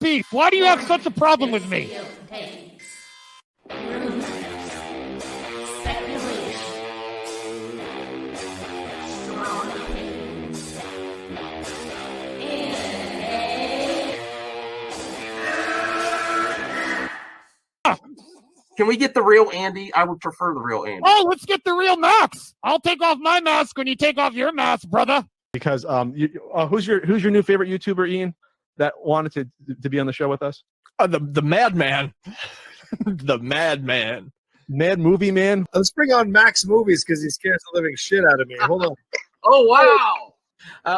beef. Why do you have such a problem with me? Can we get the real Andy? I would prefer the real Andy. Oh, let's get the real Max. I'll take off my mask when you take off your mask, brother. Because who's your new favorite YouTuber, Ian, that wanted to be on the show with us? The Madman. The Madman. Mad Movie Man. Let's bring on Max Movies because he scares the living shit out of me. Hold on. Oh, wow.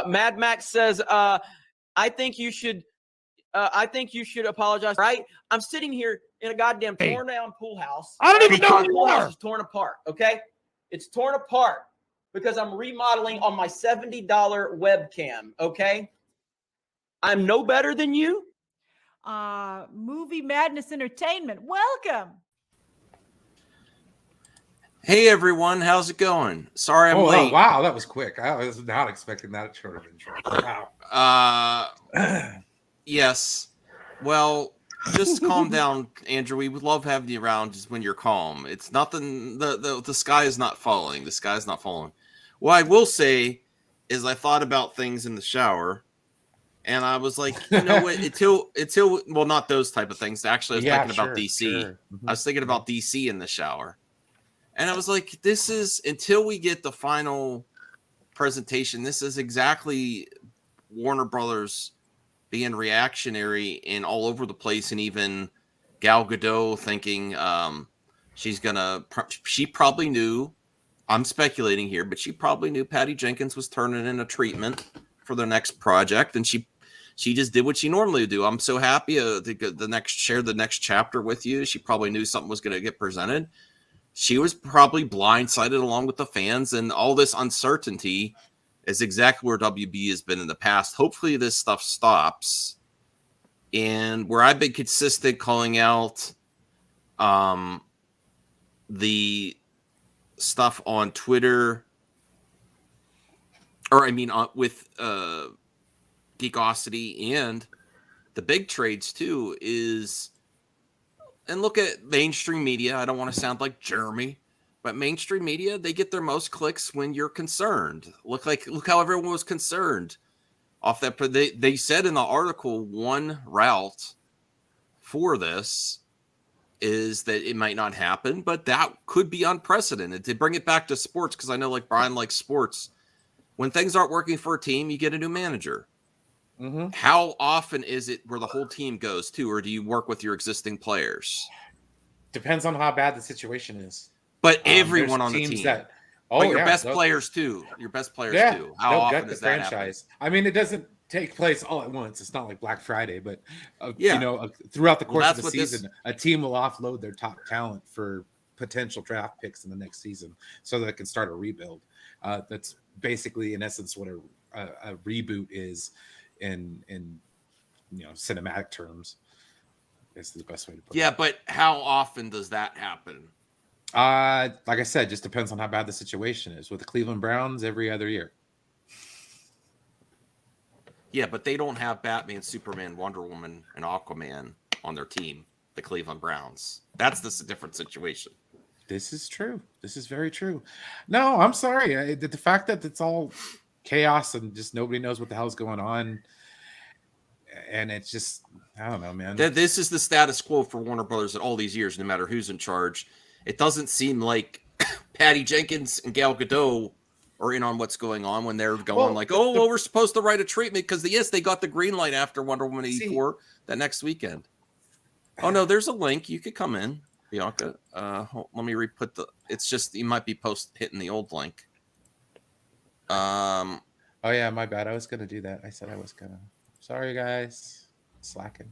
Mad Max says, I think you should apologize. Right? I'm sitting here in a goddamn torn down pool house. I don't even know who the you pool house are. is torn apart. Okay, it's torn apart because I'm remodeling on my $70 webcam. Okay, I'm no better than you. Movie Madness Entertainment. Welcome. Hey everyone, how's it going? Sorry I'm late. Wow, that was quick. I was not expecting that short of intro. Wow. Yes. Well, just calm down, Andrew. We would love having you around just when you're calm. It's nothing. The sky is not falling. The sky is not falling. What I will say is I thought about things in the shower, and I was like, you know what? Until well, not those type of things. Actually, I was thinking about DC. Sure. I was thinking about DC in the shower, and I was like, this is until we get the final presentation. This is exactly Warner Brothers being reactionary and all over the place, and even Gal Gadot thinking she probably knew, I'm speculating here, but she probably knew Patty Jenkins was turning in a treatment for the next project, and she just did what she normally would do. I'm so happy to share the next chapter with you. She probably knew something was going to get presented. She was probably blindsided along with the fans, and all this uncertainty is exactly where WB has been in the past. Hopefully this stuff stops. And where I've been consistent calling out the stuff on Twitter, or I mean with Geekosity and the big trades too, is, and look at mainstream media. I don't want to sound like Jeremy, but mainstream media, they get their most clicks when you're concerned. Look how everyone was concerned off that. They said in the article, one route for this is that it might not happen, but that could be unprecedented. To bring it back to sports, because I know like Brian likes sports, when things aren't working for a team, you get a new manager. Mm-hmm. How often is it where the whole team goes to, or do you work with your existing players? Depends on how bad the situation is. But everyone on the team. Your best players too. Your best players too. How often does that happen? I mean, it doesn't take place all at once. It's not like Black Friday, but throughout the course of the season, a team will offload their top talent for potential draft picks in the next season, so that it can start a rebuild. That's basically, in essence, what a reboot is in cinematic terms. That's the best way to put it. Yeah, but how often does that happen? Like I said, just depends on how bad the situation is. With the Cleveland Browns, every other year. Yeah, but they don't have Batman, Superman, Wonder Woman, and Aquaman on their team, the Cleveland Browns. That's a different situation. This is true. This is very true. No, I'm sorry. The fact that it's all chaos and just nobody knows what the hell's going on, and it's just, I don't know, man. This is the status quo for Warner Brothers in all these years, no matter who's in charge. It doesn't seem like Patty Jenkins and Gal Gadot are in on what's going on when they're going we're supposed to write a treatment because they got the green light after Wonder Woman 84 that next weekend. Oh no, there's a link. You could come in, Bianca. Let me re-put it's just, you might be hitting the old link. Oh yeah, my bad. I was going to do that. I said I was going to. Sorry guys. Slacking.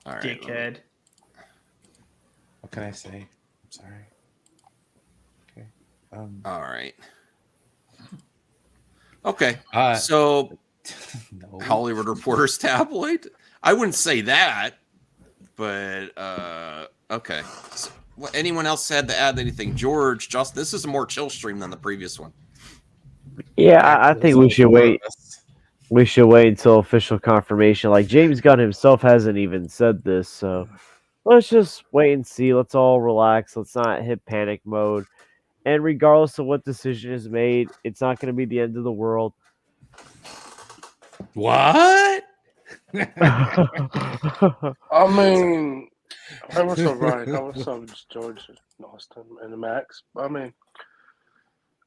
All right. Dickhead. What can I say? I'm sorry. Okay. All right. Okay. So, no. Hollywood Reporter's tabloid? I wouldn't say that, but okay. So, anyone else had to add anything? George, Justin, this is a more chill stream than the previous one. Yeah, I think we should wait we should wait until official confirmation. Like James Gunn himself hasn't even said this, so let's just wait and see. Let's all relax. Let's not hit panic mode. And regardless of what decision is made, it's not going to be the end of the world. What? I mean, I was so right. I was so George Austin and Max. I mean,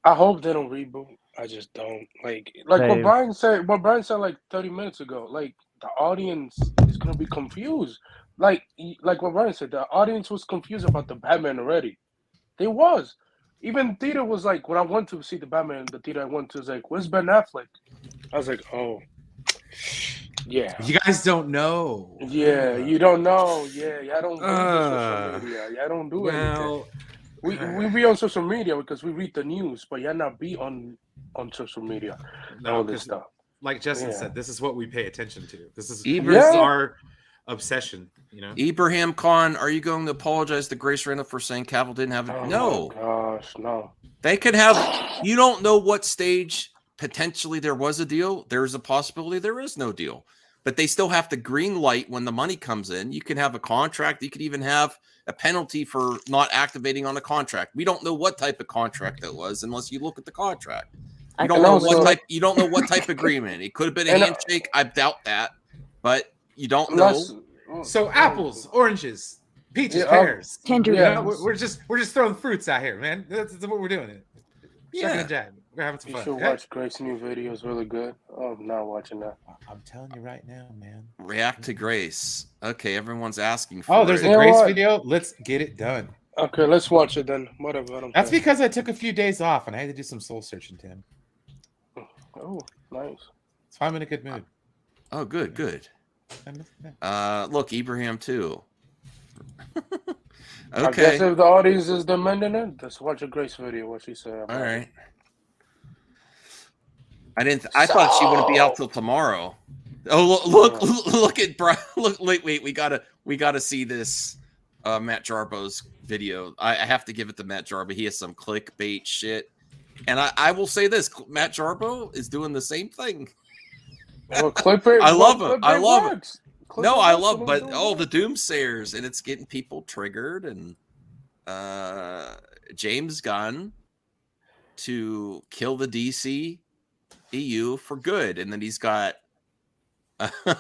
I hope they don't reboot. I just don't like what Brian said. What Brian said like 30 minutes ago. Like the audience is gonna be confused. Like what Brian said, the audience was confused about the Batman already. They was. Even theater was like, when I went to see the Batman, the theater I went to was like, "Where's Ben Affleck?" I was like, "Oh, yeah." You guys don't know. Yeah, you don't know. Yeah, I don't do social media. I don't do anything. We be on social media because we read the news, but not be on social media. No, all this stuff. Like Justin said, this is what we pay attention to. This is our obsession. You know, Ibrahim Khan, are you going to apologize to Grace Randolph for saying Cavill didn't have it? Oh no. my gosh, no. They could have. You don't know what stage potentially there was a deal. There's a possibility there is no deal, but they still have to green light when the money comes in. You can have a contract. You could even have a penalty for not activating on a contract. We don't know what type of contract that was unless you look at the contract. You don't know what type. You don't know what type of agreement. It could have been a handshake. I doubt that, but you don't know. So apples, oranges, peaches, pears. We're just throwing fruits out here, man. That's what we're doing. Yeah, we're having some fun. You should watch Grace's new video. It's really good. Oh, I'm not watching that. I'm telling you right now, man. React to Grace. Okay, everyone's asking for. Oh, there's a Grace video. Let's get it done. Okay, let's watch it then. Whatever. That's because I took a few days off and I had to do some soul searching, Tim. Oh, nice. So I'm in a good mood. Oh, good. Look, Ibrahim too. Okay. I guess if the audience is demanding it, let's watch a Grace video. What she said. All right. I thought she wouldn't be out till tomorrow. Oh, look at Brian. Look, wait. We gotta see this Matt Jarbo's video. I have to give it to Matt Jarbo. He has some clickbait shit. And I will say this: Matt Jarbo is doing the same thing. Well, clickbait. I love him. I love him. No, I love, but the doomsayers, and it's getting people triggered. And James Gunn to kill the DC EU for good, and then he's got The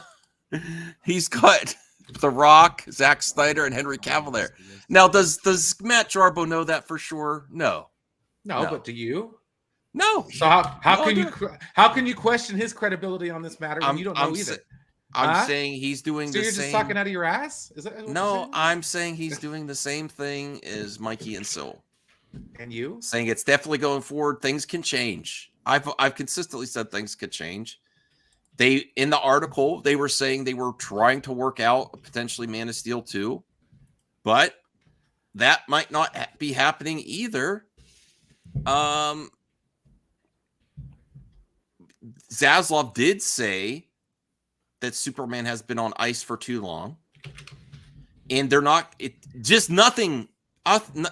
Rock, Zack Snyder, and Henry Cavill there. Now, does Matt Jarbo know that for sure? No. But do you? No. So how can you question his credibility on this matter when you don't know either? I'm saying he's doing the same. So you're just talking out of your ass? Is that no, I'm saying he's doing the same thing as Mikey and Sil. And you? Saying it's definitely going forward. Things can change. I've consistently said things could change. They in the article they were saying they were trying to work out potentially Man of Steel 2, but that might not be happening either. Zaslav did say that Superman has been on ice for too long, and they're not. Nothing.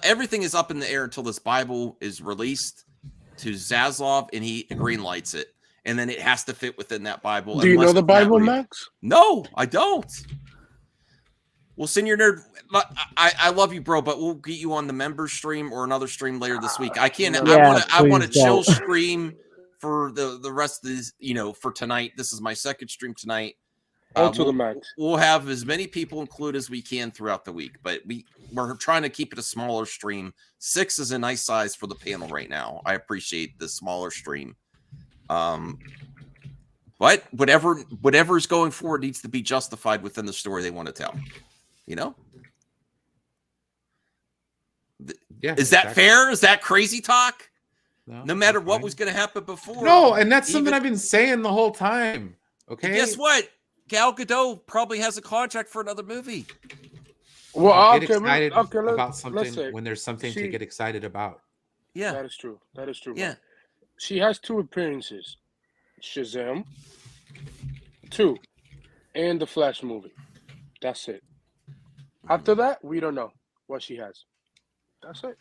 Everything is up in the air until this Bible is released to Zaslav, and he green lights it, and then it has to fit within that Bible. Do you know the Bible, Max? No, I don't. Well, Senior Nerd, I love you, bro, but we'll get you on the members stream or another stream later this week. I can't. I want to chill stream for the rest of this. For tonight. This is my second stream tonight. To the max. We'll have as many people include as we can throughout the week, but we're trying to keep it a smaller stream. 6 is a nice size for the panel right now. I appreciate the smaller stream. But whatever's going forward needs to be justified within the story they want to tell. Is that fair? Is that crazy talk? No matter what was going to happen before. No, and that's something I've been saying the whole time. Okay. And guess what? Gal Gadot probably has a contract for another movie. Well, get excited about something when there's something to get excited about. Yeah, that is true. Yeah, man. She has 2 appearances: Shazam 2 and the Flash movie. That's it. After that, we don't know what she has. That's it.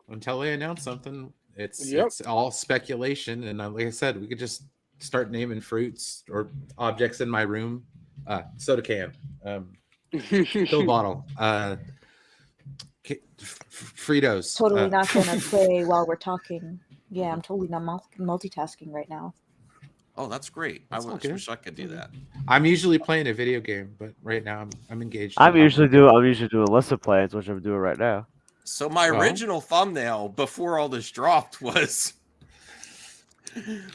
Until they announce something, it's all speculation. And like I said, we could just start naming fruits or objects in my room. Soda can, pill bottle, Fritos. Totally not gonna play while we're talking. Yeah, I'm totally not multitasking right now. Oh, that's great. I wish I could do that. I'm usually playing a video game, but right now I'm engaged. I'm usually doing lesson plans, which I'm doing right now. So my original thumbnail before all this dropped was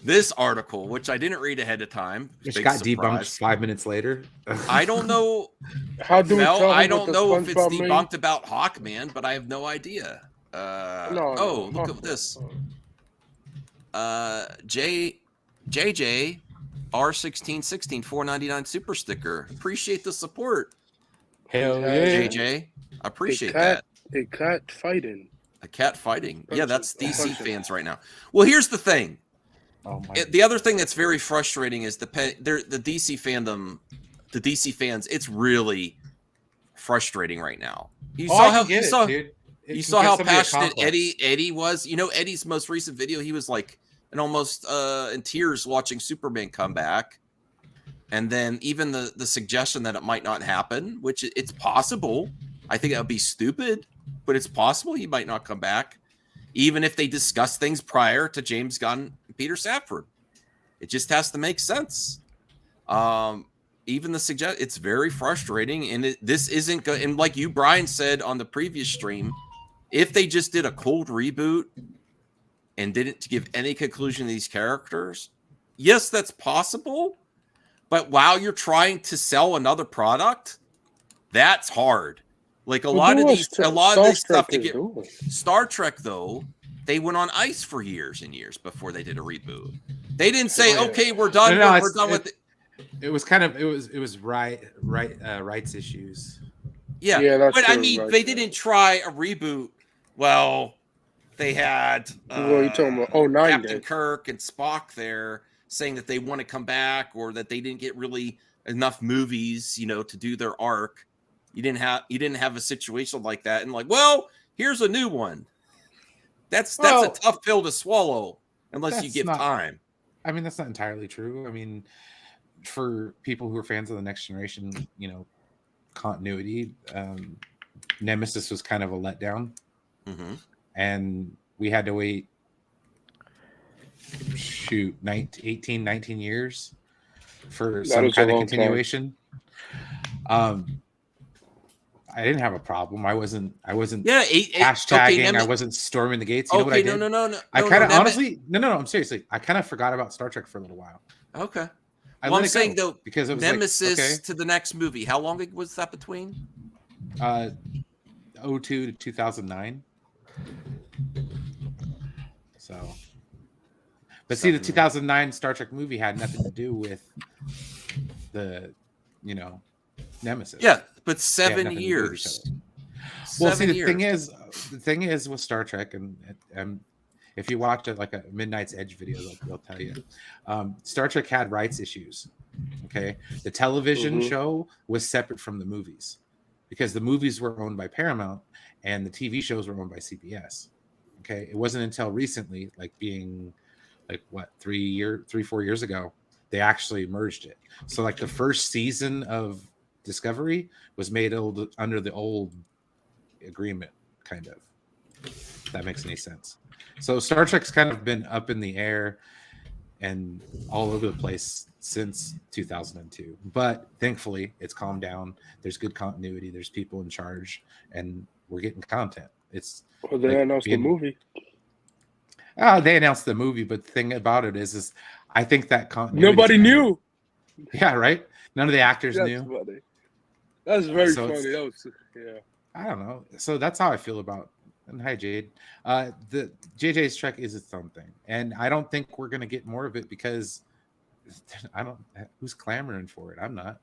this article, which I didn't read ahead of time. Which got debunked 5 minutes later. I don't know. How do we tell I don't know if it's SpongeBob debunked about Hawkman, but I have no idea. Look at this. JJ R1616 $4.99 super sticker. Appreciate the support. Hell yeah, JJ. I appreciate that. A cat fighting. A cat fighting. Yeah, that's DC fans right now. Well, here's the thing. Oh my. The other thing that's very frustrating is the DC fandom, the DC fans. It's really frustrating right now. You saw how passionate Eddie was. You know, Eddie's most recent video, he was like and almost in tears watching Superman come back. And then even the suggestion that it might not happen, which it's possible. I think that would be stupid, but it's possible he might not come back, even if they discuss things prior to James Gunn and Peter Safran. It just has to make sense. Even the it's very frustrating, and this isn't good. And like you, Brian, said on the previous stream, if they just did a cold reboot and didn't give any conclusion to these characters, yes, that's possible. But while you're trying to sell another product, that's hard. Like a lot of this stuff to get Star Trek, though, they went on ice for years and years before they did a reboot. They didn't say, "Okay, we're done. We're done with it." It was kind of it was rights issues. Yeah, but true, I mean, they didn't try a reboot. Well, they had you're talking about Captain Kirk and Spock there saying that they want to come back, or that they didn't get really enough movies, to do their arc. You didn't have a situation like that, and like, well, here's a new one. That's a tough pill to swallow unless you give time. I mean, that's not entirely true. I mean, for people who are fans of the Next Generation, continuity, Nemesis was kind of a letdown, and we had to wait 19 years for some kind of continuation. I didn't have a problem. I wasn't hashtagging. I wasn't storming the gates. You know what I did? No. I kind of honestly, no. I'm seriously. I kind of forgot about Star Trek for a little while. Okay. I'm saying though, because it was Nemesis to the next movie. How long was that between? 2002 to 2009. So, but see, the 2009 Star Trek movie had nothing to do with the, Nemesis. Yeah, but 7 years. Well, see, the thing is with Star Trek, and if you watch it like a Midnight's Edge video, they'll tell you, Star Trek had rights issues. Okay, the television show was separate from the movies because the movies were owned by Paramount and the TV shows were owned by CBS. Okay, it wasn't until recently, like being like what 3-4 years ago, they actually merged it. So like the first season of Discovery was made under the old agreement, kind of. If that makes any sense. So Star Trek's kind of been up in the air and all over the place since 2002. But thankfully, it's calmed down. There's good continuity. There's people in charge, and we're getting content. They announced the movie. They announced the movie, but the thing about it is I think that continuity. Nobody knew. Yeah, right. None of the actors knew. Funny. That's very funny. I don't know. So that's how I feel about. And hi, Jade. The JJ's Trek is its own thing, and I don't think we're gonna get more of it because who's clamoring for it? I'm not.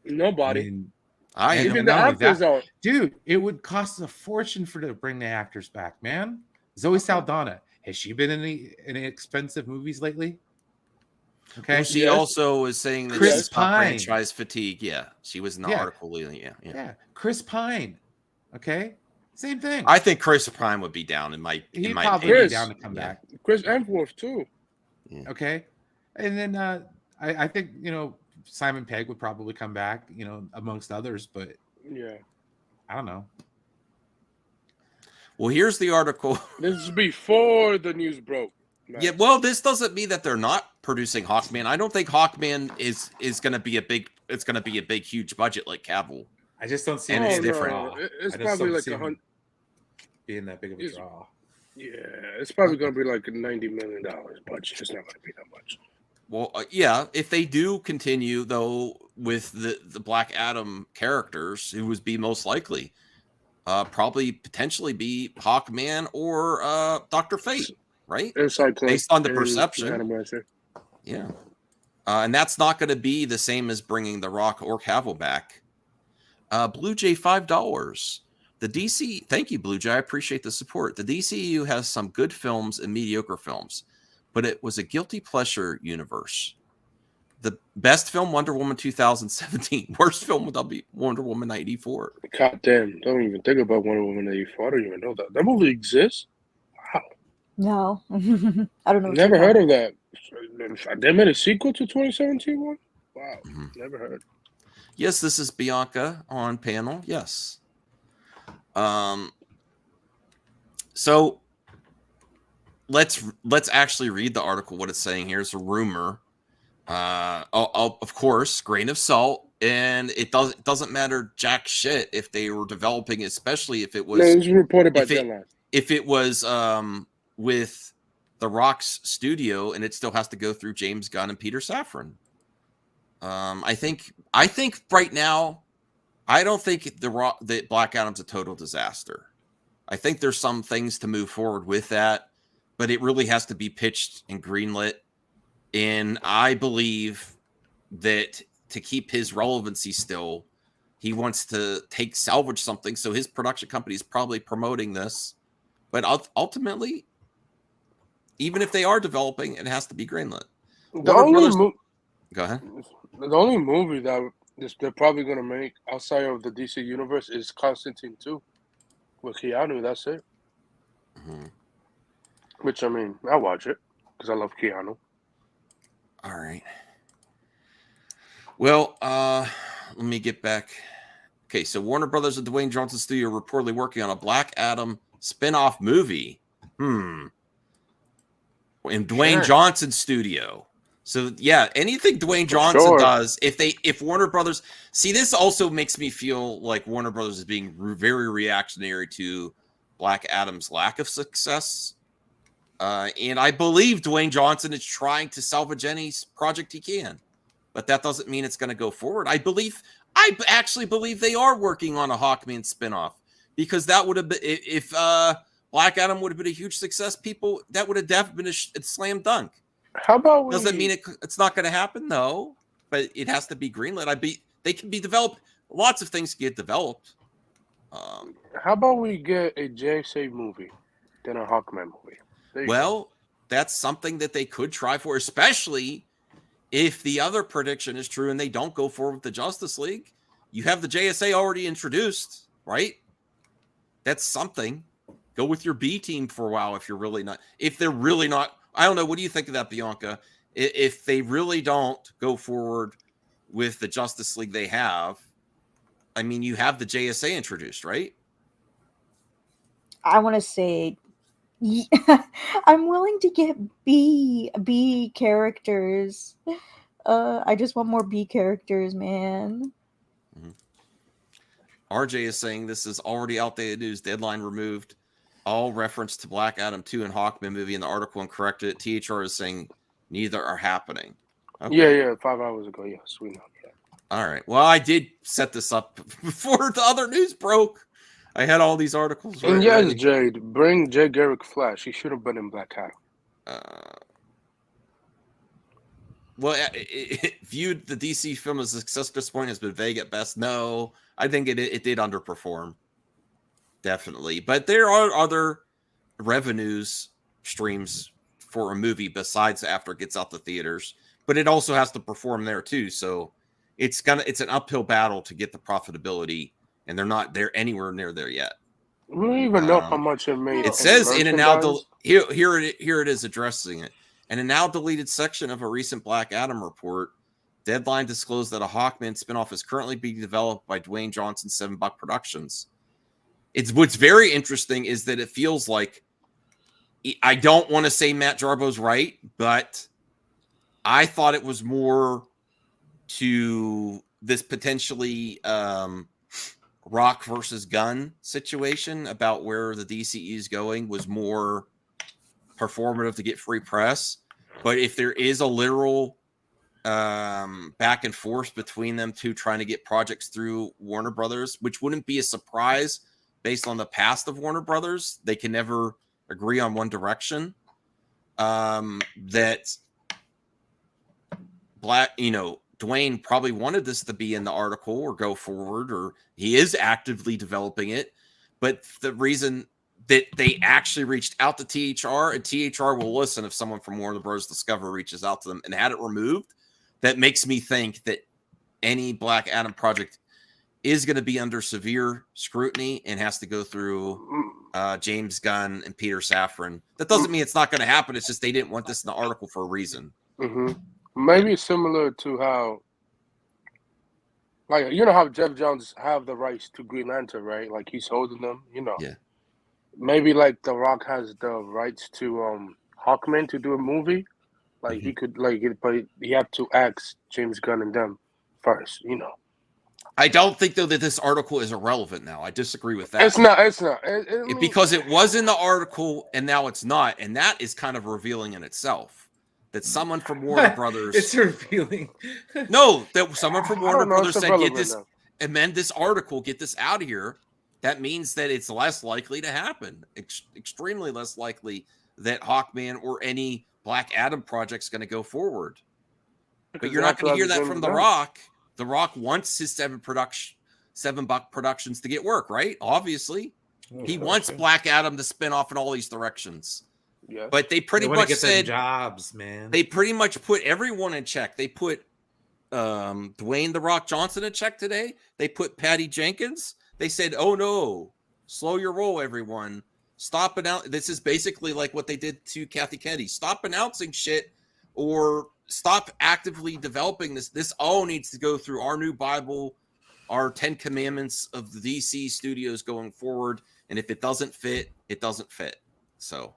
Nobody. Even the actors are. Dude, it would cost a fortune to bring the actors back, man. Zoe Saldana, has she been in any expensive movies lately? Okay. Well, she also is saying that Chris Pine. Franchise fatigue. Yeah, she was in the article. Yeah. Chris Pine. Okay. Same thing. I think Chris Pine would be down. He'd probably be down to come back. Chris Hemsworth too. Yeah. Okay. And then I think Simon Pegg would probably come back, amongst others, but yeah, I don't know. Well, here's the article. This is before the news broke. Max. Yeah, well, this doesn't mean that they're not producing Hawkman. I don't think Hawkman is going to be a big. It's going to be a big, huge budget like Cavill. I just don't see it's it different. It's probably like being that big of a draw. Yeah, it's probably going to be like a $90 million budget. It's not going to be that much. Well, yeah, if they do continue though with the Black Adam characters, it would be most likely, probably potentially be Hawkman or Dr. Fate, right? Based on the perception. Yeah, and that's not going to be the same as bringing The Rock or Cavill back. Blue Jay, $5. The DC, thank you, Blue Jay. I appreciate the support. The DCU has some good films and mediocre films, but it was a guilty pleasure universe. The best film, Wonder Woman 2017. Worst film would be Wonder Woman 94. God damn, don't even think about Wonder Woman 94. I don't even know that. That movie exists? Wow. No. I don't know. Never heard of that. They made a sequel to 2017 one? Wow. Never heard. Yes, this is Bianca on panel. Yes. So let's actually read the article. What it's saying here is a rumor. Of course, grain of salt, and it doesn't matter jack shit if they were developing, especially if it was. No, it was reported by Deadline. If it was with The Rock's studio, and it still has to go through James Gunn and Peter Safran. I think right now, I don't think that Black Adam's a total disaster. I think there's some things to move forward with that, but it really has to be pitched and greenlit. And I believe that to keep his relevancy still, he wants to salvage something. So his production company is probably promoting this. But ultimately, even if they are developing, it has to be greenlit. Go ahead. The only movie that they're probably going to make outside of the DC universe is Constantine 2 with Keanu. That's it. Which, I mean, I'll watch it because I love Keanu. All right. Well, let me get back. Okay, so Warner Brothers and Dwayne Johnson Studio are reportedly working on a Black Adam spin-off movie. In Dwayne Johnson Studio. So yeah, anything Dwayne Johnson does, if Warner Brothers see, this also makes me feel like Warner Brothers is being very reactionary to Black Adam's lack of success. And I believe Dwayne Johnson is trying to salvage any project he can, but that doesn't mean it's going to go forward. I actually believe they are working on a Hawkman spinoff, because that would have been, if Black Adam would have been a huge success, that would have definitely been a slam dunk. How about doesn't mean it's not going to happen? No, but it has to be greenlit. They can be developed. Lots of things get developed. How about we get a JSA movie, then a Hawkman movie? Well, that's something that they could try for, especially if the other prediction is true and they don't go forward with the Justice League. You have the JSA already introduced, right? That's something. Go with your B team for a while if they're really not. I don't know. What do you think of that, Bianca? If they really don't go forward with the Justice League they have, I mean, you have the JSA introduced, right? I want to say I'm willing to get B characters. I just want more B characters, man. RJ is saying this is already outdated news. Deadline removed all reference to Black Adam 2 and Hawkman movie in the article and corrected it. THR is saying neither are happening. Okay. Yeah, 5 hours ago. Yes, we know. Yeah. All right. Well, I did set this up before the other news broke. I had all these articles. And yes, Jade, bring Jay Garrick Flash. He should have been in Black Adam. Well, viewed the DC film as a success at this point has been vague at best. No, I think it did underperform. Definitely. But there are other revenues streams for a movie besides after it gets out the theaters. But it also has to perform there too. So it's an uphill battle to get the profitability, and they're not there anywhere near there yet. We don't even know how much it made. It says in and out. Here it is addressing it. In a now deleted section of a recent Black Adam report, Deadline disclosed that a Hawkman spinoff is currently being developed by Dwayne Johnson's 7 Buck Productions. What's very interesting is that it feels like, I don't want to say Matt Jarbo's right, but I thought it was more to this potentially Rock versus Gunn situation about where the DCE is going was more performative to get free press. But if there is a literal back and forth between them two trying to get projects through Warner Brothers, which wouldn't be a surprise based on the past of Warner Brothers, they can never agree on one direction. That Dwayne probably wanted this to be in the article or go forward, or he is actively developing it. But the reason that they actually reached out to THR, and THR will listen if someone from Warner Bros. Discovery reaches out to them and had it removed, that makes me think that any Black Adam project is going to be under severe scrutiny and has to go through James Gunn and Peter Safran. That doesn't mean it's not going to happen. It's just they didn't want this in the article for a reason. Mm-hmm. Maybe similar to how, like, you know how Jeff Johns have the rights to Green Lantern, right? Like, he's holding them, Yeah. Maybe, like, The Rock has the rights to Hawkman to do a movie. Like, he could, like, but he had to ask James Gunn and them first, I don't think, though, that this article is irrelevant now. I disagree with that. It's not. Because it was in the article and now it's not. And that is kind of revealing in itself. That someone from Warner Brothers... It's revealing. No, that someone from Warner Brothers said, get this, now. amend this article, get this out of here. That means that it's less likely to happen. Extremely less likely that Hawkman or any Black Adam project's going to go forward. But you're not going to hear that from The Rock. The Rock wants his 7 Buck Productions to get work, right? Obviously. He wants Black Adam to spin off in all these directions. Yeah. But they pretty much said jobs, man. They pretty much put everyone in check. They put Dwayne The Rock Johnson in check today. They put Patty Jenkins. They said, oh no, slow your roll, everyone. Stop announcing. This is basically like what they did to Kathy Kennedy. Stop announcing shit or stop actively developing this. This all needs to go through our new Bible, our 10 commandments of the DC studios going forward. And if it doesn't fit, it doesn't fit. So.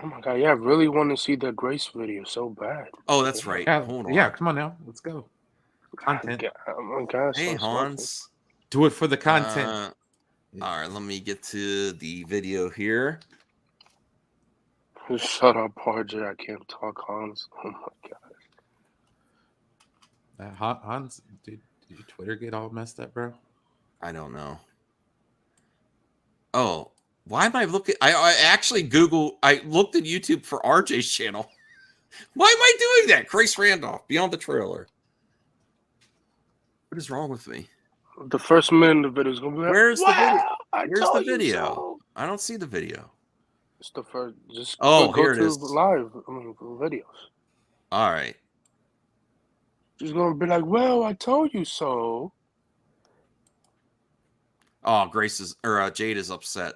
Oh my God! Yeah, I really want to see the Grace video so bad. Oh, that's right. Yeah, Hold on. Yeah, come on now. Let's go. Content. Hey, Hans. Do it for the content. All right, let me get to the video here. Shut up, RJ. I can't talk, Hans. Oh my God. Hans, did your Twitter get all messed up, bro? I don't know. Oh, why am I looking? I actually I looked at YouTube for RJ's channel. Why am I doing that? Grace Randolph, Beyond the Trailer. What is wrong with me? The first minute of the video is going to be like, Where's the video? Where's the video? So. I don't see the video. It's the first. Just go here it to is. Live videos. All right. She's going to be like, well, I told you so. Oh, Jade is upset.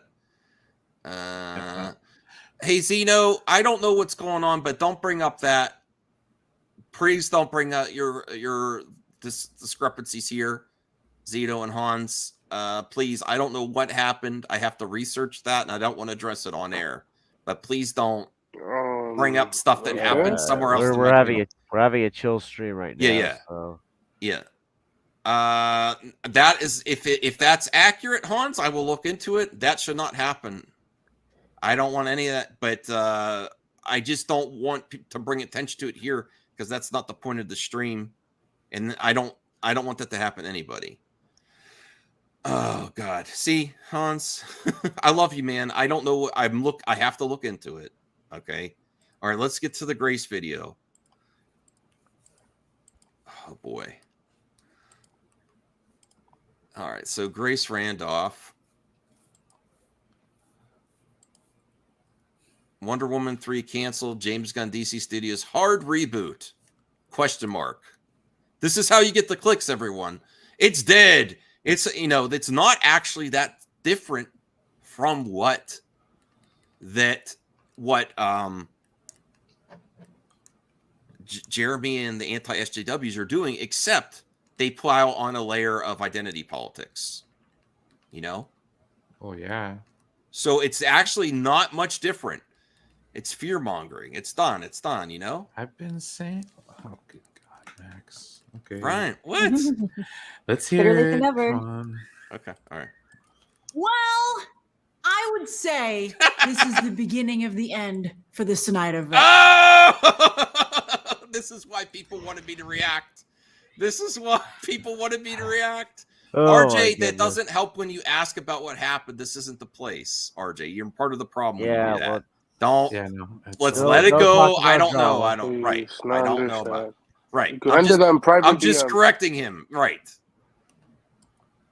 Hey, Zeno, I don't know what's going on, but don't bring up that. Please don't bring up your discrepancies here, Zeno and Hans. Please, I don't know what happened. I have to research that, and I don't want to address it on air. But please don't bring up stuff that happened somewhere else. We're having a chill stream right now. Yeah. So. Yeah. That is if that's accurate, Hans, I will look into it. That should not happen. I don't want any of that, but I just don't want to bring attention to it here because that's not the point of the stream, and I don't want that to happen to anybody. Oh God, see, Hans, I love you, man. I don't know. I have to look into it. Okay, all right. Let's get to the Grace video. Oh boy. All right, so Grace Randolph. Wonder Woman 3 canceled. James Gunn DC Studios hard reboot? ? This is how you get the clicks, everyone. It's dead. It's not actually that different from what Jeremy and the anti-SJWs are doing, except they plow on a layer of identity politics. You know? Oh yeah. So it's actually not much different. It's fear mongering. It's done. It's done. You know. I've been saying. Oh good God, Max. Okay. Brian, what? Let's Better late hear than it. never. Come on. Okay. All right. Well, I would say this is the beginning of the end for the Snyderverse. Oh! This is why people wanted me to react. This is why people wanted me to react. Oh, my RJ, that goodness. doesn't help when you ask about what happened. This isn't the place, RJ. You're part of the problem when Yeah, you do that. well, Don't. Yeah, no. Let's No- let it no go. talk I about don't know. drama. I don't. Right. Please, I don't Snyder know about. said. Right. You could end it on private I'm just DM. correcting him. Right.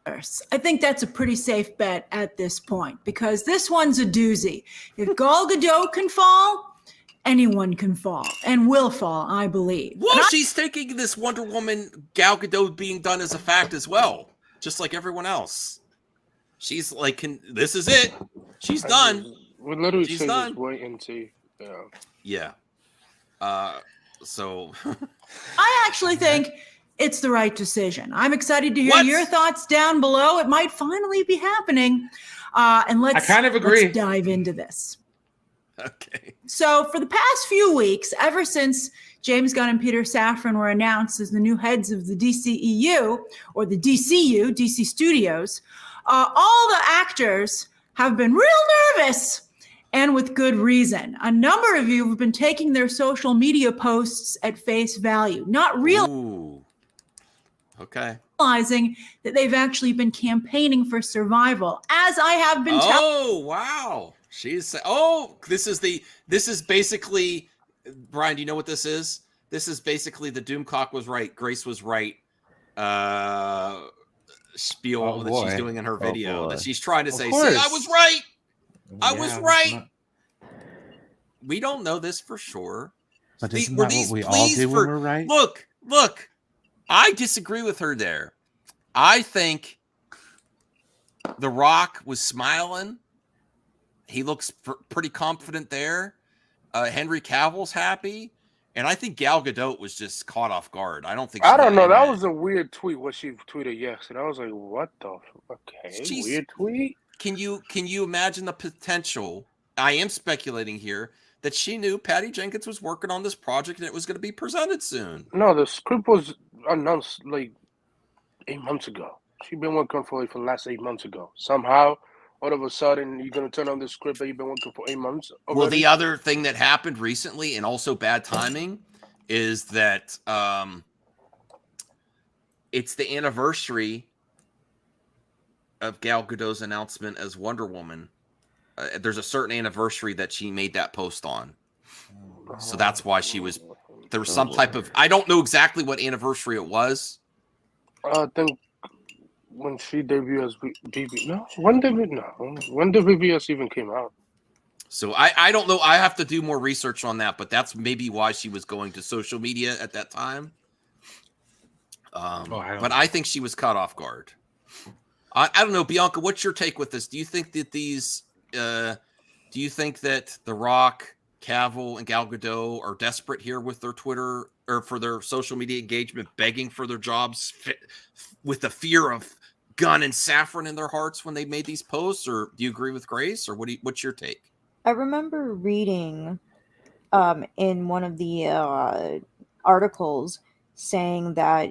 I think that's a pretty safe bet at this point because this one's a doozy. If Gal Gadot can fall, anyone can fall and will fall, I believe. Well, she's taking this Wonder Woman Gal Gadot being done as a fact as well, just like everyone else. She's like, this is it. She's done. We literally She's say done. just wait and see. Yeah. Yeah. So I actually think it's the right decision. I'm excited to hear What? your thoughts down below. It might finally be happening. And let's, I kind of agree. let's dive into this. okay. So for the past few weeks, ever since James Gunn and Peter Safran were announced as the new heads of the DCEU or the DCU, DC Studios, all the actors have been real nervous and with good reason. A number of you have been taking their social media posts at face value, not Ooh. Okay. realizing that they've actually been campaigning for survival, as I have been telling. Oh wow. This is basically, Brian, do you know what this is? This is basically the Doomcock was right, Grace was right. Spiel that she's doing in her video that she's trying to say, see, I was right. I was right. We don't know this for sure. But isn't that what we all do when we're right? Look, I disagree with her there. I think The Rock was smiling. He looks pretty confident there. Henry Cavill's happy. And I think Gal Gadot was just caught off guard. I don't think I don't know. That was a weird tweet. What she tweeted yesterday, I was like, "What the? Okay, weird tweet." Can you imagine the potential? I am speculating here that she knew Patty Jenkins was working on this project and it was going to be presented soon. No, the script was announced like 8 months ago. She's been working for the last 8 months ago. Somehow, all of a sudden, you're going to turn on the script that you've been working for 8 months already? Well, the other thing that happened recently, and also bad timing, is that it's the anniversary of Gal Gadot's announcement as Wonder Woman. There's a certain anniversary that she made that post on. So that's why there was some type of, I don't know exactly what anniversary it was. I think when she debuted as BB. No, when did BBS even came out? So I don't know. I have to do more research on that, but that's maybe why she was going to social media at that time. But I think she was caught off guard. I don't know, Bianca, what's your take with this? Do you think that do you think that The Rock, Cavill, and Gal Gadot are desperate here with their Twitter or for their social media engagement, begging for their jobs with the fear of Gunn and Safran in their hearts when they made these posts? Or do you agree with Grace? Or what's your take? I remember reading in one of the articles saying that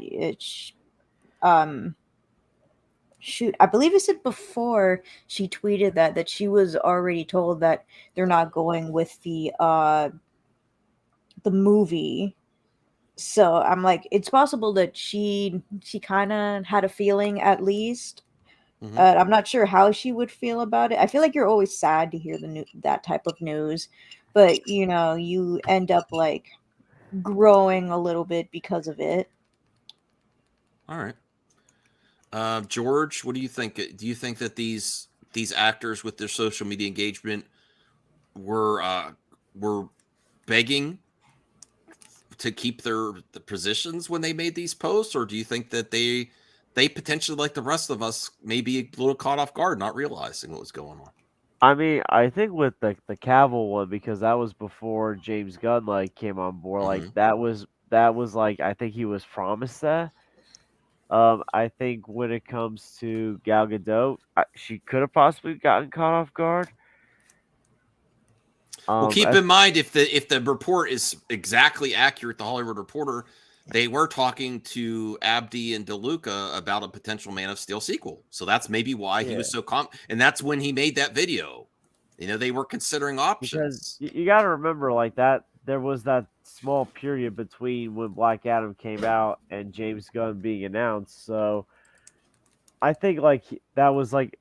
I believe it said before she tweeted that she was already told that they're not going with the movie. So I'm like, it's possible that she kind of had a feeling at least. Mm-hmm. I'm not sure how she would feel about it. I feel like you're always sad to hear that type of news, but you end up like growing a little bit because of it. All right. George, what do you think? Do you think that these actors with their social media engagement were begging to keep the positions when they made these posts, or do you think that they potentially, like the rest of us, may be a little caught off guard, not realizing what was going on? I mean, I think with the Cavill one, because that was before James Gunn came on board. Mm-hmm. Like that was that was like I think he was promised that. I think when it comes to Gal Gadot, she could have possibly gotten caught off guard. Well, keep in mind if the report is exactly accurate, the Hollywood Reporter, they were talking to Abdi and DeLuca about a potential Man of Steel sequel. So that's maybe why he was so and that's when he made that video. You know, they were considering options. Because you got to remember, like that, there was that small period between when Black Adam came out and James Gunn being announced. So I think like that was like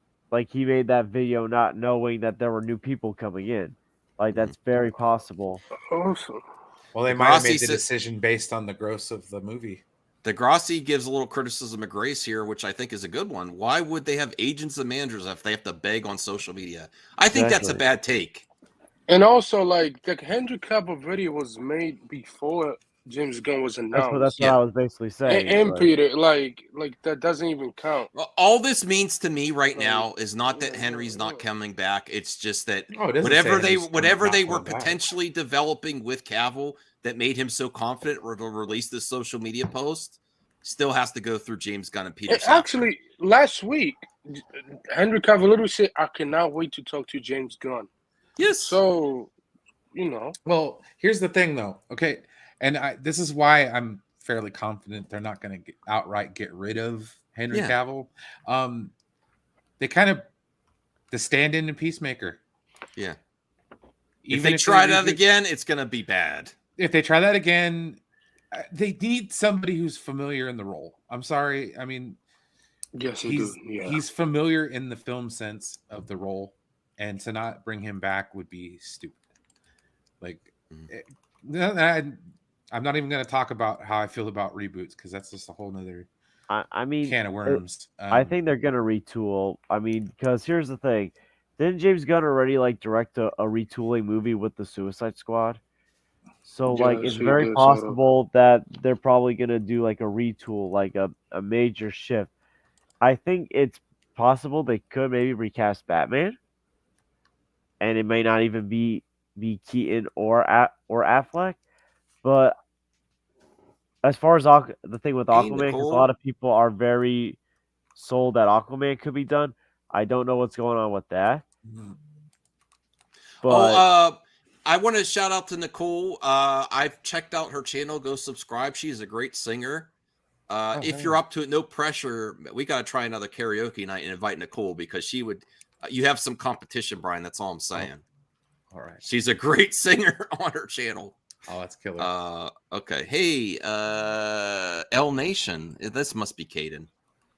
he made that video not knowing that there were new people coming in. Like that's very possible. Awesome. Well, they might have made the decision based on the gross of the movie. Degrassi gives a little criticism of Grace here, which I think is a good one. Why would they have agents and managers if they have to beg on social media? I think that's a bad take. And also, like, the Henry Cavill video was made before James Gunn was announced. That's what I was basically saying. And Peter, like that doesn't even count. Well, all this means to me right now is not that Henry's not coming back. It's just that whatever they were potentially developing with Cavill that made him so confident to release this social media post still has to go through James Gunn and Peter Safran. Actually, last week, Henry Cavill literally said, "I cannot wait to talk to James Gunn." Yes. So, you know. Well, here's the thing, though. Okay. And this is why I'm fairly confident they're not going to outright get rid of Henry Cavill. They kind of the stand-in and Peacemaker. Yeah. If they try that again, it's going to be bad. If they try that again, they need somebody who's familiar in the role. I'm sorry. I mean, yes, he's familiar in the film sense of the role, and to not bring him back would be stupid. Like, I'm not even going to talk about how I feel about reboots because that's just a whole nother can of worms. I think they're going to retool. I mean, because here's the thing. Didn't James Gunn already like direct a retooling movie with the Suicide Squad? So like it's very possible that they're probably going to do like a retool, like a major shift. I think it's possible they could maybe recast Batman. And it may not even be Keaton or Affleck. But as far as the thing with Aquaman, because a lot of people are very sold that Aquaman could be done. I don't know what's going on with that. But I want to shout out to Nicole. I've checked out her channel. Go subscribe. She's a great singer. If you're up to it, no pressure. We got to try another karaoke night and invite Nicole because she would. You have some competition, Brian. That's all I'm saying. All right. She's a great singer on her channel. Oh, that's killer. Okay. Hey, L Nation. This must be Caden.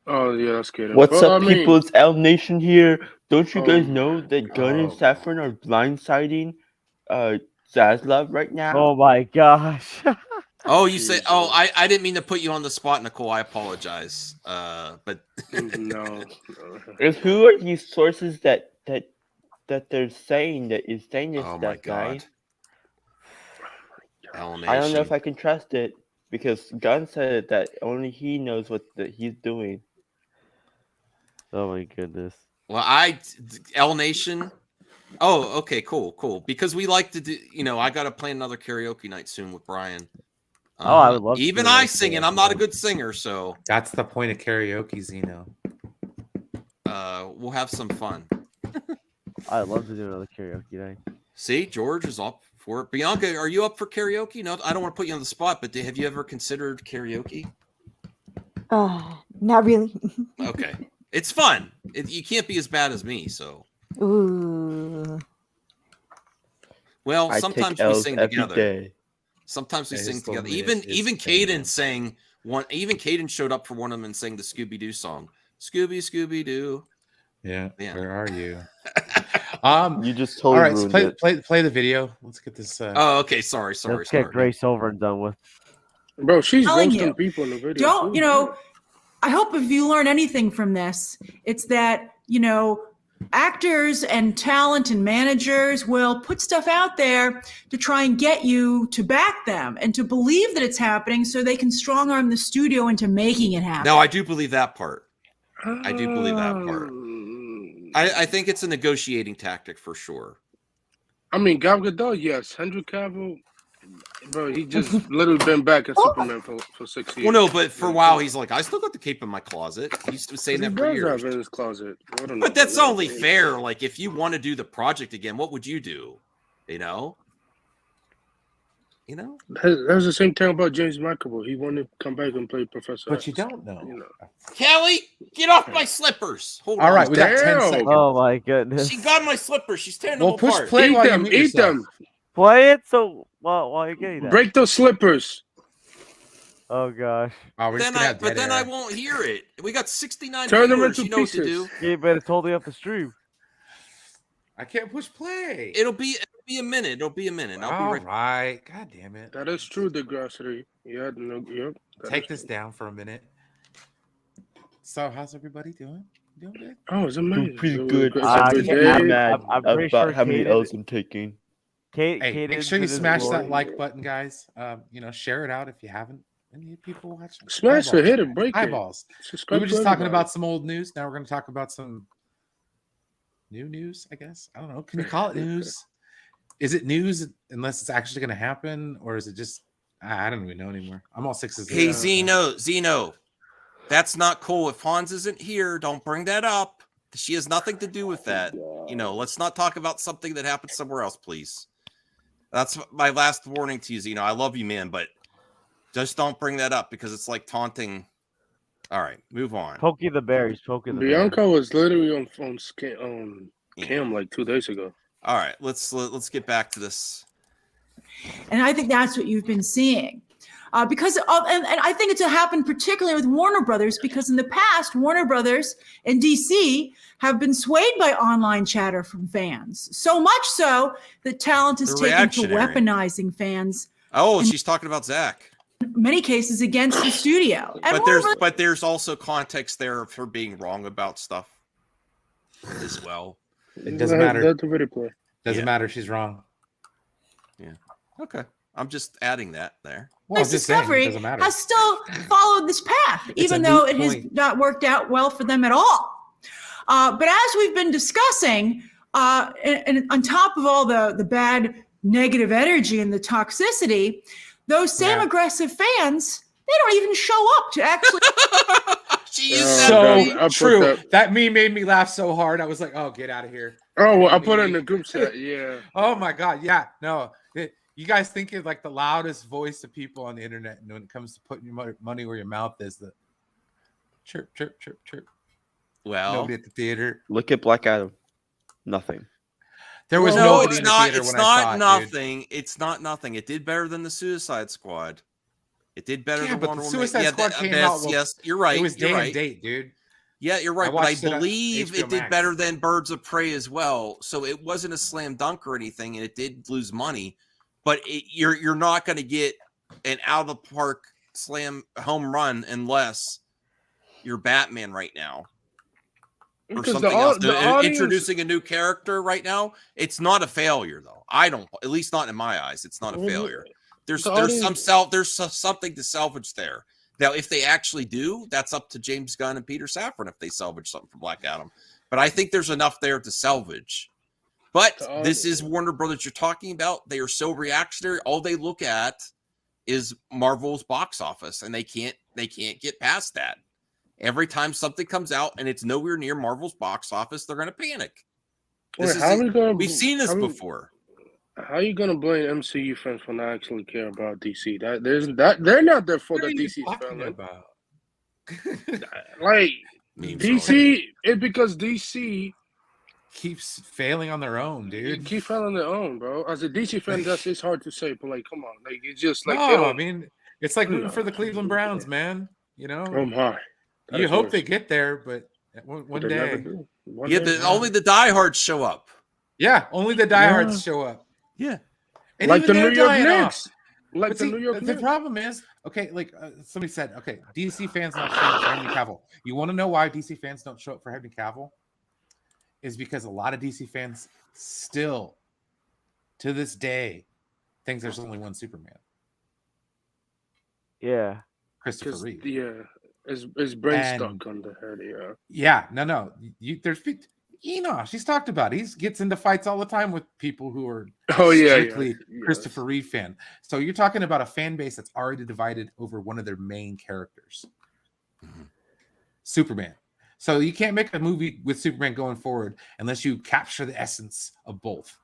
Oh, yeah, that's Caden. What's up, people? It's L Nation here. Don't you guys know that Gunn and Safran are blindsiding Zaslav right now? Oh, my gosh. Oh, you say? Oh, I didn't mean to put you on the spot, Nicole. I apologize. But no. And who are these sources that they're saying that is saying this oh stuff, my God. guys? I don't know if I can trust it because Gunn said that only he knows what he's doing. Oh my goodness. Well, L Nation. Oh, okay, cool. Because we like to do, I got to plan another karaoke night soon with Brian. I would love. Even I sing, and I'm not a good singer, so that's the point of karaoke, Zeno. We'll have some fun. I'd love to do another karaoke night. See, George is up for it. Bianca, are you up for karaoke? No, I don't want to put you on the spot, but have you ever considered karaoke? Not really. Okay. It's fun. You can't be as bad as me, so. Ooh. Well, sometimes we sing together. Day. Sometimes we sing together. Even Caden sang one. Even Caden showed up for one of them and sang the Scooby Doo song. Scooby Doo. Yeah. Where are you? You just totally all right. Play the video. Let's get this. Oh, okay. Sorry. Let's get Grace over and done with. Bro, she's roasting people in the video. Don't I hope if you learn anything from this, it's that actors and talent and managers will put stuff out there to try and get you to back them and to believe that it's happening so they can strong arm the studio into making it happen. No, I do believe that part. I do believe that part. I think it's a negotiating tactic for sure. I mean, Gal Gadot, yes. Henry Cavill, Bro, he just literally been back at Superman for 6 years. Well, no, but for a while he's like, I still got the cape in my closet. He used to say that for years. In his closet. But that's only fair. Like, if you want to do the project again, what would you do? You know? That's the same thing about James McAvoy. He wanted to come back and play Professor But X. you don't know. Kelly, get off my slippers. Hold All on. right, we got 10 seconds. Oh my goodness. She got my slippers. She's tearing Well, them push apart. play Eat while you them. mute Eat yourself. them. Play it so while you're getting that. Break those slippers. Oh gosh. Oh, we're just gonna have But dead then I air. won't hear it. We got 69 Turn them viewers. into You know what to pieces. do. Yeah, but it's totally off the stream. I can't push play. It'll be a minute. It'll be a minute. I'll be right. God damn it. That is true, DeGrasse. Yeah, yep. Take this down for a minute. So, how's everybody doing? Doing good? Oh, it's amazing. Doing pretty So good. it's I every can't- day. I'm mad I'm pretty about sure how many Kate L's is- I'm taking. Kate, Hey, Kate make is sure you in his smash glory. that like button, guys. Share it out if you haven't. Any people watching? Smash it, hit it, break it. Eyeballs. We Subscribe were to just talking everybody. about some old news. Now we're going to talk about some new news, I guess. I don't know. Can you call it news? Is it news unless it's actually going to happen, or is it just? I don't even know anymore. I'm all sixes. Hey, Zeno. That's not cool. If Hans isn't here, don't bring that up. She has nothing to do with that. Let's not talk about something that happened somewhere else, please. That's my last warning to you, Zeno. I love you, man, but just don't bring that up because it's like taunting. All right, move on. Pokey the bear. He's poking the bear. Bianca was literally on cam like 2 days ago. All right, let's get back to this. And I think that's what you've been seeing. Because and I think it's happened particularly with Warner Brothers, because in the past, Warner Brothers and DC have been swayed by online chatter from fans. So much so that talent is They're taken to reactionary. weaponizing fans. Oh, in she's talking about Zach. many cases against the studio. And But there's also context there for being wrong about stuff as well. It doesn't matter. That's a very play. Doesn't matter. She's wrong. Yeah. Okay. I'm just adding that there. Well, This Discovery has still followed this path, It's even a though moot it has point. not worked out well for them at all. But as we've been discussing, and on top of all the bad negative energy and the toxicity, those same aggressive fans, they don't even show up to actually. So true. That meme made me laugh so hard. I was like, "Oh, get out of here!" Oh, well, I put it in the group chat. Yeah. Oh my god. Yeah. No. You guys think it's like the loudest voice of people on the internet, and when it comes to putting your money where your mouth is, the chirp, chirp, chirp, chirp. Well, nobody at the theater. Look at Black Adam. Nothing. There was no, nobody it's in the not. theater It's when I saw not it, nothing. It's not nothing. It did better than the Suicide Squad. It did better Yeah, than but Wonder the Woman. Suicide Yeah, Squad came out. Well, yes, you're right. It was you're day right. and date, dude. Yeah, you're right. I But I watched it on believe HBO it did Max. better than Birds of Prey as well. So it wasn't a slam dunk or anything, and it did lose money. But you're not going to get an out of the park slam home run unless you're Batman right now. Or Because something else. the audience- Introducing a new character right now, it's not a failure though. I don't, at least not in my eyes, it's not a failure. There's something to salvage there. Now, if they actually do, that's up to James Gunn and Peter Safran if they salvage something from Black Adam. But I think there's enough there to salvage. But this is Warner Brothers you're talking about. They are so reactionary. All they look at is Marvel's box office, and they can't get past that. Every time something comes out and it's nowhere near Marvel's box office, they're going to panic. We've seen this before. How are you gonna blame MCU fans for not actually care about DC? They're not their fault that DC is failing. Like DC, it's because DC keeps failing on their own, dude. Keep failing on their own, bro. As a DC fan, it's hard to say, but like, come on, like it's just like No, I mean, it's like rooting for the Cleveland Browns, man. You know, That you is hope worse. they get there, but one They day, never do. One Yeah, day. only the diehards show up. yeah, only the diehards show up. Yeah, and Like even the they're New York dying Knicks. off. Like But the see, New York the Knicks. problem is, okay, like somebody said, okay, DC fans not showing up for Henry Cavill. You want to know why DC fans don't show up for Henry Cavill? Is because a lot of DC fans still, to this day, think there's only one Superman. Yeah. Christopher Reeve. Yeah, his brain And- stuck on the head. Yeah. Yeah, no. She's talked about it. He gets into fights all the time with people who are strictly Christopher Reeve fan. So you're talking about a fan base that's already divided over one of their main characters, Superman. So you can't make a movie with Superman going forward unless you capture the essence of both.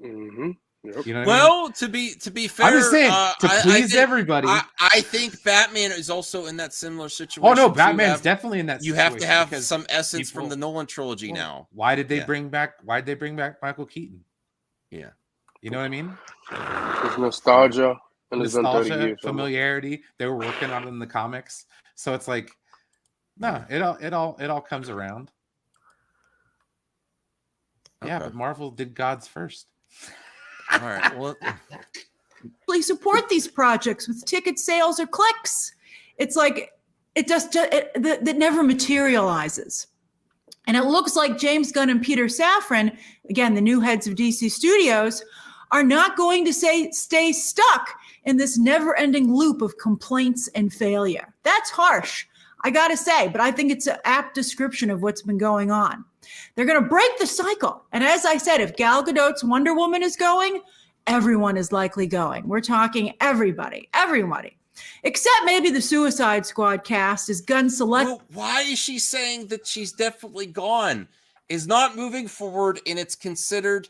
Mm-hmm. Yep. You know what I mean? To be fair, I'm just saying to please everybody. I think Batman is also in that similar situation. Oh no, Batman's definitely in that. You have to have some essence from the Nolan trilogy now. Why did they bring back? Why did they bring back Michael Keaton? Yeah, you know what I mean. It's nostalgia and it's been 30 years. Familiarity. They were working on it in the comics, so it's like, no, it all comes around. Yeah, but Marvel did gods first. All right. Well, Please support these projects with ticket sales or clicks. It's like that never materializes. And it looks like James Gunn and Peter Safran, again, the new heads of DC Studios, are not going to stay stuck in this never-ending loop of complaints and failure. That's harsh, I gotta say, but I think it's an apt description of what's been going on. They're going to break the cycle. And as I said, if Gal Gadot's Wonder Woman is going, everyone is likely going. We're talking everybody. Except maybe the Suicide Squad cast is Gunn select. Well, why is she saying that she's definitely gone? Is not moving forward and it's considered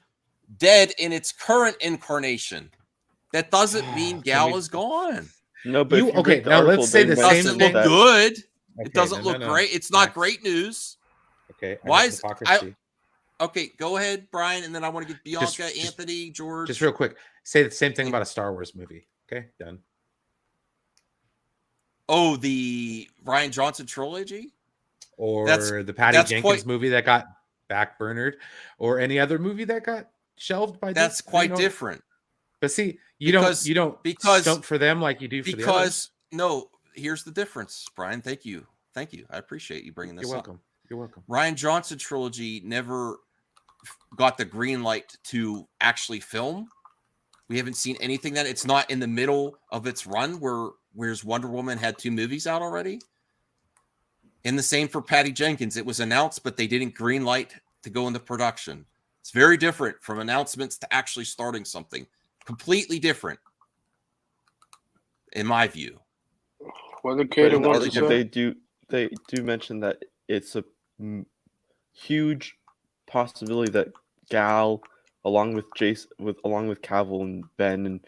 dead in its current incarnation. That doesn't mean Gal is gone. No, but now let's say the same thing. It doesn't look good. It doesn't look great. It's not great news. Okay. Why is okay? Go ahead, Brian, and then I want to get Bianca, Anthony, George. Just real quick, say the same thing about a Star Wars movie. Okay, done. Oh, the Rian Johnson trilogy, or the Patty Jenkins movie that got backburnered, or any other movie that got shelved by. That's quite different. But see, you don't stump for them like you do for the others. No, here's the difference, Brian. Thank you. I appreciate you bringing this up. You're welcome. You're welcome. Rian Johnson trilogy never got the green light to actually film. We haven't seen anything that it's not in the middle of its run whereas Wonder Woman had 2 movies out already. And the same for Patty Jenkins. It was announced, but they didn't green light to go into production. It's very different from announcements to actually starting something. Completely different, in my view. Well, the they do mention that it's a huge possibility that Gal, along with Cavill and Ben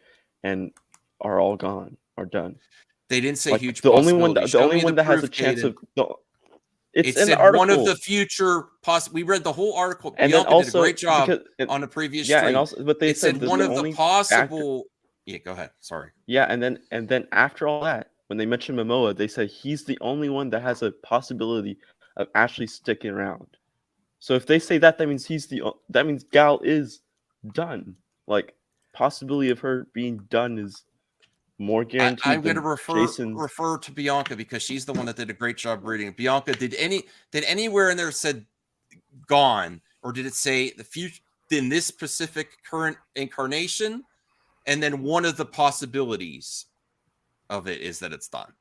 and are all gone, are done. They didn't say like, huge. The only one that has a chance of. It's in the article. One of the future we read the whole article. And Bianca then also, did a great job on the previous stream. And also, but they said one of the possible. Yeah, go ahead. Sorry. Yeah, and then after all that, when they mentioned Momoa, they said he's the only one that has a possibility of actually sticking around. So if they say that, that means Gal is done. Like, possibility of her being done is more guaranteed. I'm going to refer to Bianca because she's the one that did a great job reading. Bianca, did anywhere in there said gone, or did it say the future in this specific current incarnation? And then one of the possibilities of it is that it's done.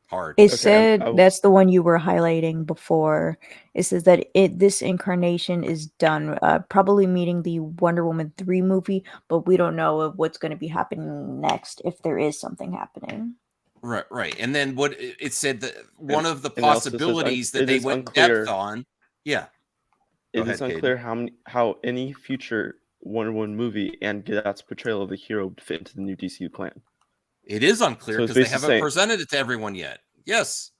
Hard. It said that's the one you were highlighting before. It says that this incarnation is done, probably meeting the Wonder Woman 3 movie, but we don't know of what's going to be happening next if there is something happening. Right. And then what it said that one of the possibilities that they went depth on. Yeah. It is unclear how any future Wonder Woman movie and Gadot's portrayal of the hero would fit into the new DCU plan. It is unclear because they haven't presented it to everyone yet. Yes.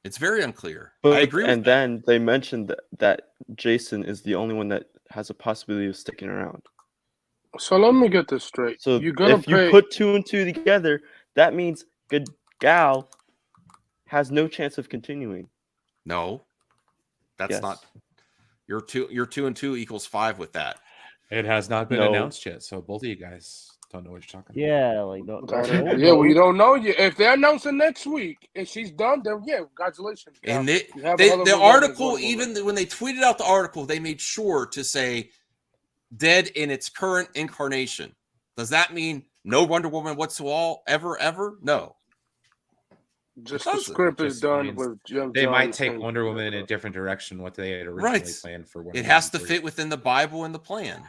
It's very unclear. I agree with that. Then they mentioned that Jason is the only one that has a possibility of sticking around. So let me get this straight. So if you put 2 and 2 together, that means Gal has no chance of continuing. No. That's not... Your 2 and 2 equals 5 with that. It has not been announced yet, so both of you guys don't know what you're talking about. We don't know yet. If they announce it next week and she's done, then congratulations. And the article, even when they tweeted out the article, they made sure to say dead in its current incarnation. Does that mean no Wonder Woman whatsoever? Ever? No. Just the script is done with They might take Wonder Woman in a different direction what they had originally planned for Wonder It Woman. has to fit within the Bible and the plan.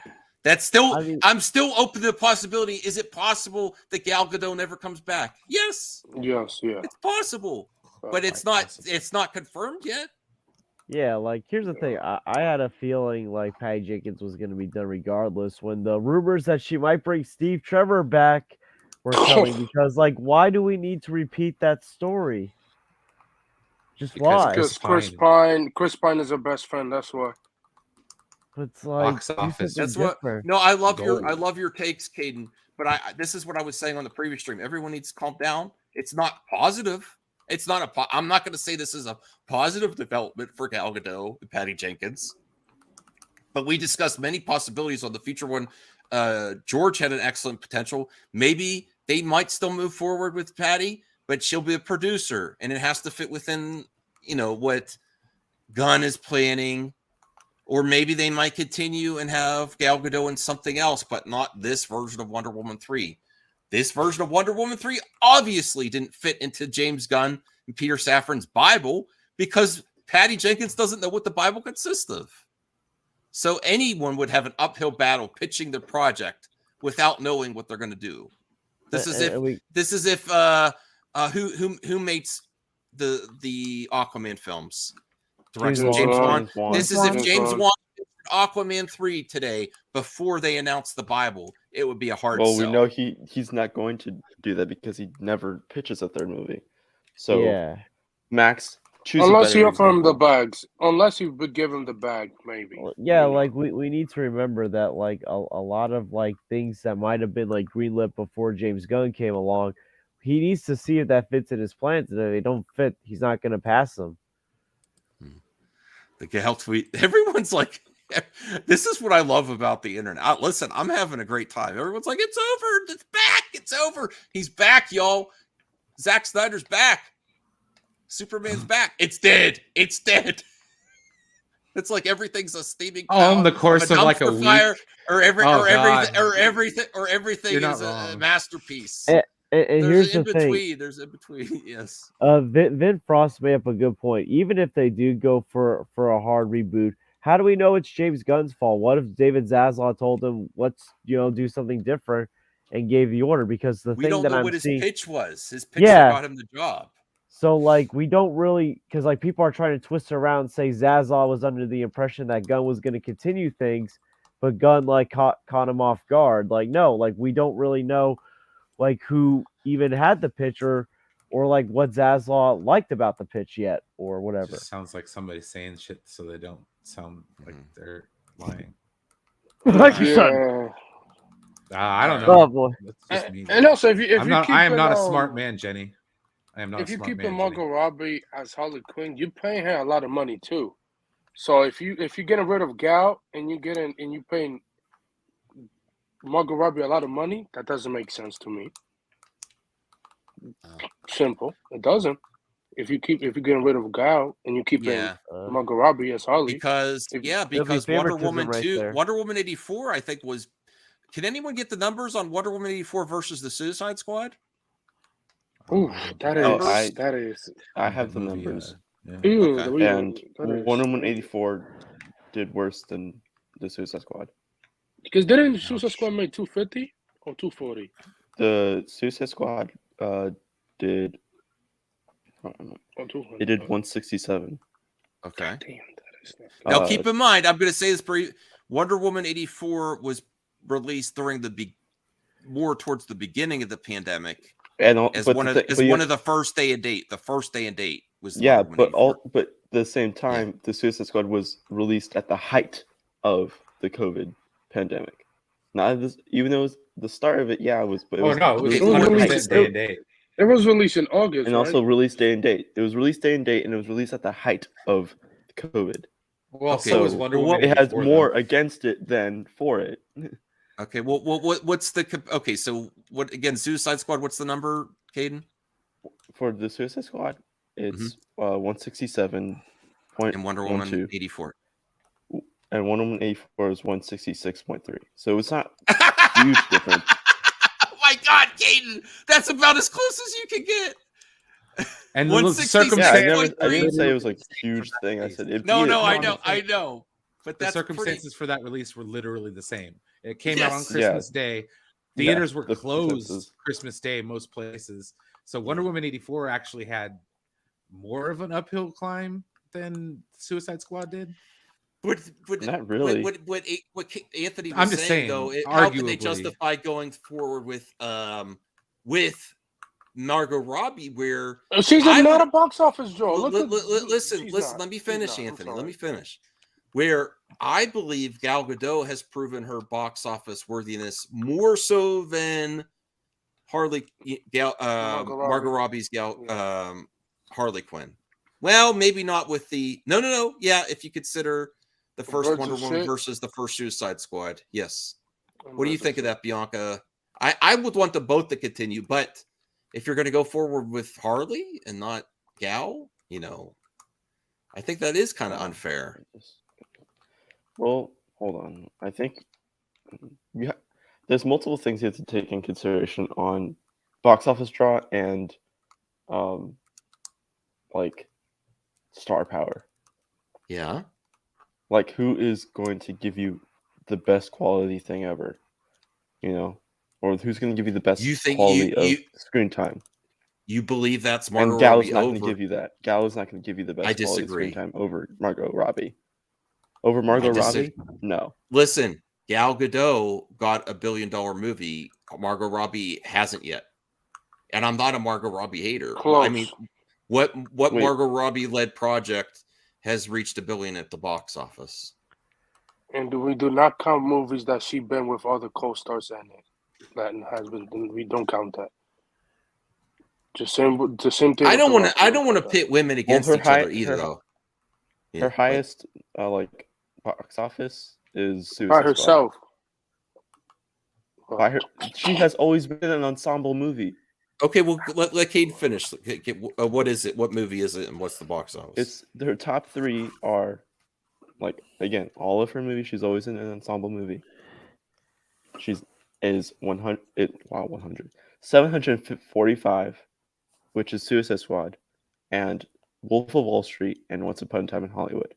That's still. I'm still open to the possibility. Is it possible that Gal Gadot never comes back? Yes. Yes. Yeah. It's possible, but it's not. It's not confirmed yet. Yeah, like here's the thing. I had a feeling like Patty Jenkins was going to be done regardless when the rumors that she might bring Steve Trevor back were coming. Because like, why do we need to repeat that story? Just why? Because Chris Pine is her best friend. That's why. It's like Box office. That's what. No, I love your takes, Caden. But this is what I was saying on the previous stream. Everyone needs to calm down. It's not positive. It's not I'm not going to say this is a positive development for Gal Gadot and Patty Jenkins. But we discussed many possibilities on the future one. George had an excellent potential. Maybe they might still move forward with Patty, but she'll be a producer, and it has to fit within, what Gunn is planning. Or maybe they might continue and have Gal Gadot in something else, but not this version of Wonder Woman 3. This version of Wonder Woman 3 obviously didn't fit into James Gunn and Peter Safran's Bible because Patty Jenkins doesn't know what the Bible consists of. So anyone would have an uphill battle pitching their project without knowing what they're going to do. This is if who makes the Aquaman films? Director James Wan. This is if James Wan did Aquaman 3 today before they announced the Bible. It would be a hard sell. We know he's not going to do that because he never pitches a third movie. So yeah. Max, choose unless you offer him the bags. Unless you would give him the bag, maybe. Yeah, like we need to remember that like a lot of like things that might have been like greenlit before James Gunn came along, he needs to see if that fits in his plans. And if they don't fit, he's not going to pass them. The Gal tweet. Everyone's like, this is what I love about the internet. Listen, I'm having a great time. Everyone's like, it's over. It's back. It's over. He's back, y'all. Zack Snyder's back. Superman's back. It's dead. It's dead. It's like everything's a steaming. In the course of like a week, or everything is a masterpiece. And here's the thing. There's in between. Yes. Vin Frost made up a good point. Even if they do go for a hard reboot, how do we know it's James Gunn's fault? What if David Zaslav told him, let's do something different and gave the order? Because we don't know what his pitch was. His pitch got him the job. So like we don't really, because like people are trying to twist around and say Zaslav was under the impression that Gunn was going to continue things, but Gunn like caught him off guard. Like no, like we don't really know like who even had the pitch or like what Zaslav liked about the pitch yet or whatever. It just sounds like somebody saying shit so they don't sound like they're lying. Like you said. I don't know. Oh boy. That's just me. And also, I am not a smart man, Jenny. I am not. If you keep Margot Robbie as Harley Quinn, you're paying her a lot of money too. So if you're getting rid of Gal and you're paying Margot Robbie a lot of money, that doesn't make sense to me. Simple. It doesn't. If you're getting rid of Gal and you keep Margot Robbie as Harley, because Wonder Woman 2, Wonder Woman 84, I think was. Can anyone get the numbers on Wonder Woman 84 versus the Suicide Squad? Ooh, that is. I have the numbers. Okay. And Wonder Woman 84 did worse than the Suicide Squad. Because didn't Suicide Squad make 250 or 240? The Suicide Squad did. It did 167. Okay. Now keep in mind, I'm going to say this Wonder Woman 84 was released during more towards the beginning of the pandemic, and one of the first day and date. The first day and date was but at the same time, the Suicide Squad was released at the height of the COVID pandemic. Not this, even though it was the start of it. Yeah, it was. But it was 100% day and date. It was released in August, and also released day and date. It was released day and date, and it was released at the height of COVID. Well, so was Wonder Woman. It has more against it than for it. Okay, well, what's the okay? So what again? Suicide Squad. What's the number, Caden? For the Suicide Squad, it's 167. And Wonder Woman 84. And Wonder Woman 84 is 166.3. So it's not a huge difference. Oh my God, Caden, that's about as close as you can get. And the 166. circumstances. I didn't say it was like a huge thing. I said it. No, I know. But the that's circumstances for that release were literally the same. It came out on Yes. Christmas Day. Theaters were the closed circumstances. Christmas Day in most places. So Wonder Woman 84 actually had more of an uphill climb than Suicide Squad did. Not really. What Anthony was I'm just saying, though, how could they arguably. justify going forward with Margot Robbie, where she's not a box office draw. Listen. Let me finish, Anthony. Let me finish. Where I believe Gal Gadot has proven her box office worthiness more so than Margot Robbie's Harley Quinn. Well, maybe not with the no. Yeah, if you consider the first Wonder Woman versus the first Suicide Squad. Yes. What do you think of that, Bianca? I would want them both to continue, but if you're going to go forward with Harley and not Gal, I think that is kind of unfair. Well, hold on. I think there's multiple things you have to take in consideration on box office draw and like star power. Yeah. Like who is going to give you the best quality thing ever? Or who's going to give you the best quality of screen time? You believe that's Margot and Gal Robbie is not going to give you that. Gal is not going to give you the best quality screen time over Margot Robbie. Over Margot Robbie? No. Listen, Gal Gadot got $1 billion movie. Margot Robbie hasn't yet. And I'm not a Margot Robbie hater. Close. I mean, what Margot Robbie led project has reached $1 billion at the box office? And we do not count movies that she been with other co-stars in it. That has been. We don't count that. The same thing. I don't want to pit women against each other either, though. Her highest box office is Suicide by herself. Squad. By her, she has always been an ensemble movie. Okay, well, let Cade finish. What is it? What movie is it? And what's the box office? Her top three are, like, again, all of her movies. She's always in an ensemble movie. Is 745, which is Suicide Squad, and Wolf of Wall Street, and Once Upon a Time in Hollywood.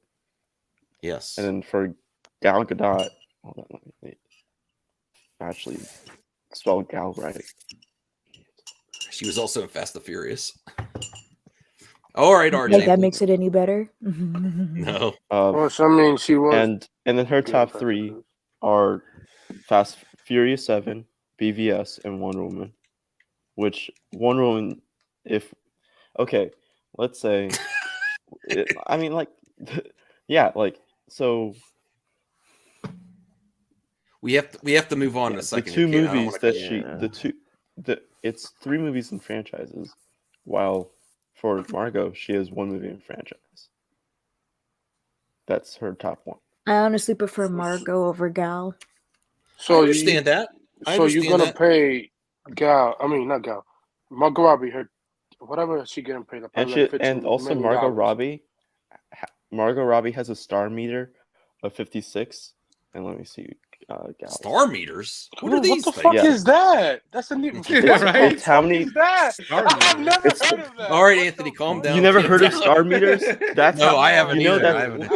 Yes. And then for Gal Gadot, hold on, let me actually spell Gal right. She was also in Fast and Furious. All right, RJ. Like that makes it any better? No. Well, I mean, she was. And then her top three are Fast Furious 7, BVS, and Wonder Woman. Which Wonder Woman, let's say, so we have to move on in a second. The two movies it's 3 movies in franchises, while for Margot she has 1 movie in franchise. That's her top one. I honestly prefer Margot over Gal. So I understand that. You're gonna pay Gal? I mean, not Gal. Margot Robbie. Her whatever she getting paid. And also Margot Robbie. Margot Robbie has a star meter of 56. And let me see. Gal. Star meters? What are these? What the fuck is that? That's a new. Right? It's how many? I've never heard of that. All right, Anthony, calm down. You never heard of star meters? I haven't either.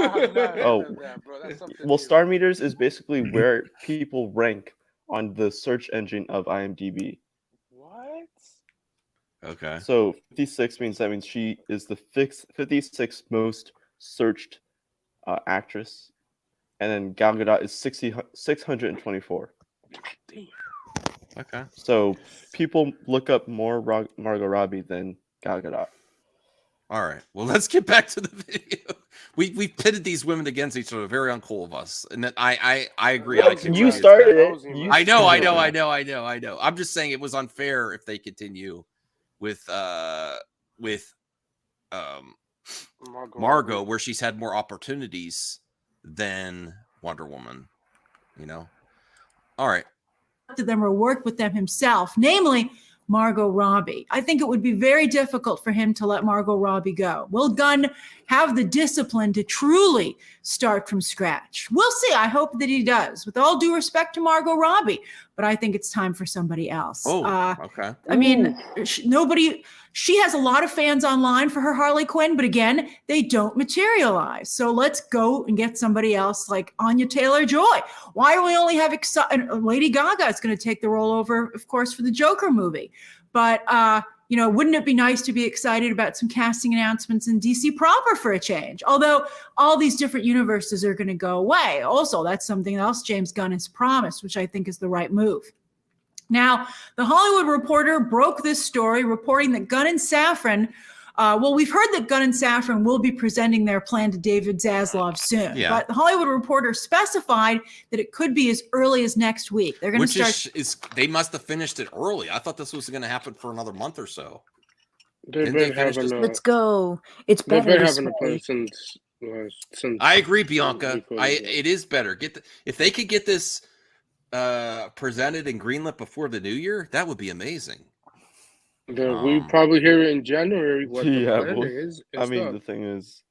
Well, star meters is basically where people rank on the search engine of IMDb. What? Okay. So 56 means she is the 56th most searched actress, and then Gal Gadot is 624. Okay. So people look up more Margot Robbie than Gal Gadot. All right. Well, let's get back to the video. We pitted these women against each other. Very uncool of us, and that I agree. You started it. I know. I'm just saying it was unfair if they continue with Margot, where she's had more opportunities than Wonder Woman. All right. To them or worked with them himself, namely Margot Robbie. I think it would be very difficult for him to let Margot Robbie go. Will Gunn have the discipline to truly start from scratch? We'll see. I hope that he does, with all due respect to Margot Robbie. but I think it's time for somebody else. Okay. I mean, she has a lot of fans online for her Harley Quinn, but again, they don't materialize. So let's go and get somebody else like Anya Taylor-Joy. Why do we only have Lady Gaga is going to take the role over, of course, for the Joker movie. But, wouldn't it be nice to be excited about some casting announcements in DC proper for a change? Although all these different universes are going to go away. Also, that's something else James Gunn has promised, which I think is the right move. Now, The Hollywood Reporter broke this story, reporting that Gunn and Safran, we've heard that Gunn and Safran will be presenting their plan to David Zaslav soon. Yeah. But The Hollywood Reporter specified that it could be as early as next week. They're going to start. They must have finished it early. I thought this was going to happen for another month or so. Let's go. It's better. They've been having a plan since. I agree, Bianca. It is better. If they could get this presented and greenlit before the new year, that would be amazing. We probably hear it in January. What the plan is. The thing is,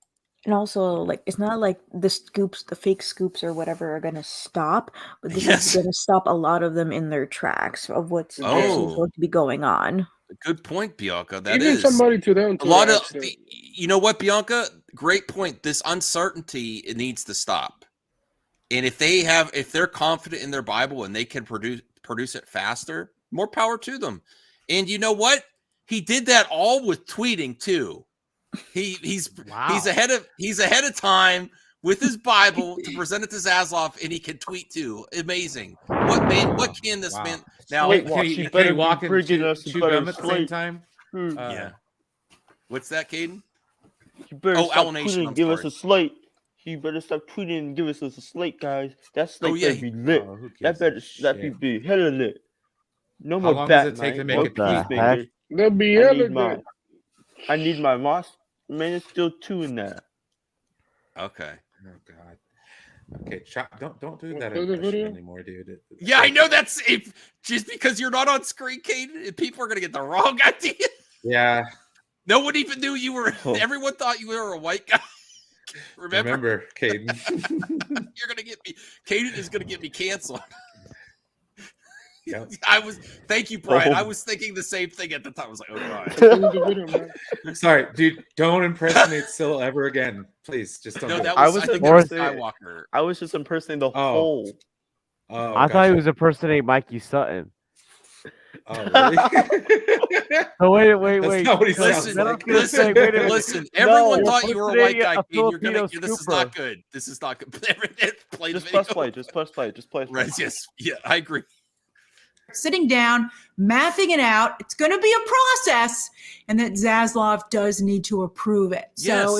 and also, like, it's not like the fake scoops or whatever are gonna stop, but this is gonna stop a lot of them in their tracks of what's actually going to be going on. Good point, Bianca. That Even is somebody to them. a lot of. You know what, Bianca? Great point. This uncertainty, it needs to stop. And if they're confident in their Bible and they can produce it faster, more power to them. And you know what? He did that all with tweeting too. He's ahead of time with his Bible to present it to Zaslav, and he can tweet too. Amazing. What can this man now? Wait, can he walk and chew gum at the same time? Yeah. What's that, Caden? You better stop Nation, tweeting and give us a slate. You better stop tweeting and give us a slate, guys. That slate better be lit. That be hella lit. No more long Batman. does it take to make a Peacemaker. They'll be hella. I need my Moss. Man, it's still 2 in there. Okay. Oh God. Okay, don't do that impression anymore, dude. Yeah, I know that's just because you're not on screen, Caden. People are gonna get the wrong idea. Yeah. No one even knew you were. Everyone thought you were a white guy. Remember, Caden. You're gonna get me. Caden is gonna get me canceled. Yep. Thank you, Brian. I was thinking the same thing at the time. I was like, oh God. Sorry, dude. Don't impersonate Syl ever again, please. Just don't. No, that I was Skywalker. I was just impersonating the whole. Oh, I thought he was impersonating Mikey Sutton. Oh, really? Oh, wait. That's not what he sounds like. Listen. Everyone thought you were a white guy. This is not good. This is not good. Just play. Right? Yes. Yeah, I agree. Sitting down, mapping it out. It's going to be a process, and that Zaslav does need to approve it. So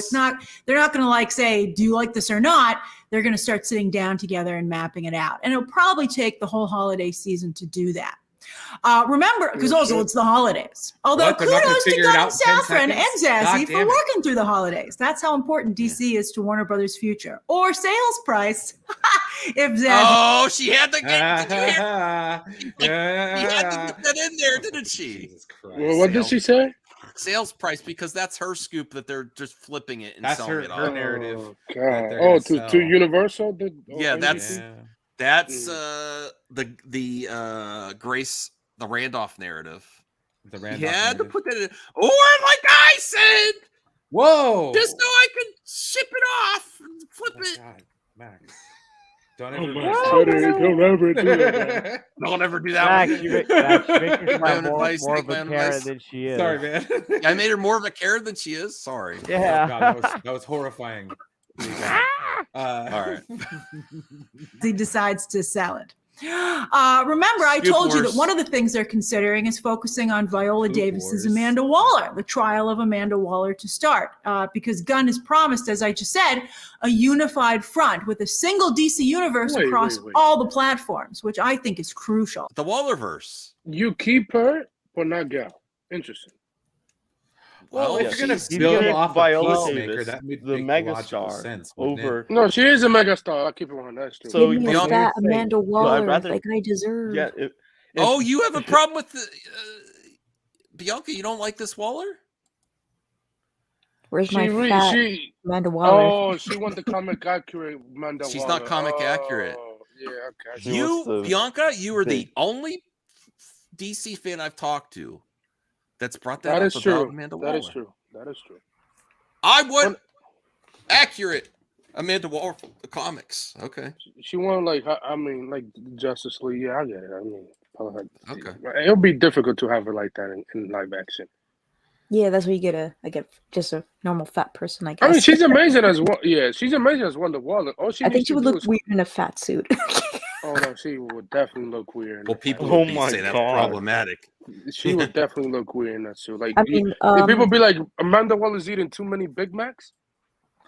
they're not going to say, do you like this or not? They're going to start sitting down together and mapping it out. And it'll probably take the whole holiday season to do that. Remember, because also it's the holidays. Although kudos to Gunn and Safran and Zazzy for working through the holidays. That's how important DC is to Warner Brothers' future or sales price. If Zazzy, oh, she had to get. Did you hear? She had to get that in there, didn't she? Well, what did she say? Sales price, because that's her scoop that they're just flipping it and selling it. Her narrative. Oh, to Universal. That's the Grace Randolph narrative. The Randolph. You had narrative. to put that in. Or like I said, whoa! Just so I could ship it off and flip it. God, Max. Don't ever do that. Don't ever do that. Max, you make her more of a Karen than she is. Sorry, man. I made her more of a Karen than she is. Sorry. Yeah. Oh, God, that was horrifying. All right. he decides to sell it. Remember, I told you that one of the things they're considering is focusing on Viola Davis's Amanda Waller, the trial of Amanda Waller to start, because Gunn has promised, as I just said, a unified front with a single DC universe across all the platforms, which I think is crucial. The Wallerverse. You keep her, but not Gal. Interesting. Well, if you're going to build off Viola Peacemaker, that would make megastar sense. Over. No, she is a megastar. I'll keep it on that. So that Amanda Waller, like I deserve. Yeah. You have a problem with the Bianca? You don't like this Waller? Where's my fat Amanda Waller? Oh, she want the comic accurate Amanda Waller. She's not comic accurate. Yeah, okay. You, Bianca, you are the only DC fan I've talked to that's brought that That up is about true. Amanda That Waller. is true. That is true. I would accurate Amanda Waller from the comics. Okay. She won like Justice League. Yeah, I get it. I mean, Okay. It'll be difficult to have her like that in live action. Yeah, that's what you get. I get just a normal fat person, I guess. I mean, she's amazing as she's amazing as Wonder Waller. All she I needs think she to would do look is weird in a fat suit. Oh no, she would definitely look weird. Well, people would say that's problematic. She would definitely look weird in that suit. Like, I mean, people be like, Amanda Waller's eating too many Big Macs.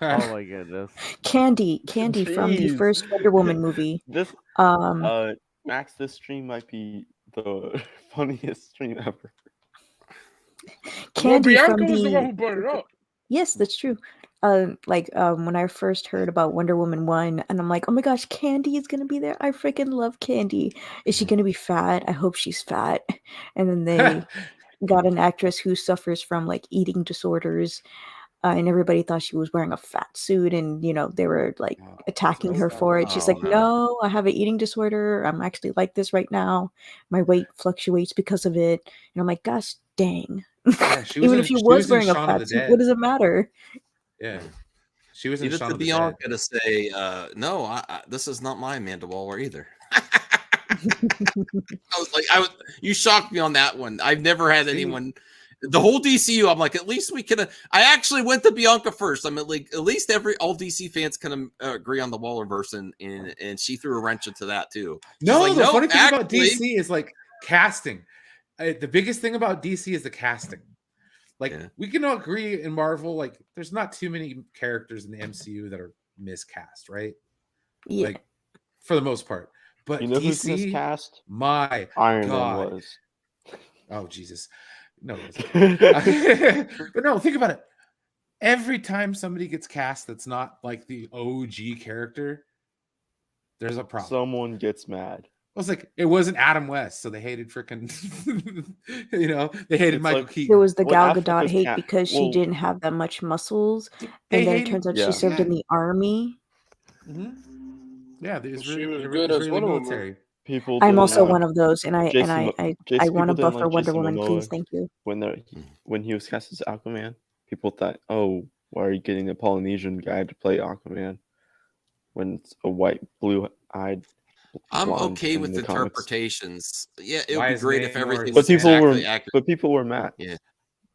Oh my goodness. Candy from the Jeez. first Wonder Woman movie. This Max, this stream might be the funniest stream ever. Candy Bianca from was the one the who brought it up. Yes, that's true. When I first heard about Wonder Woman 1, and I'm like, oh my gosh, Candy is gonna be there. I freaking love Candy. Is she gonna be fat? I hope she's fat. And then they got an actress who suffers from like eating disorders, and everybody thought she was wearing a fat suit, and they were like attacking her for it. She's like, no, I have an eating disorder. I'm actually like this right now. My weight fluctuates because of it. And I'm like, gosh dang. Yeah, Even if she was wearing a fat suit, what does it matter? Yeah, she was in Even Shaun to of the Bianca to say, no, I this is not my Amanda Waller either. You shocked me on that one. I've never had anyone, the whole DCU. I'm like, at least we can. I actually went to Bianca first. I'm like, at least all DC fans can agree on the Wallerverse, and she threw a wrench into that too. No, like, the funny thing about DC is like casting. The biggest thing about DC is the casting. Like we can all agree in Marvel, like there's not too many characters in the MCU that are miscast, right? Yeah. Like for the most part. But You know who's DC, miscast? my Iron God. Man was. Oh Jesus. No, it wasn't. But no, think about it. Every time somebody gets cast that's not like the OG character, there's a problem. Someone gets mad. I was like, it wasn't Adam West, so they hated freaking, they hated It's Michael like- Keaton. There was the What Gal Africa's Gadot hate cat- because she well- didn't have that much muscles, They and then it hated- turns out yeah. she served in the army. Yeah, they was She really, was they were good as really Wonder Woman. military. People I'm didn't also like one of those, and I Jason want to people didn't buffer like Wonder Jason Woman, Momoa please. Thank you. when he was cast as Aquaman. People thought, oh, why are you getting a Polynesian guy to play Aquaman when it's a white, blue-eyed? I'm blonde okay in with the comics? interpretations. Yeah, it Why would be is great May if everything Norris- was exactly accurate. But people were mad. Yeah,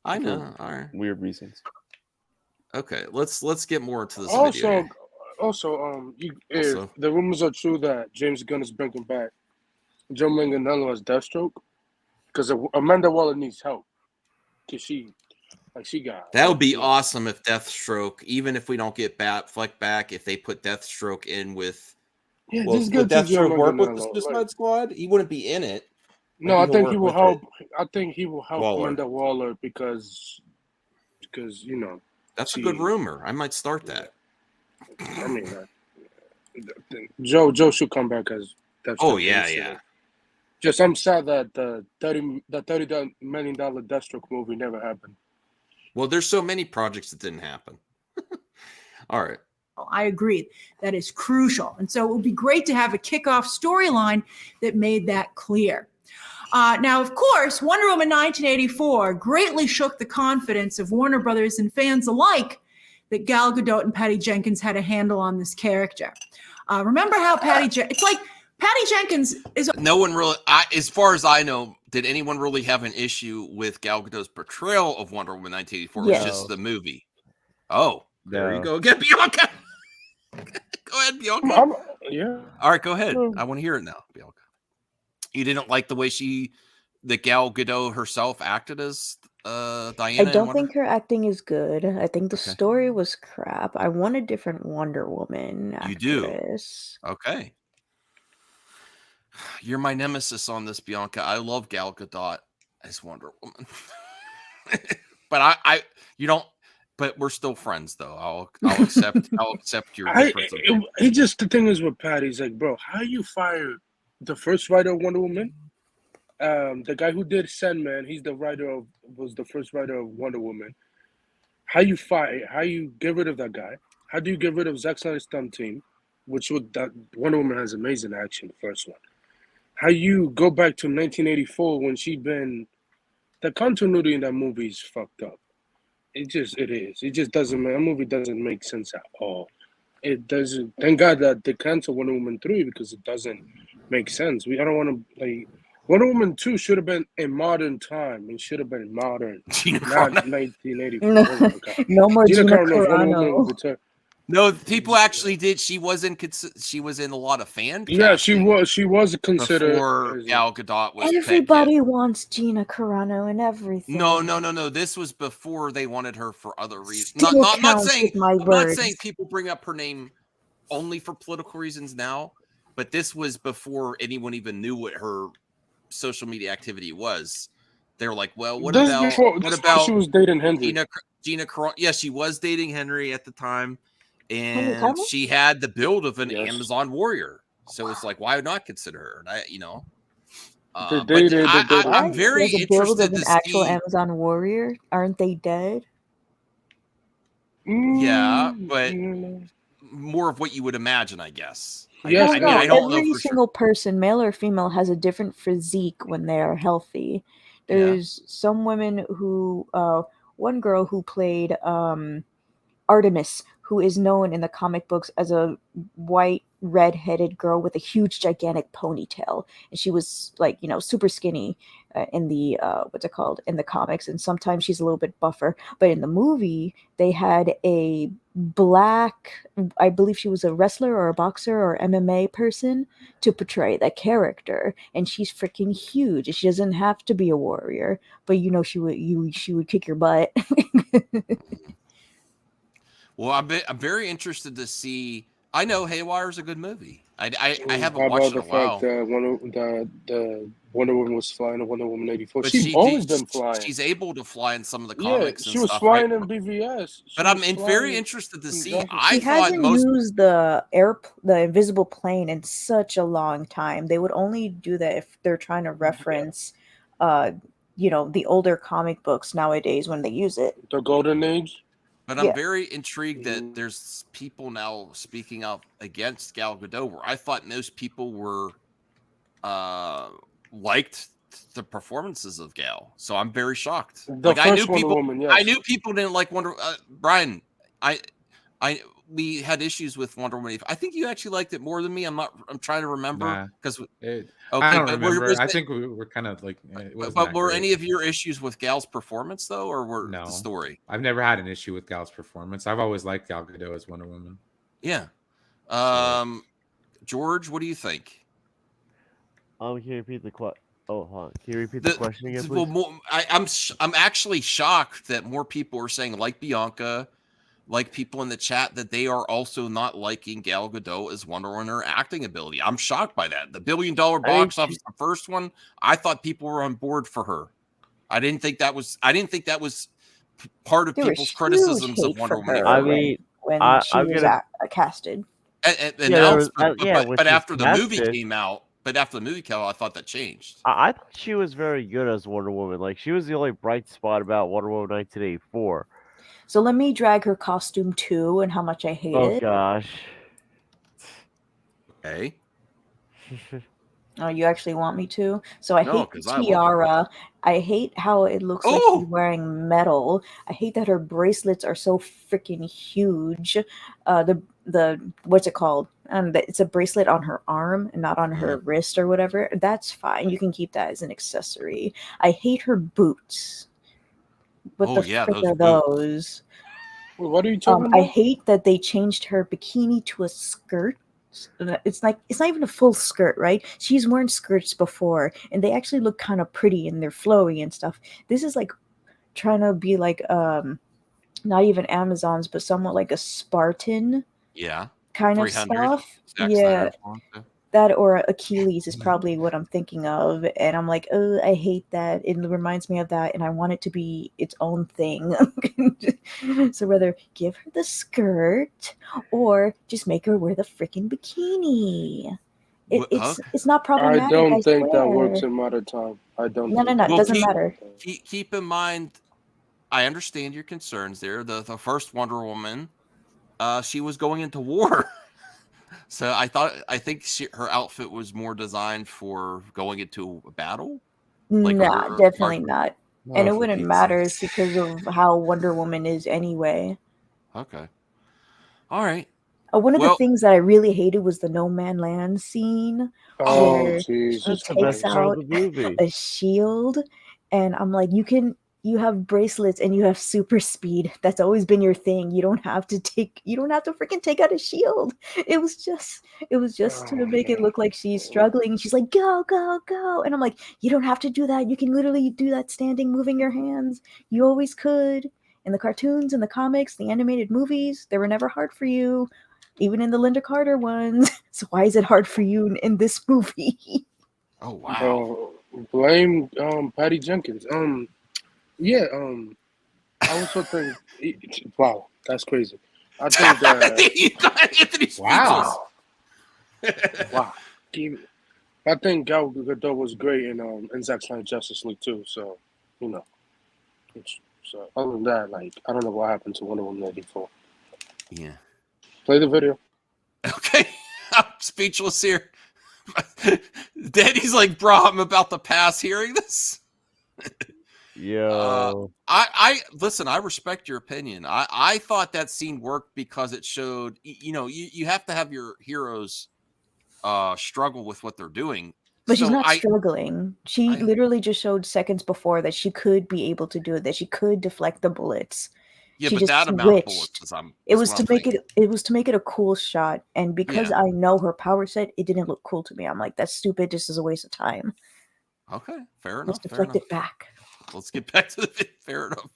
I For know. All right. weird reasons. Okay, let's get more into this Also, video. here. if Also. the rumors are true that James Gunn is bringing back Joe Manganiello as Deathstroke, because Amanda Waller needs help, because she got That would be awesome if Deathstroke, even if we don't get Fleck back, if they put Deathstroke in with. Yeah, Well, just would give Joe Deathstroke work with the Manganiello, Suicide like- Squad? He wouldn't be in it. No, I Maybe he'll think he work will with help. it. I think he will help Waller. Amanda Waller because That's a good rumor. I might start that. I mean, Joe should come back as Deathstroke. Oh yeah, basically. yeah. Just I'm sad that the $30 million Deathstroke movie never happened. Well, there's so many projects that didn't happen. All right. I agree. That is crucial. And so it would be great to have a kickoff storyline that made that clear. Now, of course, Wonder Woman 1984 greatly shook the confidence of Warner Brothers and fans alike that Gal Gadot and Patty Jenkins had a handle on this character. Remember how it's like Patty Jenkins is. No one really, as far as I know, did anyone really have an issue with Gal Gadot's portrayal of Wonder Woman 1984? It was just the movie. Oh, there you go. Get Bianca. Go ahead, Bianca. Yeah. All right, go ahead. I want to hear it now, Bianca. You didn't like the way that Gal Gadot herself acted as Diana? I don't think her acting is good. I think the story was crap. I want a different Wonder Woman actress. You do? Okay. You're my nemesis on this, Bianca. I love Gal Gadot as Wonder Woman. But you don't. But we're still friends, though. I'll accept your difference. It just the thing is with Patty's like, bro, how you fired the first writer of Wonder Woman? The guy who did Sandman, was the first writer of Wonder Woman. How you get rid of that guy? How do you get rid of Zack Snyder's stunt team? which would that Wonder Woman has amazing action. The first one. How you go back to 1984 when she been the continuity in that movie is fucked up. It is. It just doesn't. That movie doesn't make sense at all. It doesn't. Thank God that they canceled Wonder Woman 3 because it doesn't make sense. I don't want to like Wonder Woman 2 should have been in modern time. It should have been modern, not 1984. No more Gina Gina Carano. Wonder Woman Carano. would return. No, people actually did. She was in a lot of fan. Yeah, she was considered before Gal Gadot was. Everybody wants Gina Carano and everything. No. This was before they wanted her for other reasons. Still Not counts saying with my I'm not words. saying people bring up her name only for political reasons now, but this was before anyone even knew what her social media activity was. They were like, well, what about she was dating Henry? Gina Carano? Yeah, she was dating Henry at the time. Henry And Cavill? she had the build of an Amazon warrior, so it's like, why not consider her? And I'm very There's a build interested of an to actual see. Amazon warrior. Aren't they dead? Yeah, but more of what you would imagine, I guess. I No, mean, I don't know every for sure. single person, male or female, has a different physique when they are healthy. There's some women who, one girl who played Artemis, who is known in the comic books as a white, red-headed girl with a huge, gigantic ponytail, and she was like, super skinny in the in the comics, and sometimes she's a little bit buffer. But in the movie, they had a black, I believe she was a wrestler or a boxer or MMA person to portray that character, and she's freaking huge. She doesn't have to be a warrior, but she would kick your butt. Well, I'm very interested to see. I know Haywire's a good movie. I haven't How watched about it in the a while. fact that the Wonder Woman was flying in Wonder Woman 84? But She's always been flying. She's able to fly in some of the Yeah, comics. she and was stuff, flying right? in BVS. But I'm very interested to see. She hasn't used the invisible plane in such a long time. They would only do that if they're trying to reference, the older comic books nowadays when they use it. The Golden Age. But I'm very intrigued that there's people now speaking up against Gal Gadot, where I thought most people were liked the performances of Gal. So I'm very shocked. I knew people didn't like Wonder. Brian, we had issues with Wonder Woman. I think you actually liked it more than me. I'm trying to remember because I don't remember. I think we were kind of like. But were any of your issues with Gal's performance though, or were the story? I've never had an issue with Gal's performance. I've always liked Gal Gadot as Wonder Woman. Yeah. George, what do you think? Can you repeat the question? Oh, hold on. Can you repeat the question again, please? Well, I'm actually shocked that more people are saying, like Bianca, like people in the chat, that they are also not liking Gal Gadot as Wonder Woman or acting ability. I'm shocked by that. The $1 billion box office, the first one, I thought people were on board for her. I didn't think that was part of people's criticisms of Wonder Woman. I mean, when she was casted. But after the movie came out, I thought that changed. I thought she was very good as Wonder Woman. Like, she was the only bright spot about Wonder Woman 1984. So let me drag her costume too, and how much I hate it. Oh gosh. Okay. Oh, you actually want me to? So I hate the tiara. I hate how it looks like she's wearing metal. I hate that her bracelets are so freaking huge. The what's it called? It's a bracelet on her arm and not on her wrist or whatever. That's fine. You can keep that as an accessory. I hate her boots. What the frick are those? What are you talking I about? hate that they changed her bikini to a skirt. It's not even a full skirt, right? She's worn skirts before, and they actually look kind of pretty and they're flowy and stuff. This is like trying to be like not even Amazon's, but somewhat like a Spartan. Yeah. Kind of stuff. Yeah. That or Achilles is probably what I'm thinking of, and I'm like, oh, I hate that. It reminds me of that, and I want it to be its own thing. So whether give her the skirt or just make her wear the freaking bikini. It's not problematic. I don't think that works in modern time. I don't. No. It doesn't matter. Keep in mind, I understand your concerns there. The first Wonder Woman, she was going into war. So I think her outfit was more designed for going into a battle. Like Nah, definitely not. And it wouldn't matter because of how Wonder Woman is anyway. Okay. All right. One of the things that I really hated was the No Man Land scene where she takes out a shield, and I'm like, you have bracelets and you have super speed. That's always been your thing. You don't have to freaking take out a shield. It was just to make it look like she's struggling. She's like, go, go, go. And I'm like, you don't have to do that. You can literally do that standing, moving your hands. You always could. In the cartoons, in the comics, the animated movies, they were never hard for you. Even in the Linda Carter ones. So why is it hard for you in this movie? Oh wow. Blame Patty Jenkins. I also think wow, that's crazy. I think that you got Anthony wow. Wow. I think Gal Gadot was great in Zack Snyder's Justice League too, so so other than that, like I don't know what happened to Wonder Woman 84. Yeah. Play the video. Okay. I'm speechless here. Daddy's like, bro, I'm about to pass hearing this. Yo. I listen, I respect your opinion. I thought that scene worked because it showed, you have to have your heroes struggle with what they're doing. But she's not struggling. She literally just showed seconds before that she could be able to do it, that she could deflect the bullets. Yeah, she but just that amount of bullets it was to make it a cool shot, and because I know her power set, it didn't look cool to me. I'm like, that's stupid. This is a waste of time. Okay, fair enough. Let's deflect it back. Let's get back to the fair enough.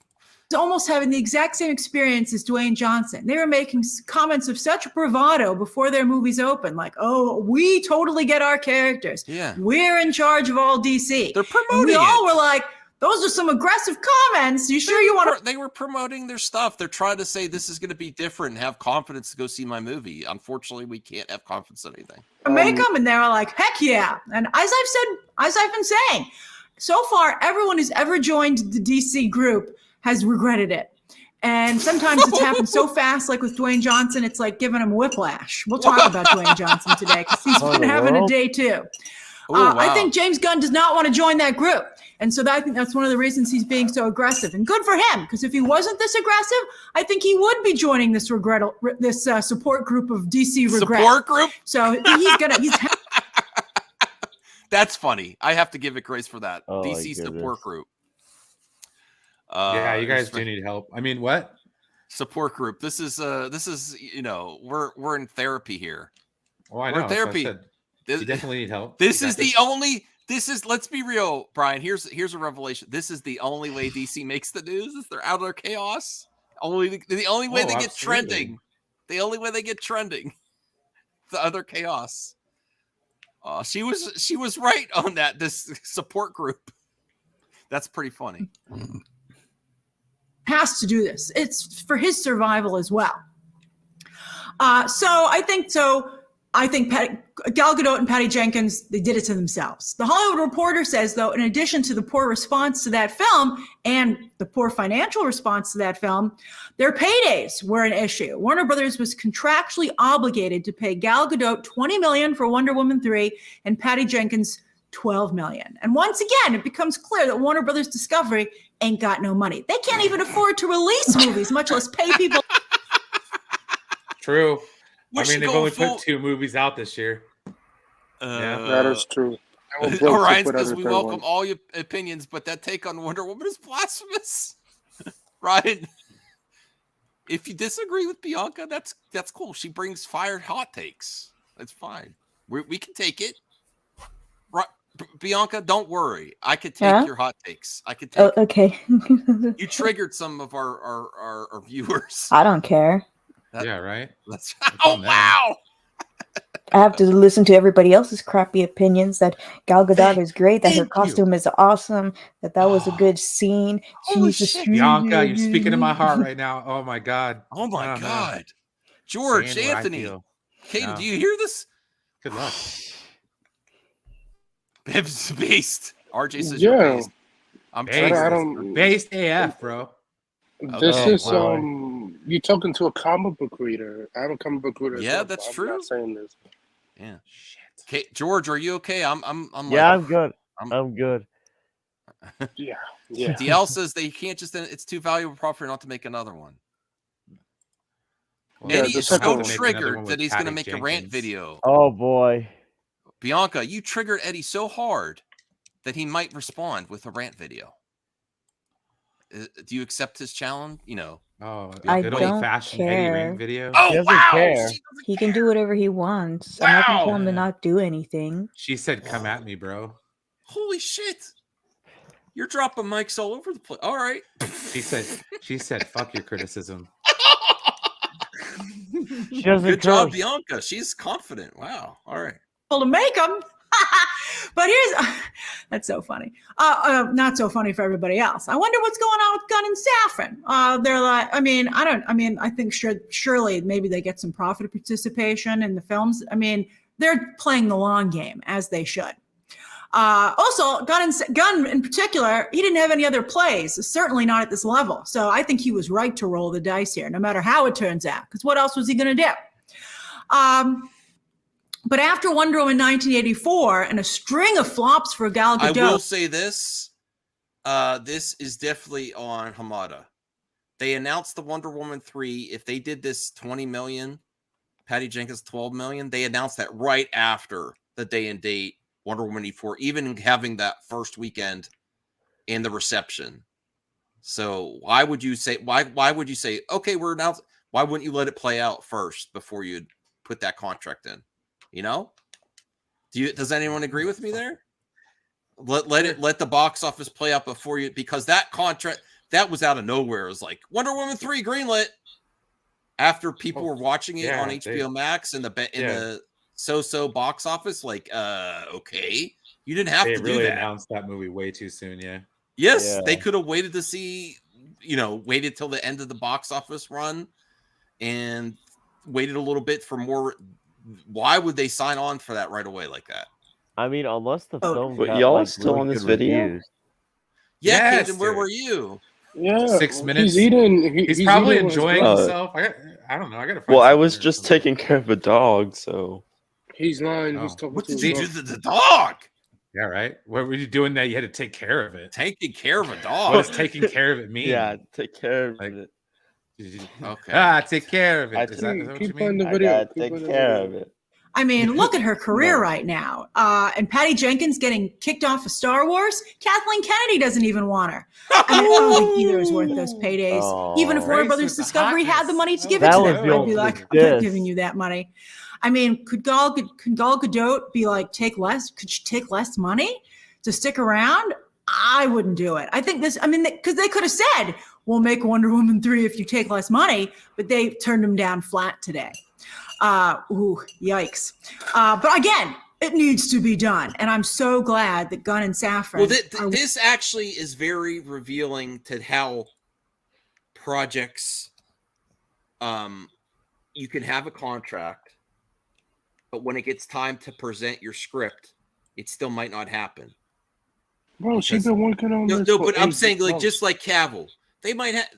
It's almost having the exact same experience as Dwayne Johnson. They were making comments of such bravado before their movies open, like, "Oh, we totally get our characters. Yeah, we're in charge of all DC." They're promoting. And we all were like, "Those are some aggressive comments. You sure you want to?" They were promoting their stuff. They're trying to say this is going to be different and have confidence to go see my movie. Unfortunately, we can't have confidence in anything. Make them, and they were like, "Heck yeah!" And as I've been saying, so far, everyone who's ever joined the DC group has regretted it. And sometimes it's happened so fast, like with Dwayne Johnson, it's like giving him whiplash. We'll talk about Dwayne Johnson today because he's been having a day too. Wow. I think James Gunn does not want to join that group. And so I think that's one of the reasons he's being so aggressive. And good for him, because if he wasn't this aggressive, I think he would be joining this support group of DC regret. Support group? So he's That's funny. I have to give it grace for that. Oh, DC support group. Yeah, you guys do need help. I mean, what? Support group. This is we're in therapy here. Oh, I know. We're in therapy. You definitely need help. This is let's be real, Brian. Here's a revelation. This is the only way DC makes the news is they're out of their chaos. The only way they get trending. The only way they get trending. The other chaos. She was right on that. This support group. That's pretty funny. Has to do this. It's for his survival as well. So I think Gal Gadot and Patty Jenkins, they did it to themselves. The Hollywood Reporter says, though, in addition to the poor response to that film and the poor financial response to that film, their paydays were an issue. Warner Brothers was contractually obligated to pay Gal Gadot $20 million for Wonder Woman 3 and Patty Jenkins $12 million. And once again, it becomes clear that Warner Brothers Discovery ain't got no money. They can't even afford to release movies, much less pay people. True. I mean, they've only put 2 movies out this year. Yeah, that is true. Orion says we welcome all your opinions, but that take on Wonder Woman is blasphemous. Ryan, if you disagree with Bianca, that's cool. She brings fired hot takes. That's fine. We can take it. Right, Bianca, don't worry. I could take your hot takes. I could take. Oh, okay. You triggered some of our viewers. I don't care. Yeah, right. Oh wow! I have to listen to everybody else's crappy opinions that Gal Gadot is great, that her costume is awesome, that was a good scene. Bianca, you're speaking to my heart right now. Oh my God. Oh my God. George, Anthony, Kaden, do you hear this? Good luck. Bib's beast. RJ says you're based. I'm based AF, bro. This is you're talking to a comic book reader. I'm a comic book reader. Yeah, that's I'm true. not saying this. Yeah. Shit. Okay, George, are you okay? I'm Yeah, I'm good. I'm good. Yeah. Yeah. DL says they can't just. It's too valuable property not to make another one. Well, Eddie the is so second one. triggered that he's going to make a rant video. Oh boy. Bianca, you triggered Eddie so hard that he might respond with a rant video. Do you accept his challenge? You know. Oh, I good don't old-fashioned Eddie care. Ring video. Oh, He doesn't wow. care. He can do whatever he wants. I'm not gonna tell him to Wow. not do anything. She said, "Come at me, bro." Holy shit. You're dropping mics all over the place. All right. She said, "Fuck your criticism." She doesn't Good job, curse. Bianca. She's confident. Wow. All right. To make them. But here's that's so funny. Not so funny for everybody else. I wonder what's going on with Gunn and Safran. They're like, I think surely maybe they get some profit participation in the films. I mean, they're playing the long game as they should. Also, Gunn in particular, he didn't have any other plays, certainly not at this level. So I think he was right to roll the dice here, no matter how it turns out, because what else was he going to do? But after Wonder Woman 1984 and a string of flops for Gal Gadot, I will say this. This is definitely on Hamada. They announced the Wonder Woman 3. If they did this 20 million, Patty Jenkins 12 million, they announced that right after the day and date Wonder Woman 84, even having that first weekend in the reception. So why would you say, okay, we're announced? Why wouldn't you let it play out first before you put that contract in? You know, does anyone agree with me there? Let the box office play out before you, because that contract that was out of nowhere. It was like Wonder Woman 3 greenlit after people were watching it on HBO Max in the so box office. Like, okay, you didn't have to do really that. Announced that movie way too soon. Yeah. Yes, they could have waited to see, waited till the end of the box office run and waited a little bit for more. Why would they sign on for that right away like that? I mean, unless the film. But got, y'all like, are still really on this good video? reviews. Yeah, Yes, Caden, where dude. were you? Yeah, 6 minutes. He's eating. He's probably eating enjoying his- himself. I don't know. I gotta. Find Well, I something was or just something. taking care of a dog, so. He's lying. Oh. He's talking What to did his you do dog. to the dog? Yeah, right. What were you doing that you had to take care of it? Taking care of a What dog. does taking care of it mean? Yeah, take care of Like, it. Okay. Take care of it. I Is that what you Keep playing mean? the I video. gotta Keep take playing the care video. of it. I mean, look at her career right now. And Patty Jenkins getting kicked off of Star Wars. Kathleen Kennedy doesn't even want her. I mean, I don't think either is worth those paydays. Oh. Even if Warner Grace Brothers with the Discovery had the hotness. money to give That it to was them, the I'd be ultimate like, I'm not diss. giving you that money. I mean, could Gal Gadot be like, could she take less money to stick around? I wouldn't do it. I think because they could have said, we'll make Wonder Woman 3 if you take less money, but they turned them down flat today. Yikes. But again, it needs to be done. And I'm so glad that Gunn and Safran. Well, this actually is very revealing to how projects, you can have a contract, but when it gets time to present your script, it still might not happen. Bro, she's been working on this. No, for but I'm 8 saying, like, months. just like Cavill, they might have.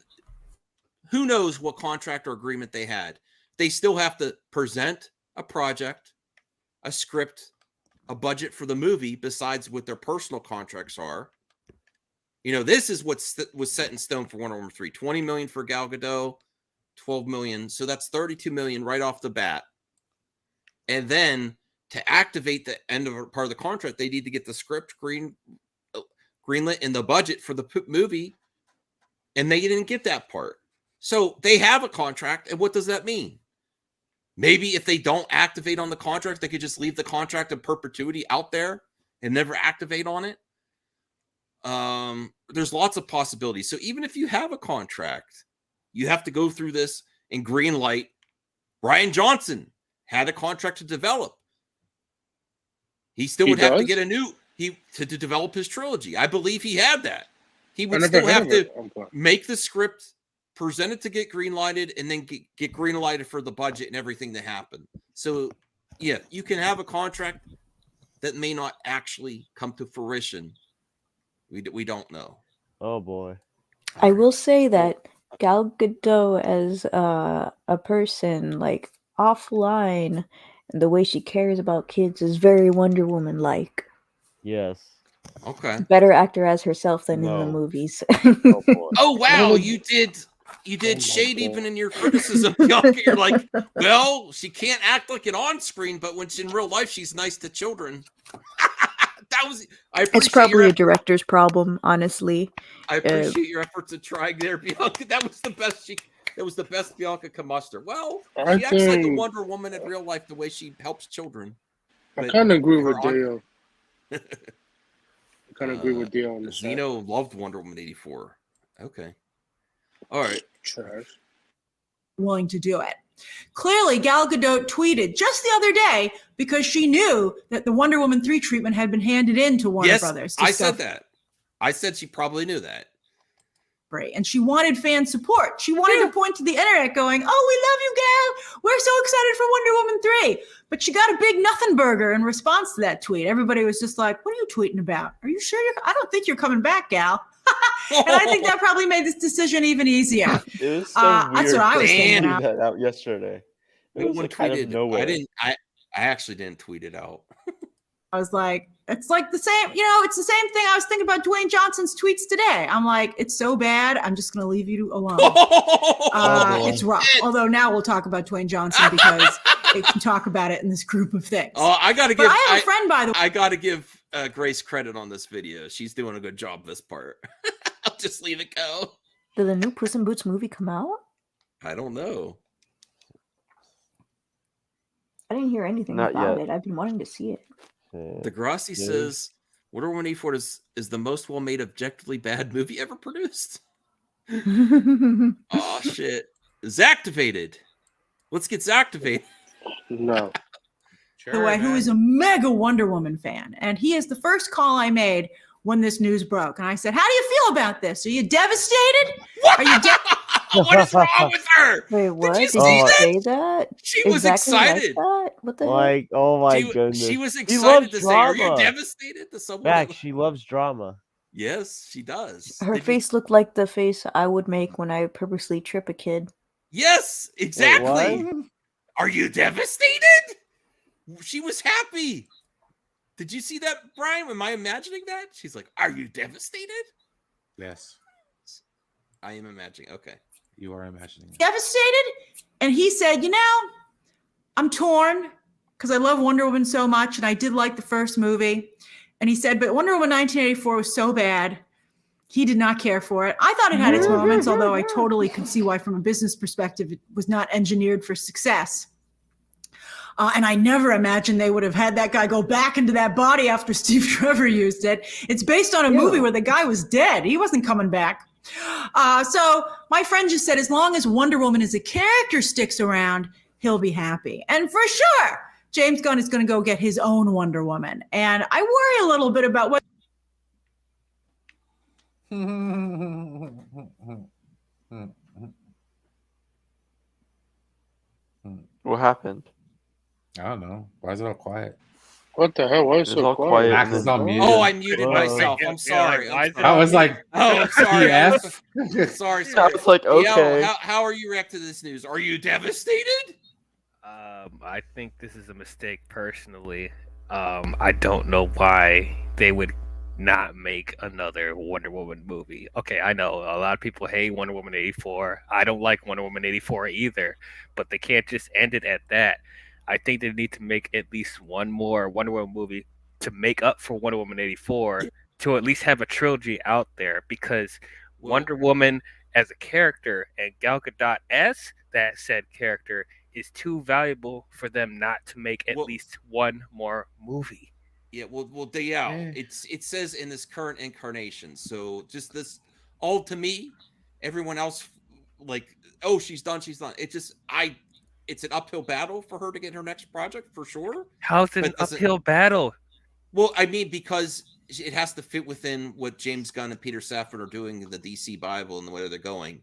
Who knows what contract or agreement they had? They still have to present a project, a script, a budget for the movie, besides what their personal contracts are. This is what was set in stone for Wonder Woman 3. 20 million for Gal Gadot, 12 million. So that's 32 million right off the bat. And then to activate the end of part of the contract, they need to get the script greenlit and the budget for the movie. And they didn't get that part. So they have a contract. And what does that mean? Maybe if they don't activate on the contract, they could just leave the contract in perpetuity out there and never activate on it. There's lots of possibilities. So even if you have a contract, you have to go through this and green light. Rian Johnson had a contract to develop. He still would have to get to develop his trilogy. I believe he had that. He would still have to make the script, present it to get green lighted, and then get green lighted for the budget and everything to happen. So yeah, you can have a contract that may not actually come to fruition. We don't know. Oh boy. I will say that Gal Gadot as a person, like offline, and the way she cares about kids is very Wonder Woman like. Yes. Okay. Better actor as herself than in the No. movies. Oh wow, you did shade even in your criticism, Bianca. You're like, well, she can't act like it on screen, but when she's in real life, she's nice to children. It's probably a director's problem, honestly. I appreciate your efforts at trying there, Bianca. That was the best Bianca could muster. Well, she acts like a Wonder Woman in real life, the way she helps children. I kind of agree with Dale. I kind of agree with Dale on this. Zeno loved Wonder Woman 84. Okay. All right. Trash. Willing to do it. Clearly, Gal Gadot tweeted just the other day because she knew that the Wonder Woman 3 treatment had been handed in to Warner Brothers. I said that. I said she probably knew that. Right. And she wanted fan support. She wanted to point to the internet going, oh, we love you, Gal. We're so excited for Wonder Woman 3. But she got a big nothing burger in response to that tweet. Everybody was just like, what are you tweeting about? Are you sure I don't think you're coming back, Gal. And I think that probably made this decision even easier. It was so weird. That's what I was thinking. That out yesterday. It was like out of nowhere. I actually didn't tweet it out. I was like, it's like the same, it's the same thing I was thinking about Dwayne Johnson's tweets today. I'm like, it's so bad, I'm just going to leave you alone. It's rough. Although now we'll talk about Dwayne Johnson because they can talk about it in this group of things. Oh, I have a friend, by the way. I got to give Grace credit on this video. She's doing a good job this part. I'll just leave it go. Did the new Puss in Boots movie come out? I don't know. I didn't hear anything about it. I've been wanting to see it. Degrassi says Wonder Woman 84 is the most well-made, objectively bad movie ever produced. Oh shit! Zactivated. Let's get Zactivated. No. The way, who is a mega Wonder Woman fan, and he is the first call I made when this news broke. And I said, "How do you feel about this? Are you devastated? What? Are you?" What is wrong with her? Wait, what? Did you say that? She was excited. Like what the like, oh my goodness. She was excited to say, "Are you devastated?" To someone. Back, she loves drama. Yes, she does. Her face looked like the face I would make when I purposely trip a kid. Yes, exactly. Wait, are you devastated? She was happy. Did you see that, Brian? Am I imagining that? She's like, "Are you devastated?" Yes. I am imagining. Okay. You are imagining that. Devastated? And he said, I'm torn because I love Wonder Woman so much, and I did like the first movie. And he said, but Wonder Woman 1984 was so bad, he did not care for it. I thought it had its moments, although I totally could see why, from a business perspective, it was not engineered for success. And I never imagined they would have had that guy go back into that body after Steve Trevor used it. It's based on a movie where the guy was dead. He wasn't coming back. So my friend just said, as long as Wonder Woman as a character sticks around, he'll be happy. And for sure, James Gunn is going to go get his own Wonder Woman. And I worry a little bit about what. What happened? I don't know. Why is it all quiet? What the hell? Why is it so quiet? Max is on mute. Oh, I muted myself. I'm sorry. I was like, I'm sorry. Yes. Sorry. I was like, okay. Yo, how are you reacting to this news? Are you devastated? I think this is a mistake personally. I don't know why they would not make another Wonder Woman movie. Okay, I know a lot of people hate Wonder Woman 84. I don't like Wonder Woman 84 either, but they can't just end it at that. I think they need to make at least one more Wonder Woman movie to make up for Wonder Woman 84, to at least have a trilogy out there, because Wonder Woman as a character and Gal Gadot as that said character is too valuable for them not to make at least one more movie. Yeah, it says in this current incarnation. So just this, all to me, everyone else, like, oh, she's done. It's an uphill battle for her to get her next project, for sure. How's it an uphill battle? Well, I mean, because it has to fit within what James Gunn and Peter Safran are doing in the DC Bible and where they're going.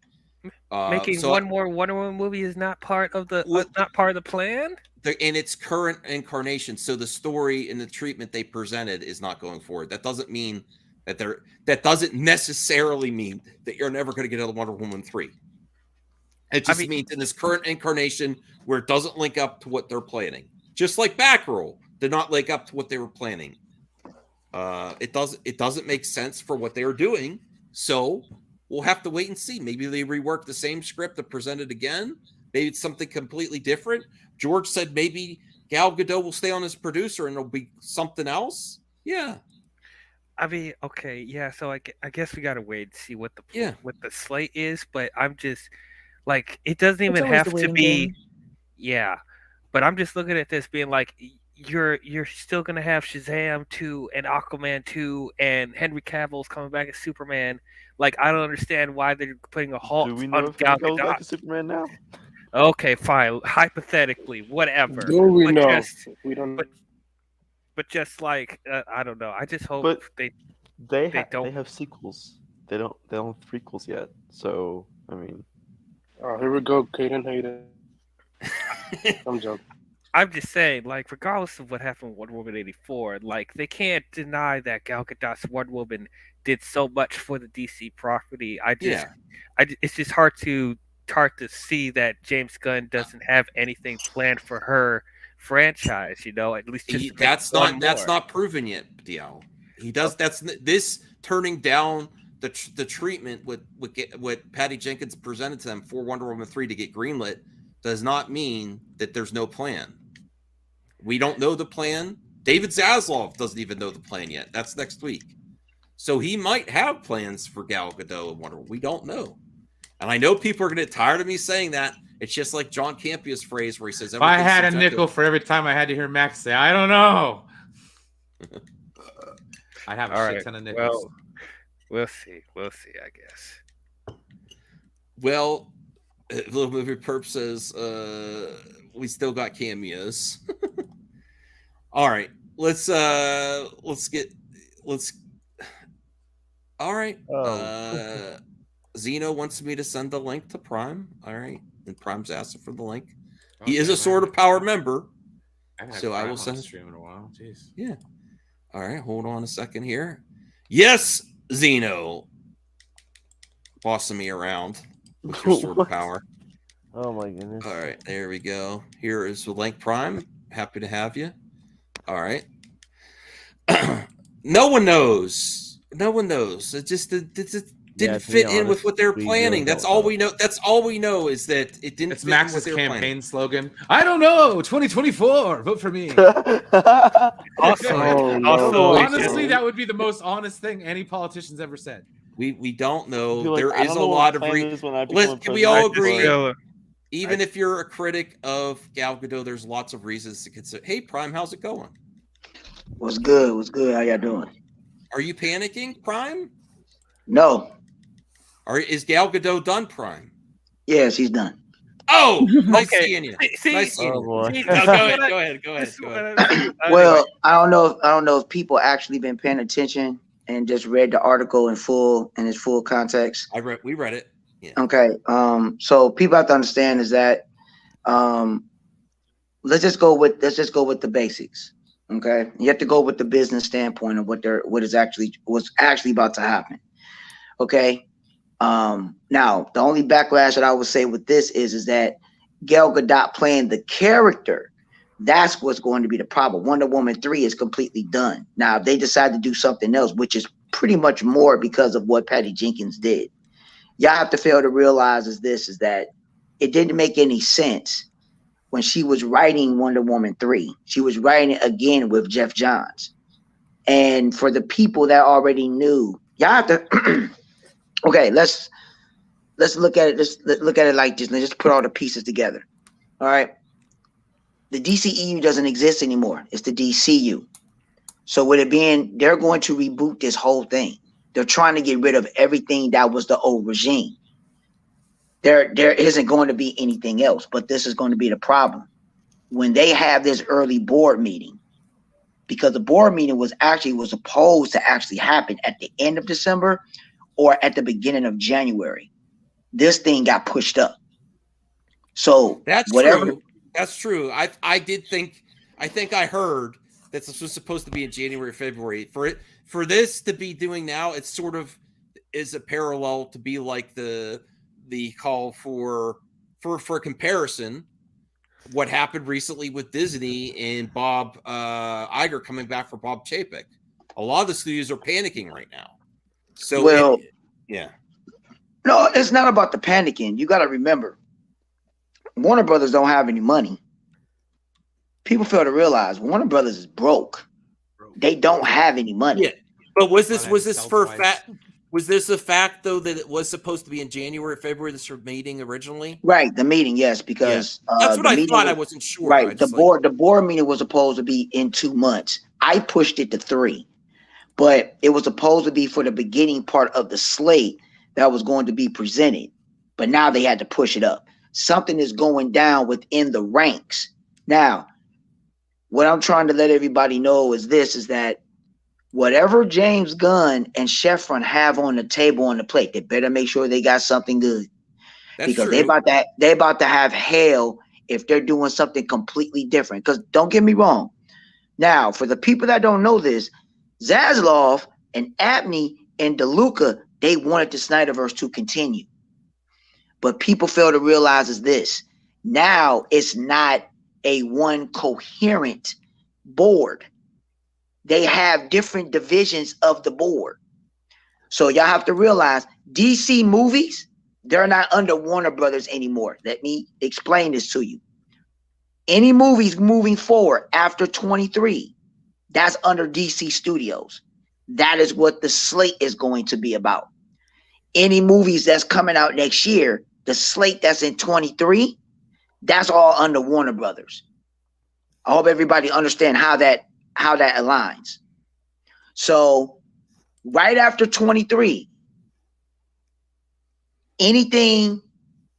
Making one more Wonder Woman movie is not part of the plan. In its current incarnation, so the story and the treatment they presented is not going forward. That doesn't mean that that doesn't necessarily mean that you're never going to get a Wonder Woman 3. It just means in this current incarnation where it doesn't link up to what they're planning. Just like Batgirl did not link up to what they were planning. It doesn't make sense for what they are doing. So we'll have to wait and see. Maybe they rework the same script and present it again. Maybe it's something completely different. George said maybe Gal Gadot will stay on as producer and it'll be something else. Yeah. I mean, okay, yeah. So I guess we gotta wait and see what the slate is. But I'm just like, it doesn't even have to be. Yeah, but I'm just looking at this being like, you're still gonna have Shazam 2 and Aquaman 2 and Henry Cavill's coming back as Superman. Like, I don't understand why they're putting a halt on Gal Gadot. Back to Superman now? Okay, fine. Hypothetically, whatever. Do we know? We don't. But just like I don't know. I just hope But they don't. They have sequels. They don't have prequels yet. So I mean. Oh, here we go, Caden Hayden. I'm joking. I'm just saying, like, regardless of what happened with Wonder Woman 84, like, they can't deny that Gal Gadot's Wonder Woman did so much for the DC property. It's just hard to see that James Gunn doesn't have anything planned for her franchise. You know, at least that's not proven yet, Diallo. He does. That's this turning down the treatment with what Patty Jenkins presented to them for Wonder Woman 3 to get greenlit does not mean that there's no plan. We don't know the plan. David Zaslav doesn't even know the plan yet. That's next week. So he might have plans for Gal Gadot and Wonder Woman. We don't know. And I know people are going to get tired of me saying that. It's just like John Campia's phrase where he says, if I had a nickel for every time I had to hear Max say, I don't know. I'd have a shit ton of nickels. Well, we'll see. We'll see, I guess. Well, Little Movie Perp says, we still got cameos. All right. Let's all right. Zeno wants me to send the link to Prime. All right. And Prime's asking for the link. He is a Sword of Power member. So I will send stream in a while. Jeez. Yeah. All right. Hold on a second here. Yes, Zeno. Bossing me around with your Sword of Power. Oh my goodness. All right. There we go. Here is the link, Prime. Happy to have you. All right. No one knows. No one knows. It just didn't fit in with what they were planning. That's all we know. That's all we know is that it didn't. It's Max's campaign slogan. I don't know. 2024. Vote for me. Honestly, that would be the most honest thing any politician's ever said. We don't know. There is a lot of can we all agree? Even if you're a critic of Gal Gadot, there's lots of reasons to consider. Hey, Prime, how's it going? What's good? What's good? How y'all doing? Are you panicking, Prime? No. Is Gal Gadot done, Prime? Yes, he's done. Oh, nice seeing you. See, nice seeing you. boy. No, go ahead. Well, I don't know if people actually been paying attention and just read the article in its full context. We read it. Yeah. Okay. So people have to understand is that let's just go with the basics. Okay. You have to go with the business standpoint of what's actually about to happen. Okay. Now the only backlash that I would say with this is that Gal Gadot playing the character, that's what's going to be the problem. Wonder Woman 3 is completely done. Now, if they decide to do something else, which is pretty much more because of what Patty Jenkins did, y'all have to fail to realize is that it didn't make any sense when she was writing Wonder Woman 3. She was writing it again with Jeff Johns. And for the people that already knew, y'all have to okay, let's look at it. Let's look at it like this. Let's just put all the pieces together. All right. The DCEU doesn't exist anymore. It's the DCU. So with it being, they're going to reboot this whole thing. They're trying to get rid of everything that was the old regime. There isn't going to be anything else, but this is going to be the problem. When they have this early board meeting, because the board meeting was supposed to actually happen at the end of December or at the beginning of January. This thing got pushed up. So that's true. That's true. I think I heard that this was supposed to be in January, February. For this to be doing now, it sort of is a parallel to be like the call for for comparison, what happened recently with Disney and Bob Iger coming back for Bob Chapek. A lot of the studios are panicking right now. So, yeah. No, it's not about the panicking. You got to remember, Warner Brothers don't have any money. People fail to realize Warner Brothers is broke. They don't have any money. Yeah, but was this for a fact? Was this a fact though that it was supposed to be in January, February? This meeting originally, right? The meeting, yes, because that's what I thought. I wasn't sure. Right, the board meeting was supposed to be in 2 months. I pushed it to 3, but it was supposed to be for the beginning part of the slate that was going to be presented. But now they had to push it up. Something is going down within the ranks now. What I'm trying to let everybody know is this: is that whatever James Gunn and Chevron have on the table on the plate, they better make sure they got something good. That's because true. They about to have hell if they're doing something completely different. Because don't get me wrong. Now, for the people that don't know this, Zaslav and Abney and DeLuca, they wanted the Snyderverse to continue. But people fail to realize is this: now it's not a one coherent board. They have different divisions of the board. So y'all have to realize DC movies, they're not under Warner Brothers anymore. Let me explain this to you. Any movies moving forward after 23, that's under DC Studios. That is what the slate is going to be about. Any movies that's coming out next year, the slate that's in 23, that's all under Warner Brothers. I hope everybody understand how that aligns. So right after 23, everything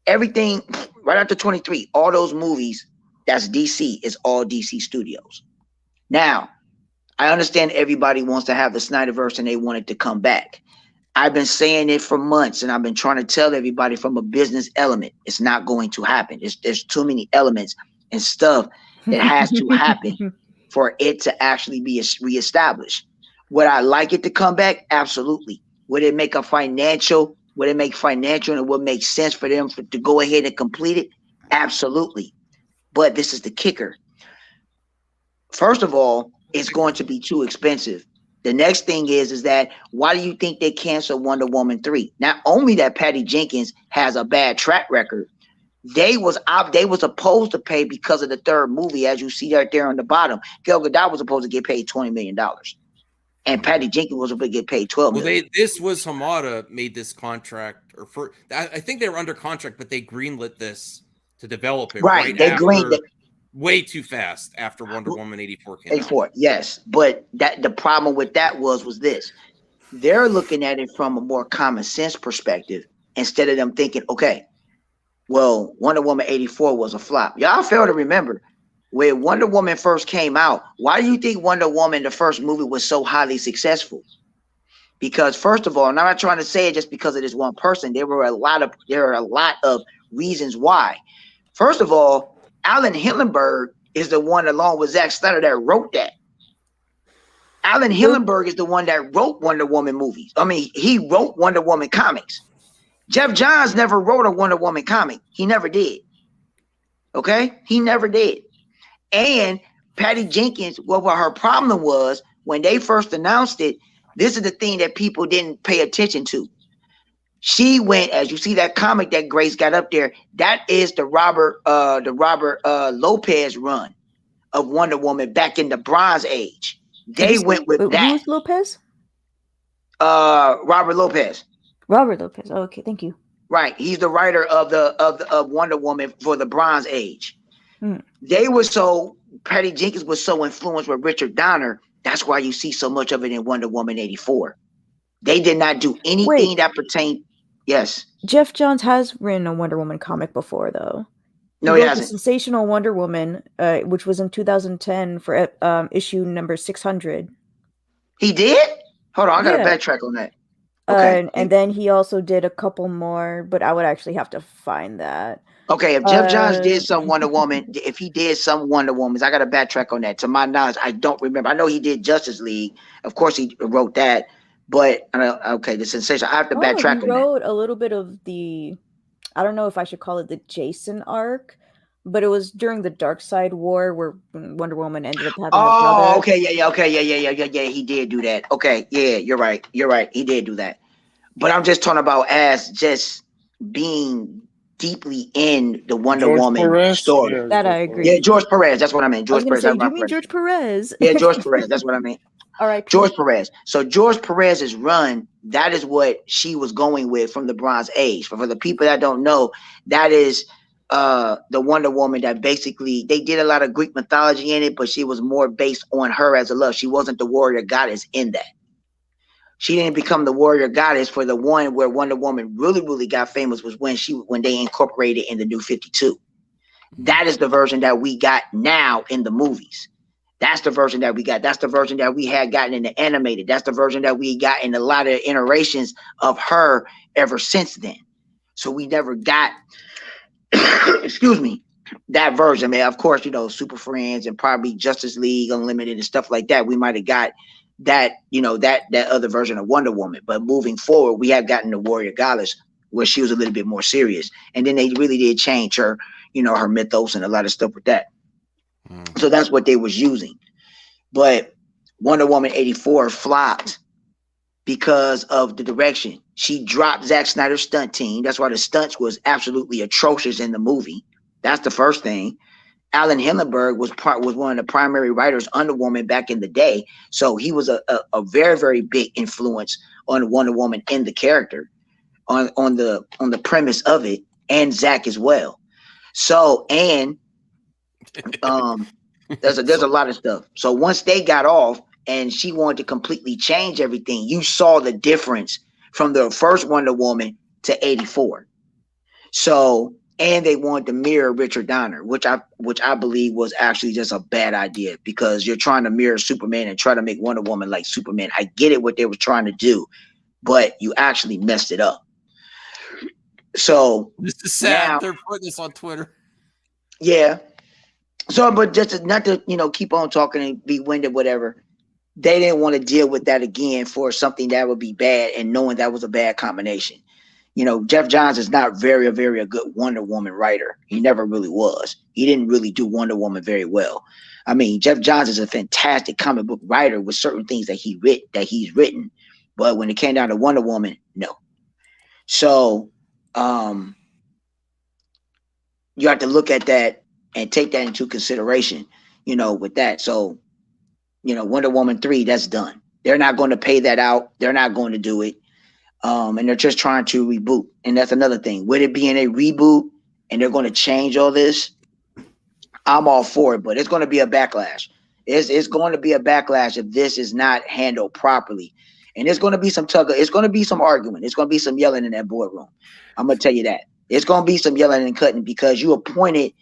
right after 23, all those movies, that's DC, is all DC Studios. Now, I understand everybody wants to have the Snyderverse and they want it to come back. I've been saying it for months, and I've been trying to tell everybody from a business element, it's not going to happen. There's too many elements and stuff that has to happen for it to actually be reestablished. Would I like it to come back? Absolutely. Would it make financial and it would make sense for them to go ahead and complete it? Absolutely. But this is the kicker. First of all, it's going to be too expensive. The next thing is that why do you think they canceled Wonder Woman 3? Not only that Patty Jenkins has a bad track record, they was supposed to pay because of the third movie, as you see right there on the bottom. Gal Gadot was supposed to get paid $20 million. And Patty Jenkins was supposed to get paid $12 million. This was Hamada made this contract, I think they were under contract, but they greenlit this to develop it. Right, they greenlit way too fast after Wonder Woman 84 came 84, out. Yes. But the problem with that was this. They're looking at it from a more common sense perspective instead of them thinking, okay, well, Wonder Woman 84 was a flop. Y'all fail to remember when Wonder Woman first came out, why do you think Wonder Woman, the first movie, was so highly successful? Because first of all, and I'm not trying to say it just because of this one person, there are a lot of reasons why. First of all, Alan Hillenberg is the one, along with Zack Snyder, that wrote that. Alan Hillenberg is the one that wrote Wonder Woman movies. I mean, he wrote Wonder Woman comics. Jeff Johns never wrote a Wonder Woman comic. He never did. Okay? He never did. And Patty Jenkins, what her problem was, when they first announced it, this is the thing that people didn't pay attention to. She went, as you see that comic that Grace got up there, that is the Robert Lopez run of Wonder Woman back in the Bronze Age. They went with that. Who's Lopez? Robert Lopez. Robert Lopez. Oh, okay, thank you. Right, he's the writer of Wonder Woman for the Bronze Age. Patty Jenkins was so influenced with Richard Donner. That's why you see so much of it in Wonder Woman 84. They did not do anything that pertained. Yes. Jeff Johns has written a Wonder Woman comic before, though. No, he hasn't. Sensational Wonder Woman, which was in 2010 for issue number 600. He did? Hold on, I got to backtrack on that. Okay. And then he also did a couple more, but I would actually have to find that. Okay, if Jeff Johns did some Wonder Woman, if he did some Wonder Womans, I got to backtrack on that. To my knowledge, I don't remember. I know he did Justice League. Of course, he wrote that. But okay, the sensation. I have to backtrack on that. He wrote a little bit of the I don't know if I should call it the Jason arc, but it was during the Dark Side War where Wonder Woman ended up having a brother. Okay, yeah. He did do that. Okay, yeah, you're right. He did do that. But I'm just talking about as just being deeply in the Wonder Woman story. Yeah, that I agree. Yeah, George Perez. That's what I meant. George Perez. Say, do you mean George Perez? Yeah, George Perez. That's what I meant. All right, George Perez. So George Perez's run, that is what she was going with from the Bronze Age. For the people that don't know, that is the Wonder Woman that basically they did a lot of Greek mythology in it, but she was more based on her as a love. She wasn't the warrior goddess in that. She didn't become the warrior goddess for the one where Wonder Woman really got famous was when they incorporated in the New 52. That is the version that we got now in the movies. That's the version that we got. That's the version that we had gotten in the animated. That's the version that we got in a lot of iterations of her ever since then. So we never got, excuse me, that version. I mean, of course, you know, Super Friends and probably Justice League Unlimited and stuff like that. We might have got that, you know, that other version of Wonder Woman. But moving forward, we have gotten the Warrior Goddess where she was a little bit more serious. And then they really did change her, you know, her mythos and a lot of stuff with that. So that's what they was using. But Wonder Woman 84 flopped because of the direction. She dropped Zack Snyder's stunt team. That's why the stunts was absolutely atrocious in the movie. That's the first thing. Alan Hillenberg was one of the primary writers on Wonder Woman back in the day. So he was a very, very big influence on Wonder Woman in the character, on the premise of it, and Zack as well. So, and there's a lot of stuff. So once they got off and she wanted to completely change everything, you saw the difference from the first Wonder Woman to 84. So, and they wanted to mirror Richard Donner, which I believe was actually just a bad idea, because you're trying to mirror Superman and try to make Wonder Woman like Superman. I get it what they were trying to do, but you actually messed it up. So this is sad. Now, they're putting this on Twitter. Yeah. So, but just not to, you know, keep on talking and be winded, whatever. They didn't want to deal with that again for something that would be bad, and knowing that was a bad combination. You know, Jeff Johns is not very a good Wonder Woman writer. He never really was. He didn't really do Wonder Woman very well. I mean, Jeff Johns is a fantastic comic book writer with certain things that he's written, but when it came down to Wonder Woman, no. So, you have to look at that and take that into consideration, you know, with that. So, you know, Wonder Woman 3, that's done. They're not going to pay that out. They're not going to do it. And they're just trying to reboot. And that's another thing. With it being a reboot and they're going to change all this, I'm all for it, but it's going to be a backlash. It's going to be a backlash if this is not handled properly. And there's going to be some it's going to be some argument. It's going to be some yelling in that boardroom. I'm going to tell you that. It's going to be some yelling and cutting, because you appointed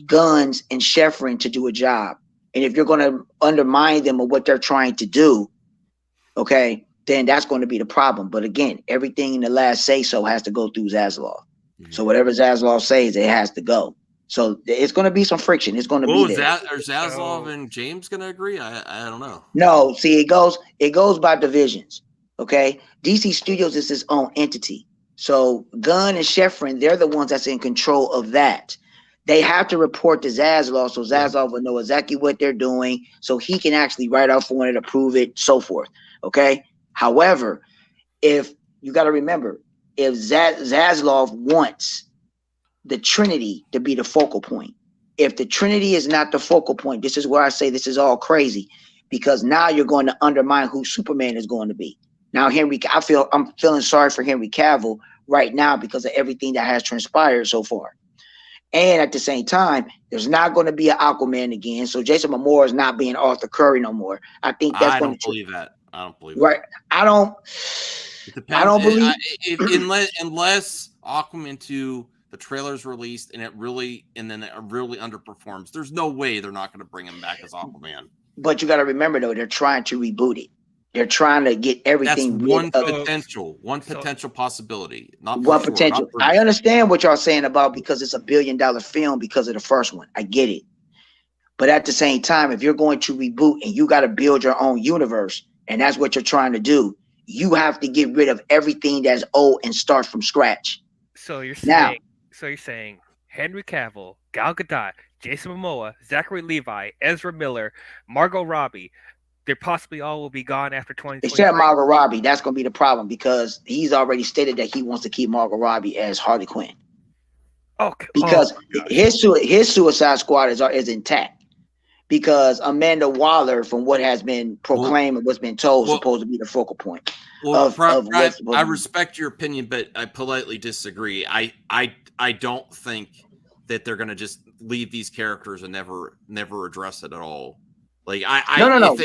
Guns and Sheffrin to do a job. And if you're going to undermine them or what they're trying to do, okay, then that's going to be the problem. But again, everything in the last say-so has to go through Zaslav. So whatever Zaslav says, it has to go. So it's going to be some friction. It's going to be there. Are Zaslav and James going to agree? I don't know. No, see, it goes by divisions. Okay, DC Studios is its own entity. So Gunn and Sheffrin, they're the ones that's in control of that. They have to report to Zaslav, so Zaslav will know exactly what they're doing, so he can actually write off on it, approve it, so forth. Okay. However, if you got to remember, if Zaslav wants the Trinity to be the focal point, if the Trinity is not the focal point, this is where I say this is all crazy, because now you're going to undermine who Superman is going to be. Now, I'm feeling sorry for Henry Cavill right now because of everything that has transpired so far. And at the same time, there's not going to be an Aquaman again. So Jason Momoa is not being Arthur Curry no more. I think that's I don't believe that. I don't believe right. That. I don't believe unless Aquaman 2, the trailer's released and then it really underperforms. There's no way they're not going to bring him back as Aquaman. But you got to remember though, they're trying to reboot it. They're trying to get everything. That's one potential possibility. Not one potential. I understand what y'all saying about, because it's $1 billion film because of the first one. I get it. But at the same time, if you're going to reboot and you got to build your own universe, and that's what you're trying to do, you have to get rid of everything that's old and start from scratch. So you're saying So you're saying Henry Cavill, Gal Gadot, Jason Momoa, Zachary Levi, Ezra Miller, Margot Robbie, they possibly all will be gone after 2023. Except Margot Robbie. That's going to be the problem because he's already stated that he wants to keep Margot Robbie as Harley Quinn. Okay. Because his Suicide Squad is intact. Because Amanda Waller, from what has been proclaimed and what's been told, is supposed to be the focal point. Well, I respect your opinion, but I politely disagree. I don't think that they're going to just leave these characters and never address it at all. Like No.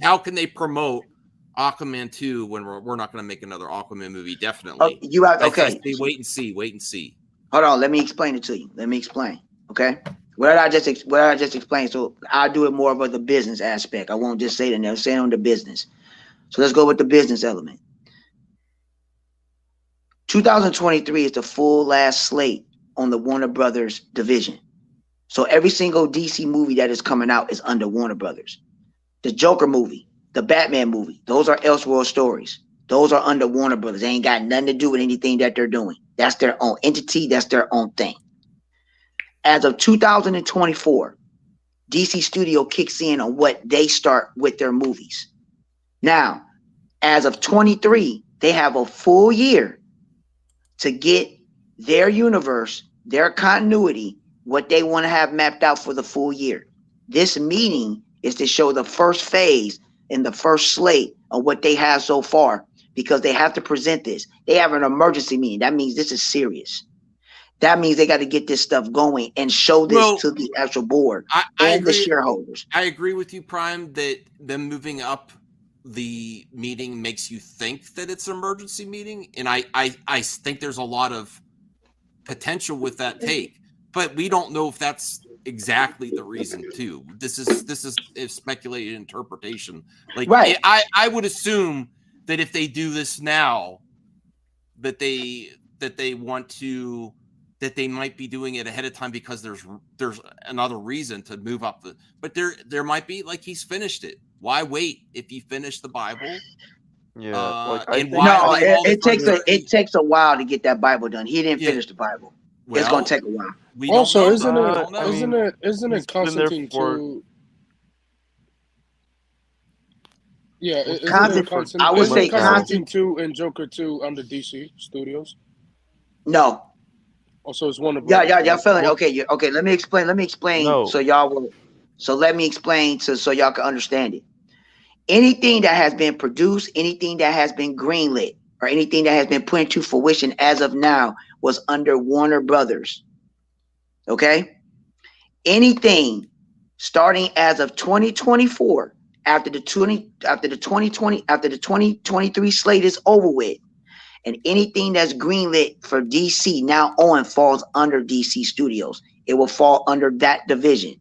How can they promote Aquaman 2 when we're not going to make another Aquaman movie? Definitely. Okay. Wait and see. Hold on. Let me explain it to you. Let me explain. Okay. What I just explained. So I'll do it more of the business aspect. I won't just say it. I'll say it on the business. So let's go with the business element. 2023 is the full last slate on the Warner Brothers division. So every single DC movie that is coming out is under Warner Brothers. The Joker movie, the Batman movie, those are Elseworld stories. Those are under Warner Brothers. They ain't got nothing to do with anything that they're doing. That's their own entity. That's their own thing. As of 2024, DC Studio kicks in on what they start with their movies. Now, as of 23, they have a full year to get their universe, their continuity, what they want to have mapped out for the full year. This meeting is to show the first phase and the first slate of what they have so far because they have to present this. They have an emergency meeting. That means this is serious. That means they got to get this stuff going and show this to the actual board and the shareholders. I agree with you, Prime, that them moving up the meeting makes you think that it's an emergency meeting. And I think there's a lot of potential with that take. But we don't know if that's exactly the reason too. This is a speculated interpretation. Like right. I would assume that if they do this now, that they might be doing it ahead of time because there's another reason to move up but there might be like he's finished it. Why wait if he finished the Bible? Yeah. It takes a while to get that Bible done. He didn't finish the Bible. Well, it's going to take a while. Also, isn't it Constantine 2? Yeah, I would say Constantine 2 and Joker 2 under DC Studios. No. Also, it's one of y'all feeling okay? Okay, let me explain. No. So y'all will. So let me explain so y'all can understand it. Anything that has been produced, anything that has been greenlit, or anything that has been put into fruition as of now was under Warner Brothers. Okay? Anything starting as of 2024, after the 2023 slate is over with, and anything that's greenlit for DC now on falls under DC Studios. It will fall under that division.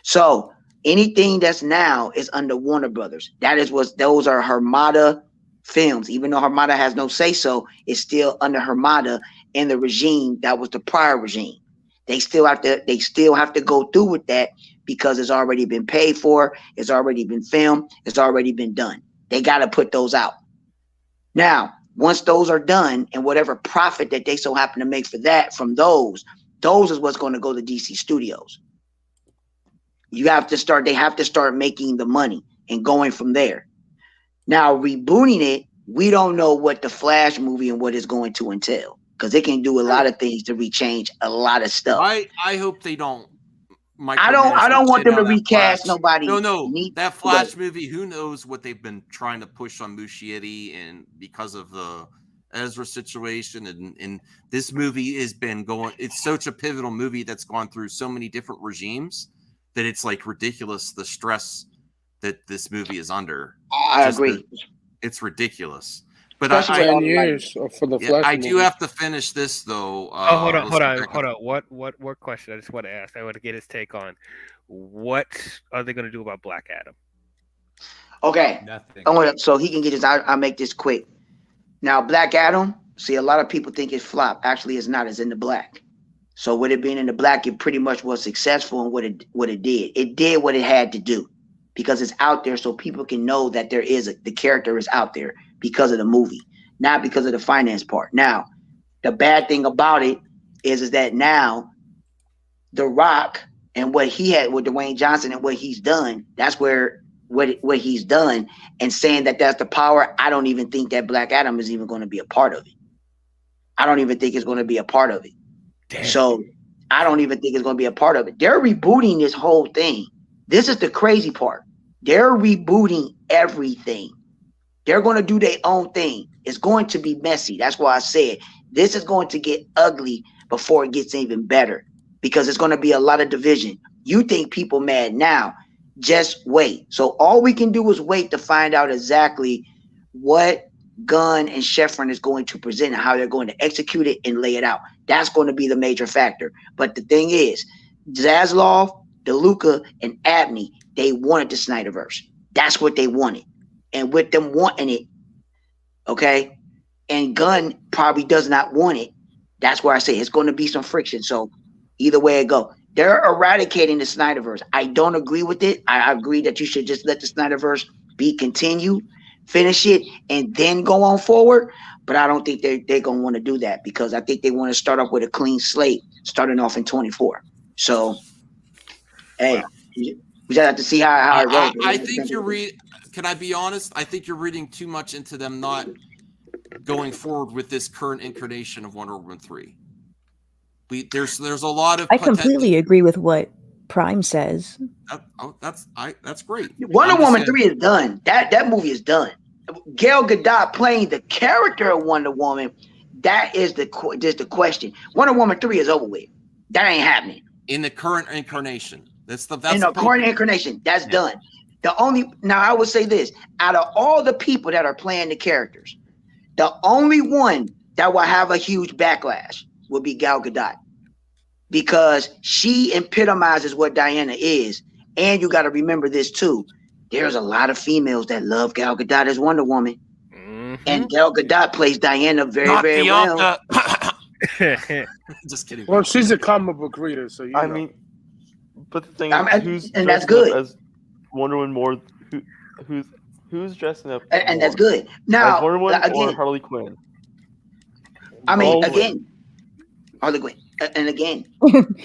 So anything that's now is under Warner Brothers. Those are Armada films. Even though Armada has no say so, it's still under Armada and the regime that was the prior regime. They still have to go through with that because it's already been paid for, it's already been filmed, it's already been done. They got to put those out. Now, once those are done and whatever profit that they so happen to make from those is what's going to go to DC Studios. They have to start making the money and going from there. Now, rebooting it, we don't know what the Flash movie and what it's going to entail because it can do a lot of things to rechange a lot of stuff. I hope they don't. I don't want them to recast nobody. No. That Flash movie, who knows what they've been trying to push on Muschietti and because of the Ezra situation. And this movie has been going, it's such a pivotal movie that's gone through so many different regimes that it's like ridiculous the stress that this movie is under. I agree. It's ridiculous. But I do have to finish this though. Hold on. What question? I just want to ask. I want to get his take on what are they going to do about Black Adam? Okay. Nothing. So he can get his. I'll make this quick. Now, Black Adam. See, a lot of people think it's flop. Actually, it's not. It's in the black. So with it being in the black, it pretty much was successful in what it did. It did what it had to do because it's out there, so people can know that the character is out there. Because of the movie, not because of the finance part. Now, the bad thing about it is that now The Rock and what he had with Dwayne Johnson and what he's done, that's where what he's done, and saying that that's the power. I don't even think that Black Adam is even going to be a part of it. I don't even think it's going to be a part of it. Damn. So I don't even think it's going to be a part of it. They're rebooting this whole thing. This is the crazy part. They're rebooting everything. They're going to do their own thing. It's going to be messy. That's why I said this is going to get ugly before it gets even better, because it's going to be a lot of division. You think people mad now. Just wait. So all we can do is wait to find out exactly what Gunn and Sheffrin is going to present and how they're going to execute it and lay it out. That's going to be the major factor. But the thing is, Zaslav, DeLuca, and Abney, they wanted the Snyderverse. That's what they wanted. And with them wanting it, okay, and Gunn probably does not want it, that's where I say it's going to be some friction. So either way it go. They're eradicating the Snyderverse. I don't agree with it. I agree that you should just let the Snyderverse be continued, finish it, and then go on forward. But I don't think they're going to want to do that, because I think they want to start off with a clean slate, starting off in 24. So, hey, we just have to see how it goes. I think you're Can I be honest? I think you're reading too much into them not going forward with this current incarnation of Wonder Woman 3. There's a lot of. I completely agree with what Prime says. That's great. Wonder Woman 3 is done. That movie is done. Gal Gadot playing the character of Wonder Woman. That is the question. Wonder Woman 3 is over with. That ain't happening in the current incarnation. That's the current incarnation. That's done. Now I would say this: out of all the people that are playing the characters, the only one that will have a huge backlash will be Gal Gadot, because she epitomizes what Diana is. And you got to remember this too: there's a lot of females that love Gal Gadot as Wonder Woman, and Gal Gadot plays Diana very well. Just kidding. Well, she's a comic book reader, so I mean, but the thing is, who's and that's good. As Wonder Woman more? Who's dressing up? And that's good. Now, as Wonder Woman again, or Harley Quinn? I mean, again, Harley Quinn. And again,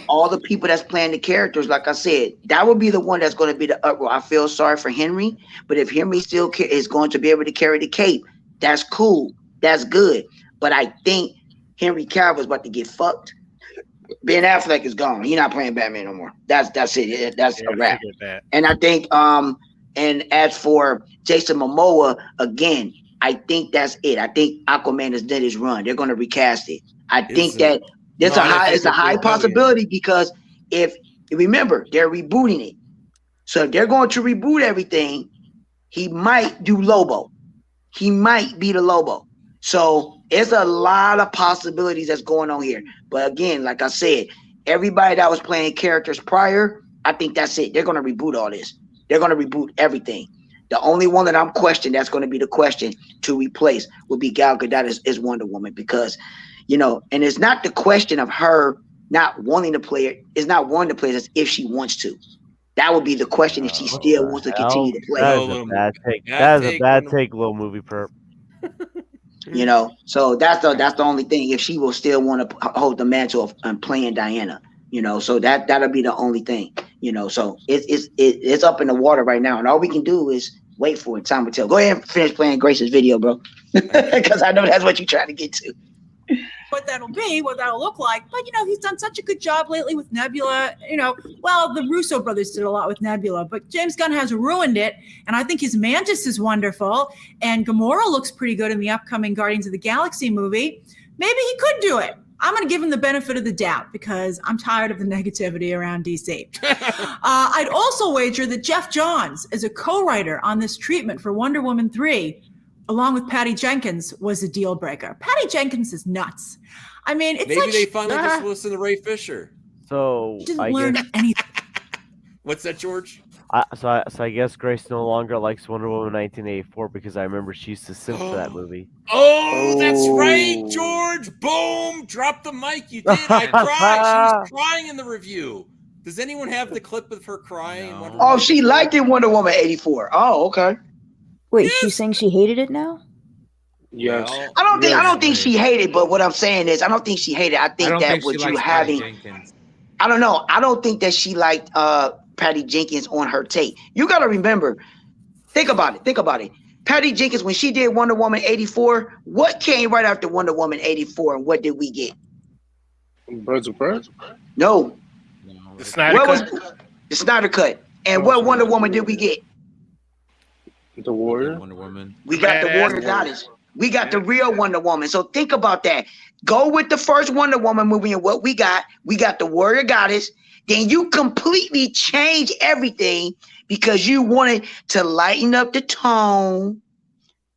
all the people that's playing the characters, like I said, that would be the one that's going to be the uproar. I feel sorry for Henry, but if Henry still is going to be able to carry the cape, that's cool. That's good. But I think Henry Cavill's about to get fucked. Ben Affleck is gone. He's not playing Batman no more. That's it. That's a wrap. And I think and as for Jason Momoa, again, I think that's it. I think Aquaman has done his run. They're going to recast it. I think that it's a high possibility, because if remember, they're rebooting it. So if they're going to reboot everything, he might do Lobo. He might be the Lobo. So it's a lot of possibilities that's going on here. But again, like I said, everybody that was playing characters prior, I think that's it. They're going to reboot all this. They're going to reboot everything. The only one that I'm questioning, that's going to be the question to replace, will be Gal Gadot as Wonder Woman, because, and it's not the question of her not wanting to play it. It's not wanting to play it as if she wants to. That would be the question if she still wants to continue to play. That is a bad take. That is a bad take, little movie perp. So that's the only thing. If she will still want to hold the mantle of playing Diana, so that'll be the only thing. So it's up in the water right now, and all we can do is wait for it. Time will tell. Go ahead and finish playing Grace's video, bro, because I know that's what you're trying to get to. What that'll be, what that'll look like. But, he's done such a good job lately with Nebula. Well, the Russo brothers did a lot with Nebula, but James Gunn has ruined it. And I think his Mantis is wonderful. And Gamora looks pretty good in the upcoming Guardians of the Galaxy movie. Maybe he could do it. I'm going to give him the benefit of the doubt, because I'm tired of the negativity around DC. I'd also wager that Jeff Johns is a co-writer on this treatment for Wonder Woman 3, along with Patty Jenkins, was a deal breaker. Patty Jenkins is nuts. I mean, it's maybe like they finally just listen to Ray Fisher. So didn't learn anything. What's that, George? So I guess Grace no longer likes Wonder Woman 1984 because I remember she used to simp for that movie. Oh, that's right, George. Boom! Drop the mic. You did. I cried. She was crying in the review. Does anyone have the clip of her crying? Oh, she liked it, Wonder Woman 84. Oh, okay. Wait, she's saying she hated it now? Yes. Well, I don't think she hated, but what I'm saying is I don't think she hated. I think that what you having I don't know. I don't think that she liked Patty Jenkins on her take. You gotta remember, think about it. Patty Jenkins, when she did Wonder Woman 84, what came right after Wonder Woman 84 and what did we get? Birds of Prey? No. The Snyder Cut? The Snyder Cut. And what Wonder Woman did we get? The Warrior? Wonder Woman. We got the Warrior Goddess. We got the real Wonder Woman. So think about that. Go with the first Wonder Woman movie and what we got. We got the Warrior Goddess. Then you completely change everything because you wanted to lighten up the tone.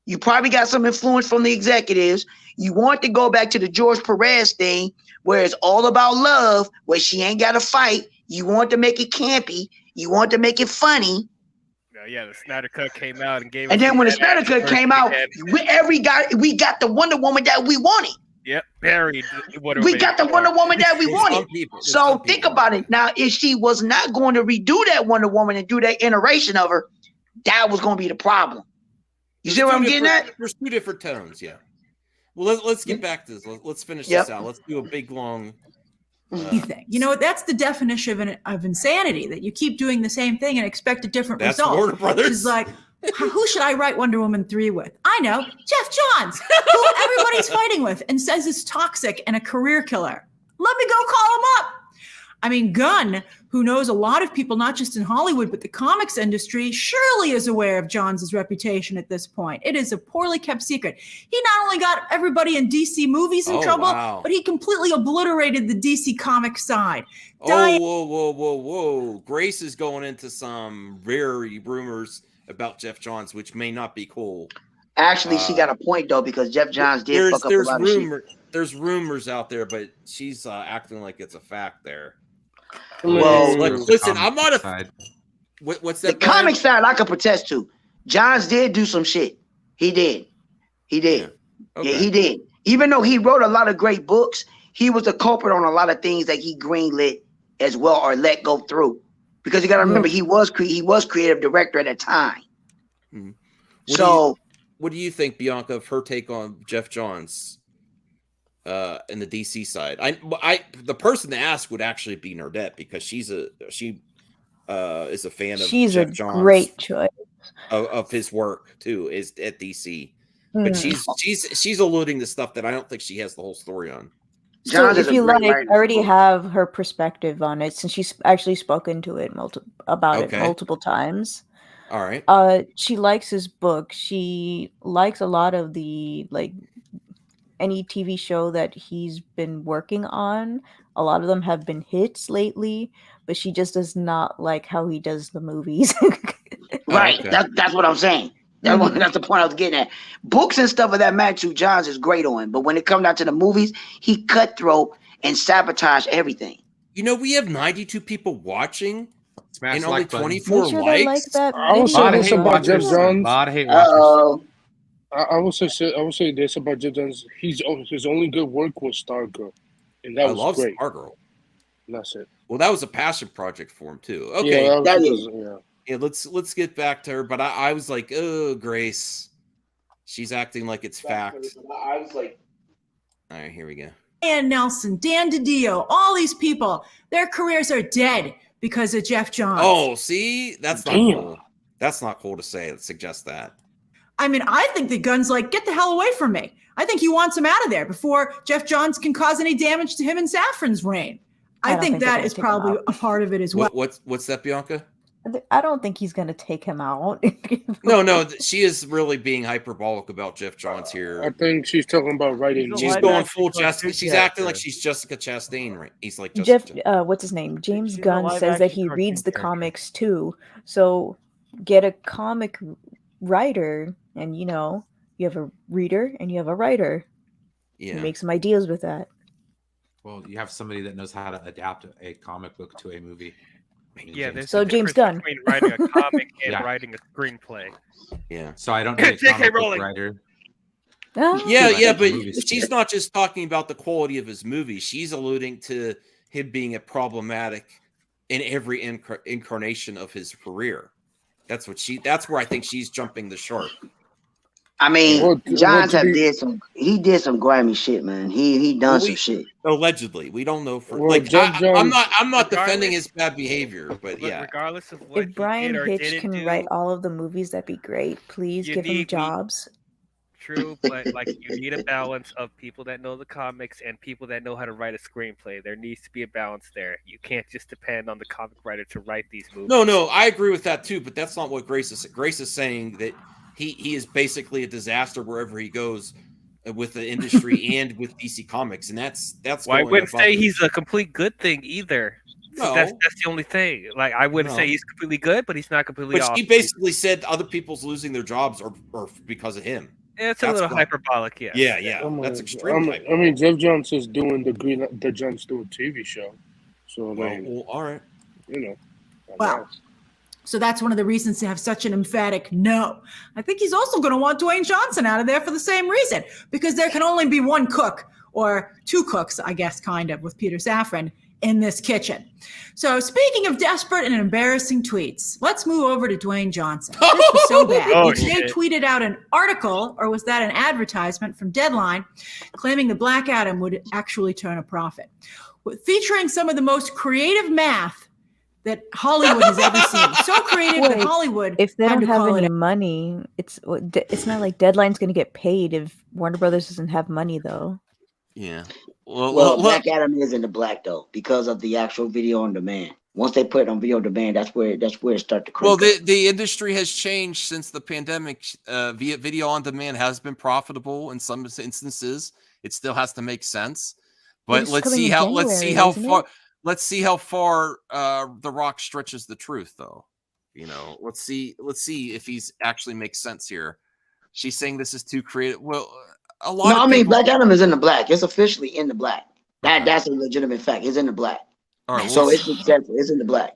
You probably got some influence from the executives. You want to go back to the George Perez thing where it's all about love, where she ain't got to fight. You want to make it campy. You want to make it funny. Yeah, the Snyder Cut came out and gave. And then when the Snyder Cut came out, we got the Wonder Woman that we wanted. Yep, buried. We got the Wonder Woman that we wanted. So think about it. Now, if she was not going to redo that Wonder Woman and do that iteration of her, that was going to be the problem. You see what I'm getting at? There's two different tones, yeah. Well, let's get back to this. Let's finish this out. Let's do a big, long... thing. You know, that's the definition of insanity, that you keep doing the same thing and expect a different That's result. Warner Brothers. Which is like, who should I write Wonder Woman 3 with? I know, Jeff Johns, who everybody's fighting with and says is toxic and a career killer. Let me go call him up. I mean, Gunn, who knows a lot of people, not just in Hollywood, but the comics industry, surely is aware of Johns' reputation at this point. It is a poorly kept secret. He not only got everybody in DC movies in trouble, but he completely obliterated the DC comic side. Whoa. Grace is going into some very rumors about Jeff Johns, which may not be cool. Actually, she got a point, though, because Jeff Johns did fuck up a lot of shit. There's rumors out there, but she's acting like it's a fact there. Well, listen, I'm not a. What's that? The comic side I could protest to. Johns did do some shit. He did. Yeah, he did. Even though he wrote a lot of great books, he was a culprit on a lot of things that he greenlit as well or let go through. Because you got to remember, he was creative director at that time. What do you think, Bianca, of her take on Jeff Johns? In the DC side, the person to ask would actually be Nerdette because she is a fan of. She's Jeff a Johns great choice of his work too. Is at DC, but she's alluding to stuff that I don't think she has the whole story on. So if you like, I already have her perspective on it since she's actually spoken to it multiple times. All right. She likes his book. She likes a lot of the any TV show that he's been working on. A lot of them have been hits lately, but she just does not like how he does the movies. Right. Okay. That's what I'm saying. That's the point I was getting at. Books and stuff of that magnitude, Johns is great on, but when it comes down to the movies, he cutthroat and sabotage everything. You know, we have 92 people watching and only like 24 sure likes. I will say this about Jeff Johns. A lot of hate watchers. I will say this about Jeff Johns. His only good work was Stargirl, and that was great. Stargirl. That's it. Well, that was a passion project for him too. Okay, yeah. Let's get back to her. But I was like, oh, Grace, she's acting like it's fact. I was like, all right, here we go. Dan Nelson, Dan DiDio, all these people, their careers are dead because of Jeff Johns. Oh, see, that's not cool. That's not cool to say. Suggest that. I mean, I think the Gunn's like, get the hell away from me. I think he wants him out of there before Jeff Johns can cause any damage to him and Safran's reign. I think that is probably a part of it as well. What's that, Bianca? I don't think he's going to take him out. No, she is really being hyperbolic about Jeff Johns here. I think she's talking about writing. She's going full Jessica. She's acting like she's Jessica Chastain. Right? He's like Jeff. What's his name? James Gunn says that he reads the comics too. So get a comic writer, and you have a reader and you have a writer. Yeah, you make some ideas with that. Well, you have somebody that knows how to adapt a comic book to a movie. Yeah, so James Gunn between writing a comic and writing a screenplay. Yeah, so I don't need a comic book writer. Yeah, but she's not just talking about the quality of his movies. She's alluding to him being a problematic in every incarnation of his career. That's where I think she's jumping the shark. I mean, What- Johns what have to be- did some. He did some grimy shit, man. He done some shit. Allegedly, we don't know for Well, like. Jeff Johns- I'm not defending his bad behavior, but yeah. Regardless of what If Brian he did or Hitch didn't can do, write all of the movies, that'd be great. Please You give him need me- jobs. True, but like you need a balance of people that know the comics and people that know how to write a screenplay. There needs to be a balance there. You can't just depend on the comic writer to write these movies. No, I agree with that too, but that's not what Grace is. Grace is saying that he is basically a disaster wherever he goes with the industry and with DC Comics, and that's. Well, I going wouldn't above say and- he's a complete good thing either. So No. that's the only thing. Like I wouldn't say No. he's completely good, but he's not completely But awesome. he basically said other people's losing their jobs are because of him. It's a That's little what- hyperbolic, yes. Yeah, that's extremely. I mean, Jeff Johns is doing the Jon Stewart TV show, so Well, all right. you know. Wow. So that's one of the reasons to have such an emphatic no. I think he's also going to want Dwayne Johnson out of there for the same reason, because there can only be one cook, or two cooks, I guess, kind of, with Peter Safran in this kitchen. So speaking of desperate and embarrassing tweets, let's move over to Dwayne Johnson. This was so bad. Oh, They shit. tweeted out an article, or was that an advertisement from Deadline, claiming the Black Adam would actually turn a profit, featuring some of the most creative math that Hollywood has ever seen. So creative that Wait, Hollywood If they had don't to have call any it. money, it's not like Deadline's going to get paid if Warner Brothers doesn't have money, though. Yeah. Well, Black Adam is in the black though because of the actual video on demand. Once they put it on video on demand, that's where it starts to Well, crank up. the industry has changed since the pandemic. Via video on demand has been profitable in some instances. It still has to make sense, but it's let's coming see in how January, isn't far The Rock stretches the truth, though. You know, let's see if he's actually makes sense here. She's saying this is too creative. Well, a lot. No, of I mean people- Black Adam is in the black. It's officially in the black. That's a legitimate fact. It's in the black. All right, So well, it's successful. It's in the black.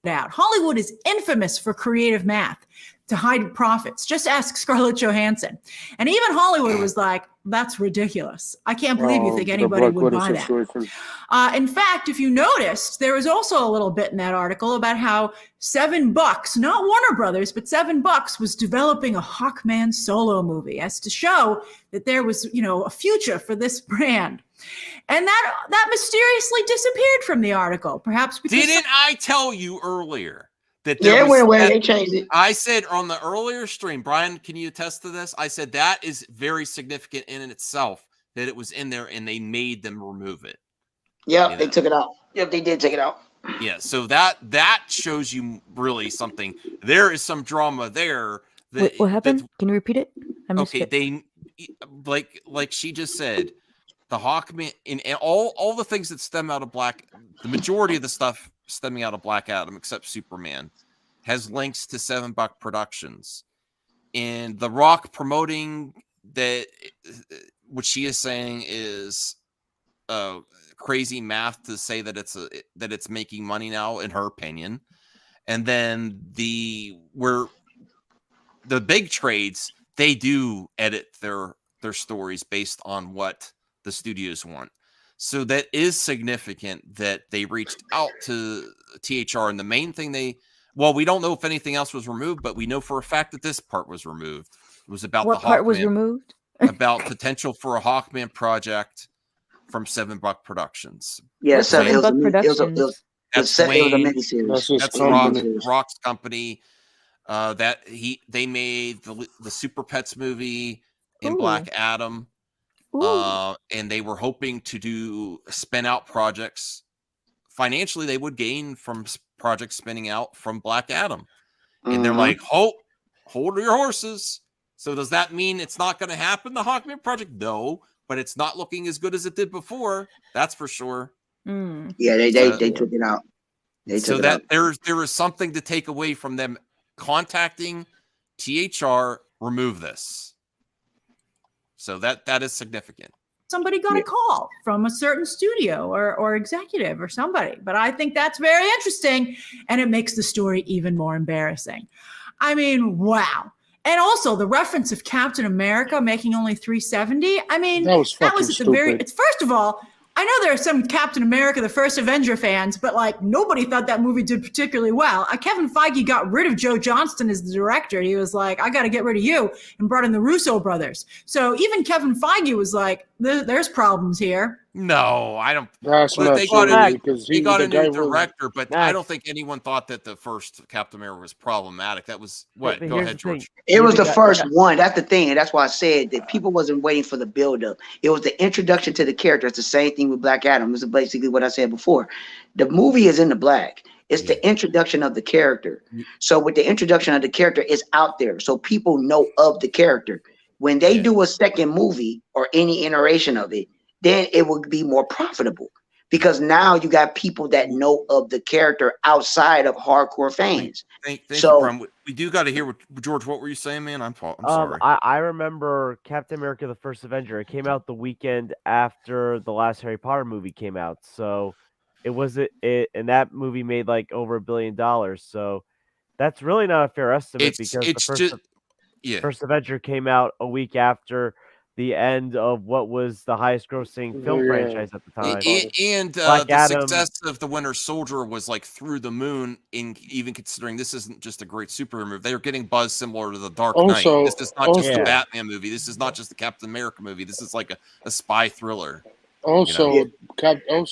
Out. Hollywood is infamous for creative math to hide profits. Just ask Scarlett Johansson. And even Hollywood was like, that's ridiculous. I can't believe you think anybody would buy that. In fact, if you noticed, there was also a little bit in that article about how $7, not Warner Brothers, but $7 was developing a Hawkman solo movie as to show that there was, a future for this brand. And that mysteriously disappeared from the article, perhaps because Didn't I tell you earlier that Yeah, there it was went away. that- They changed it. I said on the earlier stream, Brian, can you attest to this? I said that is very significant in itself that it was in there and they made them remove it. Yep, they took it out. Yep, they did take it out. Yeah, so that shows you really something. There is some drama there. That, What happened? Can you repeat it? I missed okay, it. they like she just said, the Hawkman and all the things that stem out of the majority of the stuff stemming out of Black Adam, except Superman, has links to $7 Productions, and The Rock promoting that. What she is saying is crazy math to say that it's making money now, in her opinion. And then the big trades, they do edit their stories based on what the studios want. So that is significant that they reached out to THR. And the main thing we don't know if anything else was removed, but we know for a fact that this part was removed. It was about What the part was Hawkman- removed? about potential for a Hawkman project from $7 Productions. Yeah, What's so it was a $7 Productions? That's It was a Wayne. miniseries. That's Rock's company. They made the Super Pets movie in Ooh. Black Adam. And they were hoping to do spin out projects. Financially, they would gain from projects spinning out from Black Adam. And they're like, hold your horses. So does that mean it's not going to happen, the Hawkman project? No, but it's not looking as good as it did before. That's for sure. Yeah, they took it out. They So took it that out. there is something to take away from them contacting THR, remove this. So that is significant. somebody got a call from a certain studio or executive or somebody. But I think that's very interesting, and it makes the story even more embarrassing. I mean, wow. And also the reference of Captain America making only $370. I mean, That was at the fucking very. stupid. It's first of all, I know there are some Captain America, the First Avenger fans, but like nobody thought that movie did particularly well. Kevin Feige got rid of Joe Johnston as the director. He was like, I got to get rid of you, and brought in the Russo brothers. So even Kevin Feige was like, there's problems here. No, I don't. That's But not they got true a new, because he got the a guy new was. director, but I don't think anyone thought that the first Captain America was problematic. That was what? But Go here's ahead, the thing. George. It was the got- first one. That's the thing, and that's why I said that people wasn't waiting for the build-up. It was the introduction to the character. It's the same thing with Black Adam. This is basically what I said before. The movie is in the black. It's the introduction of the character. So with the introduction of the character, it's out there, so people know of the character. When they do a second movie or any iteration of it, then it would be more profitable because now you got people that know of the character outside of hardcore fans. Thank So- you, Brum. We do got to hear what George. What were you saying, man? I'm sorry. I remember Captain America: The First Avenger. It came out the weekend after the last Harry Potter movie came out, so and that movie made like over $1 billion. So that's really not a fair estimate because the First Avenger came out a week after the end of what was the highest grossing film franchise at the time. And Black the Adam, success of The Winter Soldier was like through the moon, in even considering this isn't just a great superhero movie. They are getting buzz similar to The Dark Knight. This is not just a Batman movie. This is not just a Captain America movie. This is like a spy thriller. Also, you know?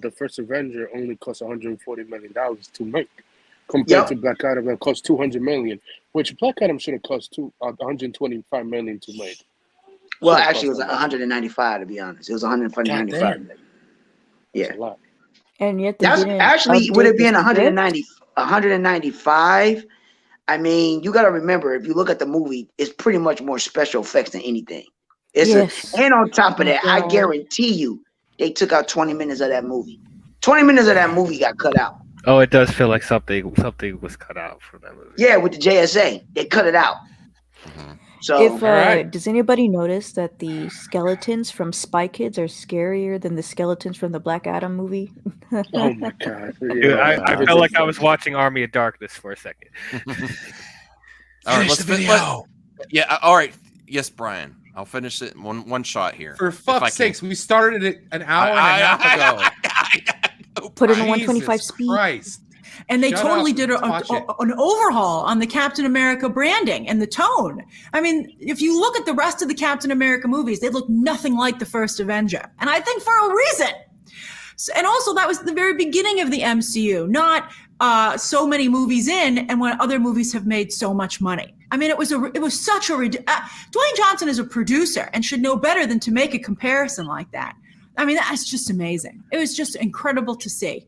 The First Avenger only cost $140 million to make, compared to Black Adam that cost $200 million, which Black Adam should have cost $125 million to make. Well, actually, it was 195 to be honest. It was 195. Goddamn. Yeah. That's a lot. And yet they That's didn't actually update would it the been script? 195? I mean, you got to remember if you look at the movie, it's pretty much more special effects than anything. And on top of that, I guarantee you, they took out 20 minutes of that movie. 20 minutes of that movie got cut out. Oh, it does feel like something was cut out from that movie. Yeah, with the JSA, they cut it out. So, If does anybody notice that the skeletons from Spy Kids are scarier than the skeletons from the Black Adam movie? Oh my god! Dude, I felt like I was watching Army of Darkness for a second. All right, let's video. Yeah, all right. Yes, Brian. I'll finish it in one shot here. For fuck's sakes, we started it an hour and a half ago. Put it in 125 Jesus speed. Christ. And they Shut totally up, did let's watch it. an overhaul on the Captain America branding and the tone. I mean, if you look at the rest of the Captain America movies, they look nothing like the first Avenger. And I think for a reason. And also, that was the very beginning of the MCU, not so many movies in and when other movies have made so much money. I mean, it was such a Dwayne Johnson is a producer and should know better than to make a comparison like that. I mean, that's just amazing. It was just incredible to see.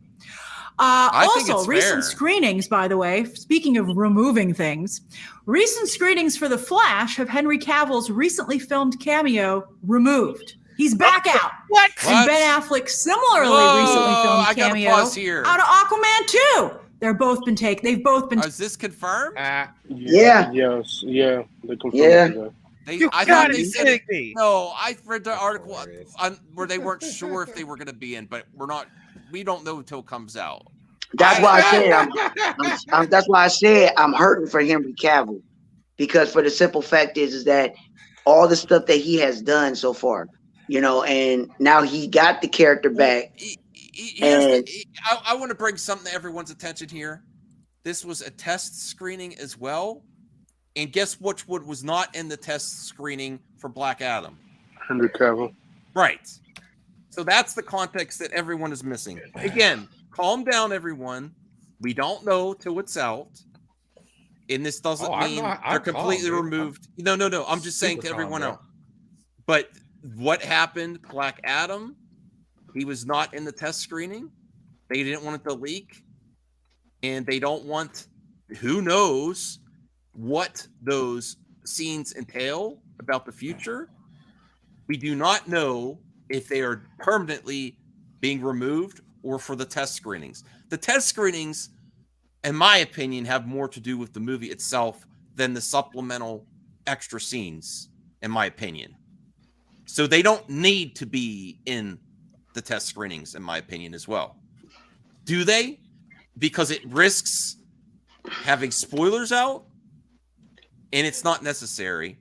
Also, recent screenings, by the way, speaking of removing things, recent screenings for The Flash have Henry Cavill's recently filmed cameo removed. He's back out. What? And Ben Affleck similarly recently filmed I gotta cameo pause here. out of Aquaman 2. They've both been Is this confirmed? Yeah. Yes. Yeah. They confirmed that. I thought they said no. I read the article where they weren't sure if they were going to be in, but we don't know until it comes out. That's why I said that's why I said I'm hurting for Henry Cavill, because for the simple fact is that all the stuff that he has done so far, you know, and now he got the character back. I want to bring something to everyone's attention here. This was a test screening as well. And guess what was not in the test screening for Black Adam? Henry Cavill. Right. So that's the context that everyone is missing. Again, calm down, everyone. We don't know till it's out. And this doesn't mean they're completely removed. No. I'm just saying to everyone else. But what happened, Black Adam, he was not in the test screening. They didn't want it to leak. And they don't want, who knows what those scenes entail about the future. We do not know if they are permanently being removed or for the test screenings. The test screenings, in my opinion, have more to do with the movie itself than the supplemental extra scenes, in my opinion. So they don't need to be in the test screenings, in my opinion, as well. Do they? Because it risks having spoilers out, and it's not necessary.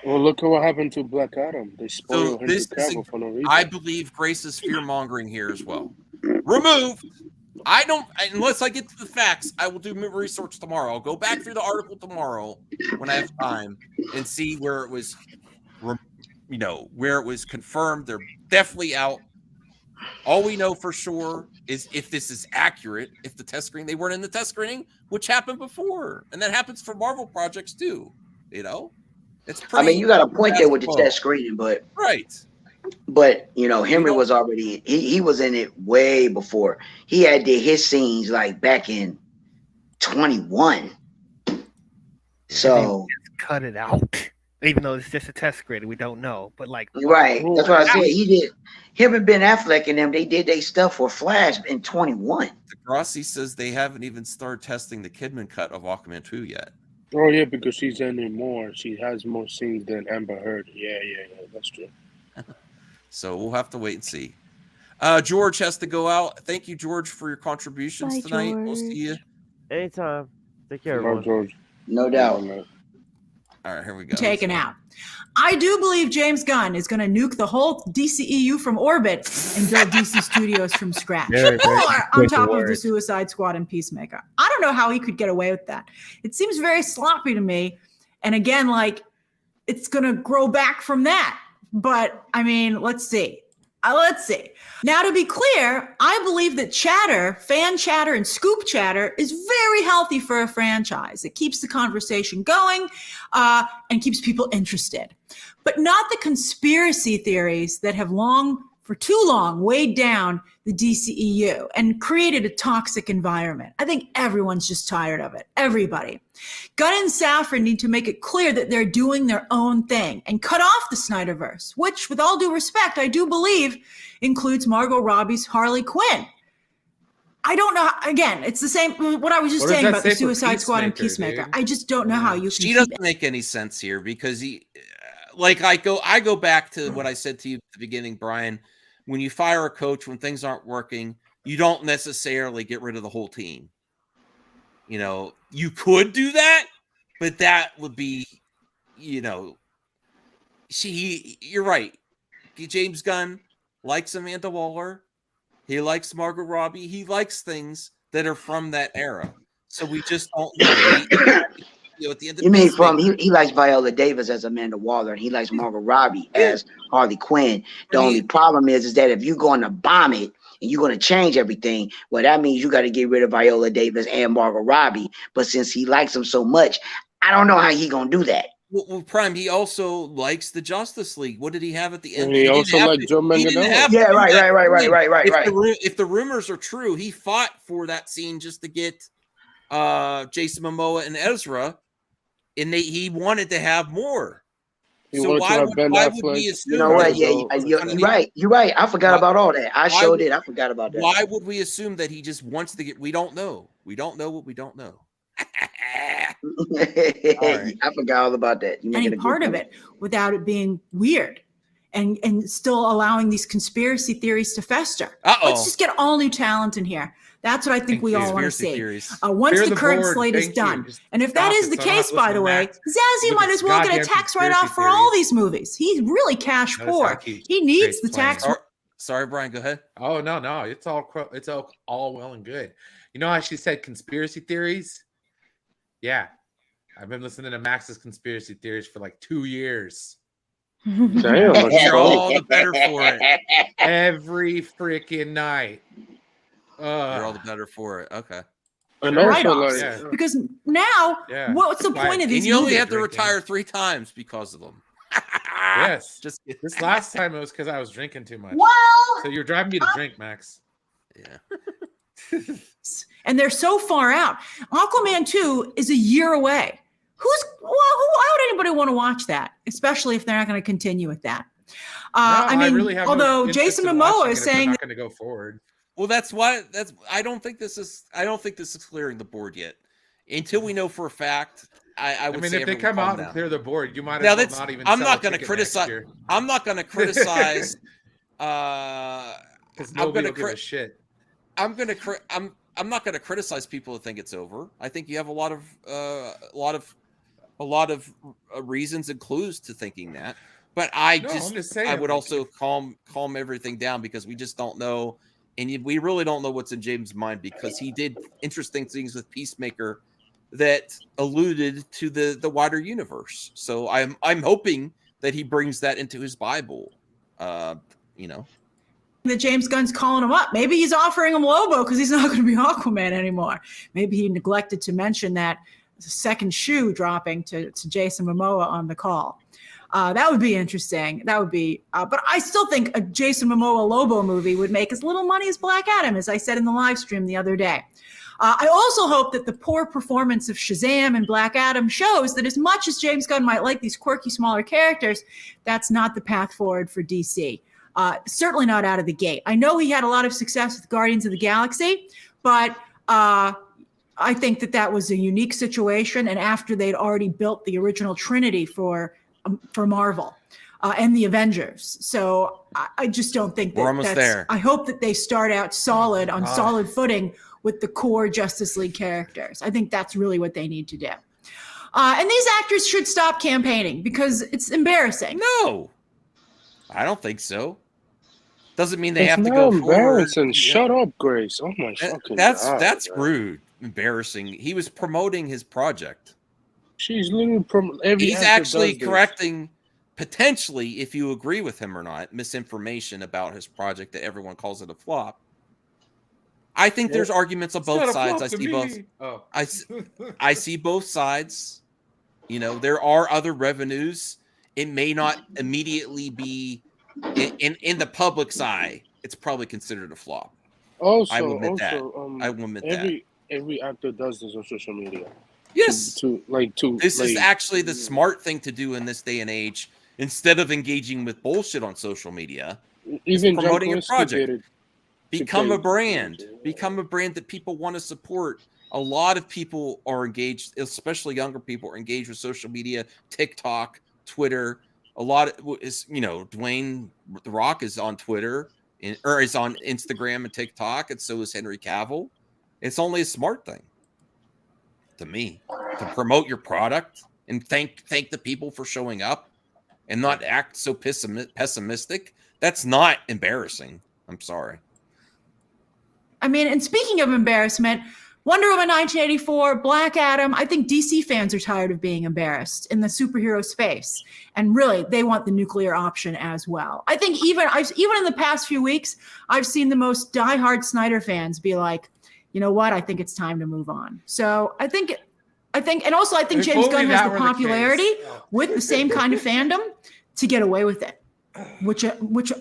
Well, look at what happened to Black Adam. They spoiled Henry Cavill for no reason. I believe Grace is fear mongering here as well. Remove. I don't, unless I get to the facts, I will do research tomorrow. I'll go back through the article tomorrow when I have time and see where it was, where it was confirmed. They're definitely out. All we know for sure is if this is accurate, if the test screening, they weren't in the test screening, which happened before. And that happens for Marvel projects too. It's pretty. I mean, you got a point there with the test screening, but right. But Henry was already he was in it way before. He had his scenes like back in 21. So cut it out. Even though it's just a test screening, we don't know. But right, that's what I said. He did. Him and Ben Affleck and them, they did their stuff for Flash in 21. Degrassi says they haven't even started testing the Kidman cut of Hawkman 2 yet. Oh yeah, because she's in it more. She has more scenes than Amber Heard. Yeah, that's true. So we'll have to wait and see. George has to go out. Thank you, George, for your contributions tonight. George. We'll see you. Anytime. Take care, Bye, everyone. George. No doubt. All right, here we go. Taken out. I do believe James Gunn is going to nuke the whole DCEU from orbit and build DC Studios from scratch. Very, very On top of word. the Suicide Squad and Peacemaker. I don't know how he could get away with that. It seems very sloppy to me. And again, it's going to grow back from that. But I mean, let's see. Let's see. Now, to be clear, I believe that chatter, fan chatter, and scoop chatter is very healthy for a franchise. It keeps the conversation going and keeps people interested. But not the conspiracy theories that have for too long weighed down the DCEU and created a toxic environment. I think everyone's just tired of it. Everybody. Gunn and Safran need to make it clear that they're doing their own thing and cut off the Snyderverse, which, with all due respect, I do believe includes Margot Robbie's Harley Quinn. I don't know. Again, it's the same. What I was just saying about the Suicide Squad and Peacemaker. Dude. I just don't know how you can. She doesn't make any sense here because I go back to what I said to you at the beginning, Brian. When you fire a coach, when things aren't working, you don't necessarily get rid of the whole team. You could do that, but that would be, you're right. James Gunn likes Amanda Waller. He likes Margot Robbie. He likes things that are from that era. So we just don't know. At the end of you mean from he likes Viola Davis as Amanda Waller and he likes Margot Robbie as Harley Quinn. The only problem is that if you're going to bomb it and you're going to change everything, well, that means you got to get rid of Viola Davis and Margot Robbie. But since he likes them so much, I don't know how he going to do that. Well, Prime, he also likes the Justice League. What did he have at the end? And he also liked Joe Manganiello. Yeah, right. If the rumors are true, he fought for that scene just to get Jason Momoa and Ezra. And he wanted to have more. So why would we assume? You know what? Yeah, you're right. I forgot about all that. I forgot about that. Why would we assume that he just wants to get? We don't know. We don't know what we don't know. Right. I forgot all about that. Any part of it without it being weird and still allowing these conspiracy theories to fester. Let's just get all new talent in here. That's what I think we all want to see. Once the current slate is done. And if that is the case, by the way, Zazie might as well get a tax write-off for all these movies. He's really cash poor. He needs the tax. Sorry, Brian, go ahead. Oh, no. It's all well and good. You know how she said conspiracy theories? Yeah. I've been listening to Max's conspiracy theories for 2 years. Damn. You're all the better for it. Every freaking night. You're all the better for it. Okay. Because now, what's the point of these? And you only have to retire 3 times because of them. Yes. Just this last time it was because I was drinking too much. Well, so you're driving me to drink, Max. Yeah. And they're so far out. Aquaman 2 is a year away. Why would anybody want to watch that? Especially if they're not going to continue with that. Although Jason Momoa is saying not going to go forward. Well, that's why. I don't think this is clearing the board yet. Until we know for a fact, I would say if they come out and clear the board, you might as well not even. I'm not going to criticize. I'm not going to criticize. Because nobody will give a shit. I'm not going to criticize people who think it's over. I think you have a lot of a lot of reasons and clues to thinking that. But I would also calm everything down because we just don't know, and we really don't know what's in James' mind because he did interesting things with Peacemaker that alluded to the wider universe. So I'm hoping that he brings that into his Bible. You know, that James Gunn's calling him up. Maybe he's offering him Lobo because he's not going to be Aquaman anymore. Maybe he neglected to mention that second shoe dropping to Jason Momoa on the call. That would be interesting. That would be, but I still think a Jason Momoa Lobo movie would make as little money as Black Adam, as I said in the live stream the other day. I also hope that the poor performance of Shazam and Black Adam shows that as much as James Gunn might like these quirky, smaller characters, that's not the path forward for DC. Certainly not out of the gate. I know he had a lot of success with Guardians of the Galaxy, but I think that was a unique situation. And after they'd already built the original Trinity for Marvel and the Avengers. So I just don't think that we're almost there. I hope that they start out solid on solid footing with the core Justice League characters. I think that's really what they need to do. And these actors should stop campaigning because it's embarrassing. No, I don't think so. Doesn't mean they It's have to not go embarrassing. forward. Shut up, Grace. Oh my fucking God. That's man. rude. Embarrassing. He was promoting his project. She's literally He's actually correcting, potentially, if you agree with him or not, misinformation about his project that everyone calls it a flop. I think there's arguments on both sides. I see both. I see both sides. You know, there are other revenues. It may not immediately be in the public's eye. It's probably considered a flop. Also, I will admit that. I will admit that. Every actor does this on social media. Yes. This is actually the smart thing to do in this day and age. Instead of engaging with bullshit on social media, even promoting a Jenkins project. did it. Become a brand. Become a brand that people want to support. A lot of people are engaged, especially younger people, are engaged with social media, TikTok, Twitter. A lot is, Dwayne The Rock is on Twitter or is on Instagram and TikTok, and so is Henry Cavill. It's only a smart thing to me to promote your product and thank the people for showing up and not act so pessimistic. That's not embarrassing. I'm sorry. I mean, and speaking of embarrassment, Wonder Woman 1984, Black Adam, I think DC fans are tired of being embarrassed in the superhero space. And really, they want the nuclear option as well. I think even in the past few weeks, I've seen the most diehard Snyder fans be like, you know what? I think it's time to move on. So I think James Gunn has the popularity with the same kind of fandom to get away with it, which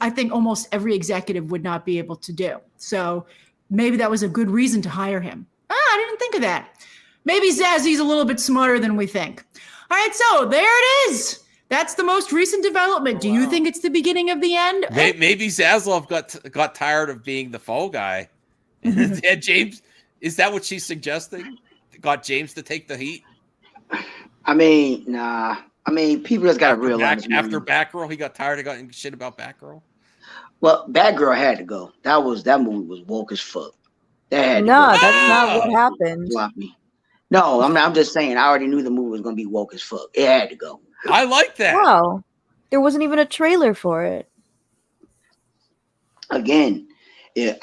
I think almost every executive would not be able to do. So maybe that was a good reason to hire him. I didn't think of that. Maybe Zazzy's a little bit smarter than we think. All right, so there it is. That's the most recent development. Do you think it's the beginning of the end? Maybe Zaslav got tired of being the fall guy. And James, is that what she's suggesting? Got James to take the heat? I mean, nah. I mean, people just got to realize. After Batgirl, he got tired of getting shit about Batgirl? Well, Batgirl had to go. That movie was woke as fuck. That's not what happened. No, I'm just saying. I already knew the movie was gonna be woke as fuck. It had to go. I like that. Wow, there wasn't even a trailer for it. Again,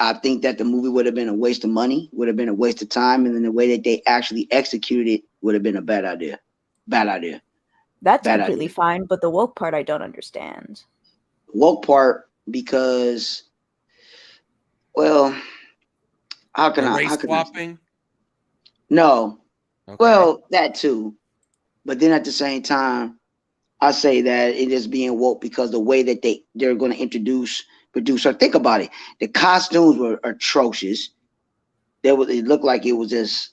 I think that the movie would have been a waste of money, would have been a waste of time, and then the way that they actually executed it would have been a bad idea. Bad idea. That's completely fine, but the woke part I don't understand. Woke part because, well. How can I? Race swapping? No. Okay. Well, that too. But then at the same time, I say that it is being woke because the way that they're going to produce her. Think about it. The costumes were atrocious. It looked like it was just.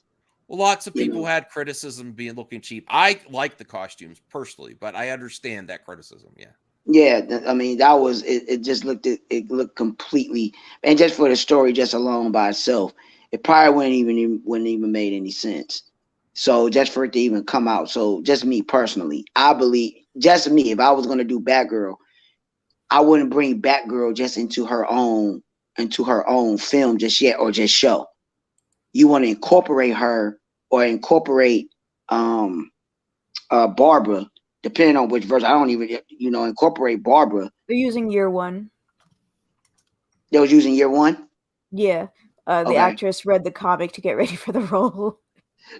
Well, lots of people had criticism being looking cheap. I like the costumes personally, but I understand that criticism. Yeah. Yeah, I mean that was it. Just looked completely, and just for the story just alone by itself, it probably wouldn't even made any sense. So just for it to even come out, so just me personally, I believe just me. If I was gonna do Batgirl, I wouldn't bring Batgirl just into her own film just yet or just show. You want to incorporate her or incorporate Barbara, depending on which verse. I don't even incorporate Barbara. They're using year one. They was using year one. Yeah, the actress read the comic to get ready for the role.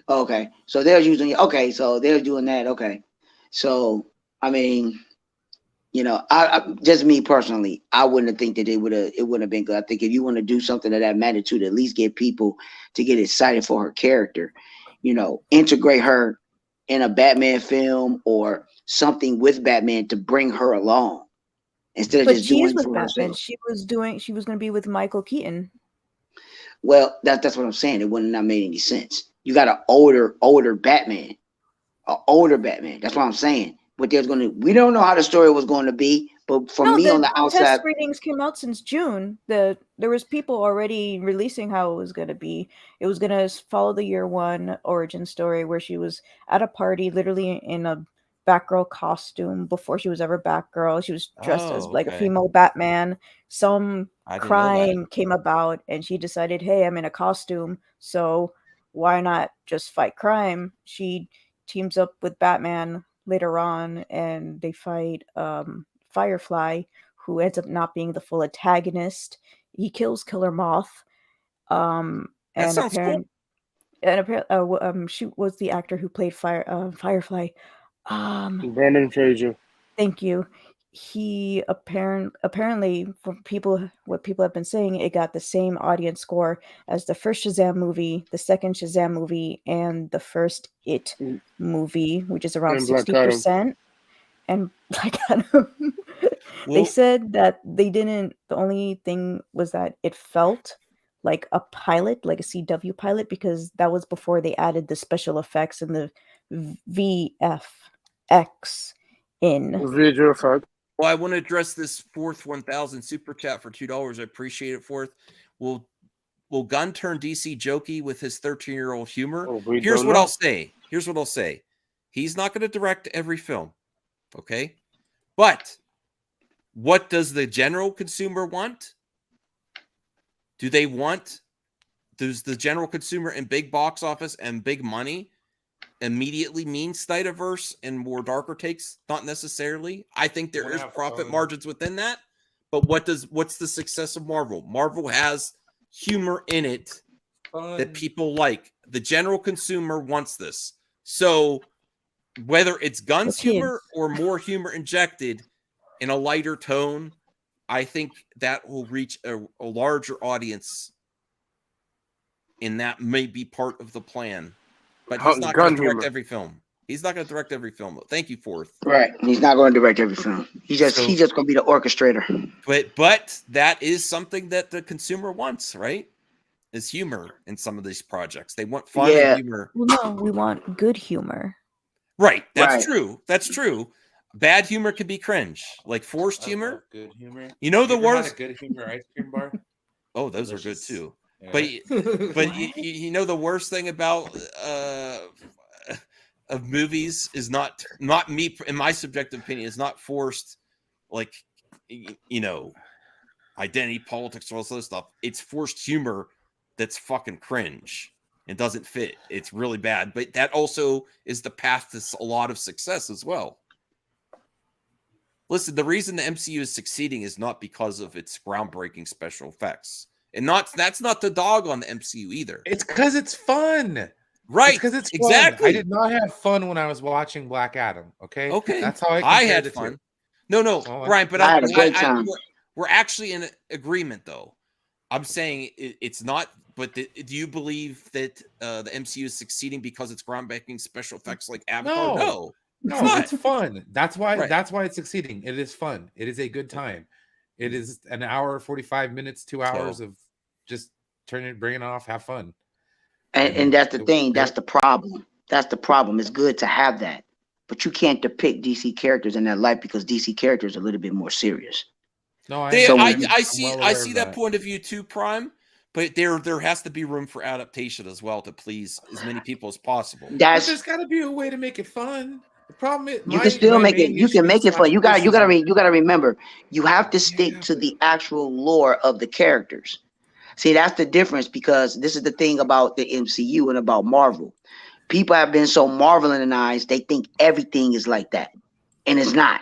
Okay, so they're using. Okay, so they're doing that. Okay, so I mean, I just me personally, I wouldn't think that it wouldn't have been good. I think if you want to do something of that magnitude, at least get people to get excited for her character. Integrate her in a Batman film or something with Batman to bring her along instead of just doing it for herself. She was going to be with Michael Keaton. Well, that's what I'm saying. It wouldn't have made any sense. You got an older Batman, That's what I'm saying. We don't know how the story was going to be, but for me on the outside, test screenings came out since June. There was people already releasing how it was going to be. It was going to follow the year one origin story where she was at a party, literally in a Batgirl costume before she was ever Batgirl. She was dressed as like a female Batman. Some crime came about, and she decided, "Hey, I'm in a costume, so why not just fight crime?" She teams up with Batman later on, and they fight Firefly, who ends up not being the full antagonist. He kills Killer Moth. That sounds cool. And she was the actor who played Firefly. Brendan Fraser. Thank you. He apparently, from what people have been saying, it got the same audience score as the first Shazam movie, the second Shazam movie, and the first It movie, which is around 60%. And Black Adam. They said that they didn't. The only thing was that it felt like a pilot, like a CW pilot, because that was before they added the special effects and the VFX in. Visual effect. Well, I want to address this fourth 1,000 super chat for $2. I appreciate it, fourth. Will Gunn turn DC jokey with his 13-year-old humor? Here's what I'll say. He's not going to direct every film, okay? But what does the general consumer want? Does the general consumer in big box office and big money immediately mean Snyderverse and more darker takes? Not necessarily. I think there is profit margins within that. But what's the success of Marvel? Marvel has humor in it that people like. The general consumer wants this. So whether it's Gunn's humor or more humor injected in a lighter tone, I think that will reach a larger audience, and that may be part of the plan. But he's not going to direct every film. Thank you, fourth. Right. He's not going to direct every film. He's just going to be the orchestrator. But that is something that the consumer wants, right? Is humor in some of these projects. They want fun and humor. Well, no, we want good humor. Right. That's true. That's true. Bad humor can be cringe, like forced humor. Good humor. You know the worst. Good humor ice cream bar. Oh, those are good too. Yeah. But you know the worst thing about of movies is not me, in my subjective opinion, is not forced, like, identity politics, all this other stuff. It's forced humor that's fucking cringe and doesn't fit. It's really bad. But that also is the path to a lot of success as well. Listen, the reason the MCU is succeeding is not because of its groundbreaking special effects. And that's not the dog on the MCU either. It's because it's fun. Right. Because it's fun. Exactly. I did not have fun when I was watching Black Adam. Okay. That's how I had fun. No, Brian, but I had a great time. We're actually in agreement, though. I'm saying it's not. But do you believe that the MCU is succeeding because it's groundbreaking special effects like Avatar? No. It's fun. That's why. That's why it's succeeding. It is fun. It is a good time. It is an hour, 45 minutes, 2 hours of just bring it off, have fun. And that's the thing. That's the problem. That's the problem. It's good to have that, but you can't depict DC characters in that light because DC characters are a little bit more serious. No, I see that point of view too, Prime. But there has to be room for adaptation as well to please as many people as possible. There's got to be a way to make it fun. The problem is you can still make it. You can make it fun. You got to remember. You have to stick to the actual lore of the characters. See, that's the difference, because this is the thing about the MCU and about Marvel. people have been so marvelinized, they think everything is like that, and it's not.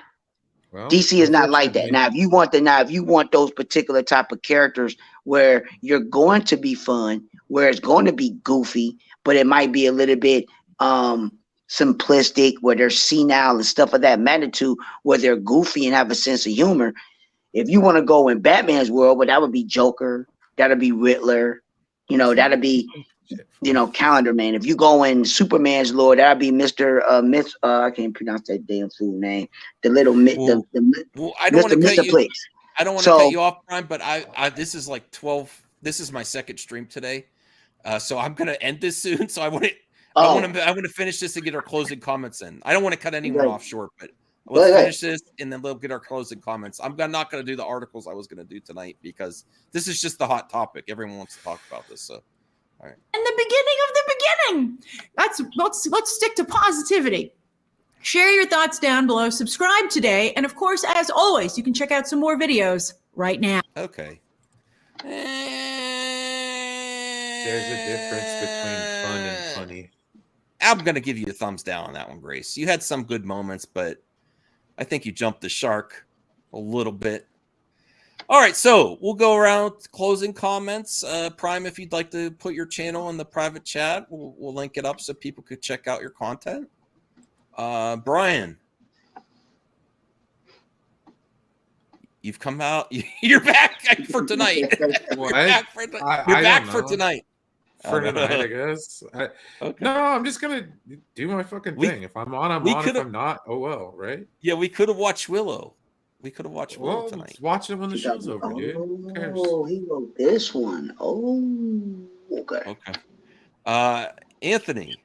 Well, DC is not like that. Now, if you want those particular type of characters where you're going to be fun, where it's going to be goofy, but it might be a little bit simplistic, where they're senile and stuff of that magnitude, where they're goofy and have a sense of humor. If you want to go in Batman's world, well, that would be Joker, that'll be Riddler, that'll be Calendar Man. If you go in Superman's lore, that'll be Mr. I can't pronounce that damn fool name. The little I don't want to cut you. Place. I don't want to cut you off, Brian, but I this is like 12. This is my second stream today, so I'm gonna end this soon. So I want to finish this and get our closing comments in. I don't want to cut anyone off short, but let's finish this and then we'll get our closing comments. I'm not going to do the articles I was going to do tonight because this is just the hot topic. Everyone wants to talk about this. So, all right. And the beginning of the beginning. Let's stick to positivity. Share your thoughts down below. Subscribe today, and of course, as always, you can check out some more videos right now. Okay. There's a difference between fun and funny. I'm going to give you a thumbs down on that one, Grace. You had some good moments, but I think you jumped the shark a little bit. All right, so we'll go around closing comments. Prime, if you'd like to put your channel in the private chat, we'll link it up so people could check out your content. Brian, you've come out. You're back for tonight. What? You're back for tonight. For tonight, I guess. Okay. No, I'm just gonna do my fucking thing. If I'm on, I'm on. If I'm not, oh well, right? Yeah, we could have watched Willow. We could have watched Willow tonight. Watch it when the show's over, dude. Who cares? Oh, he wrote this one. Oh, okay. Okay. Anthony.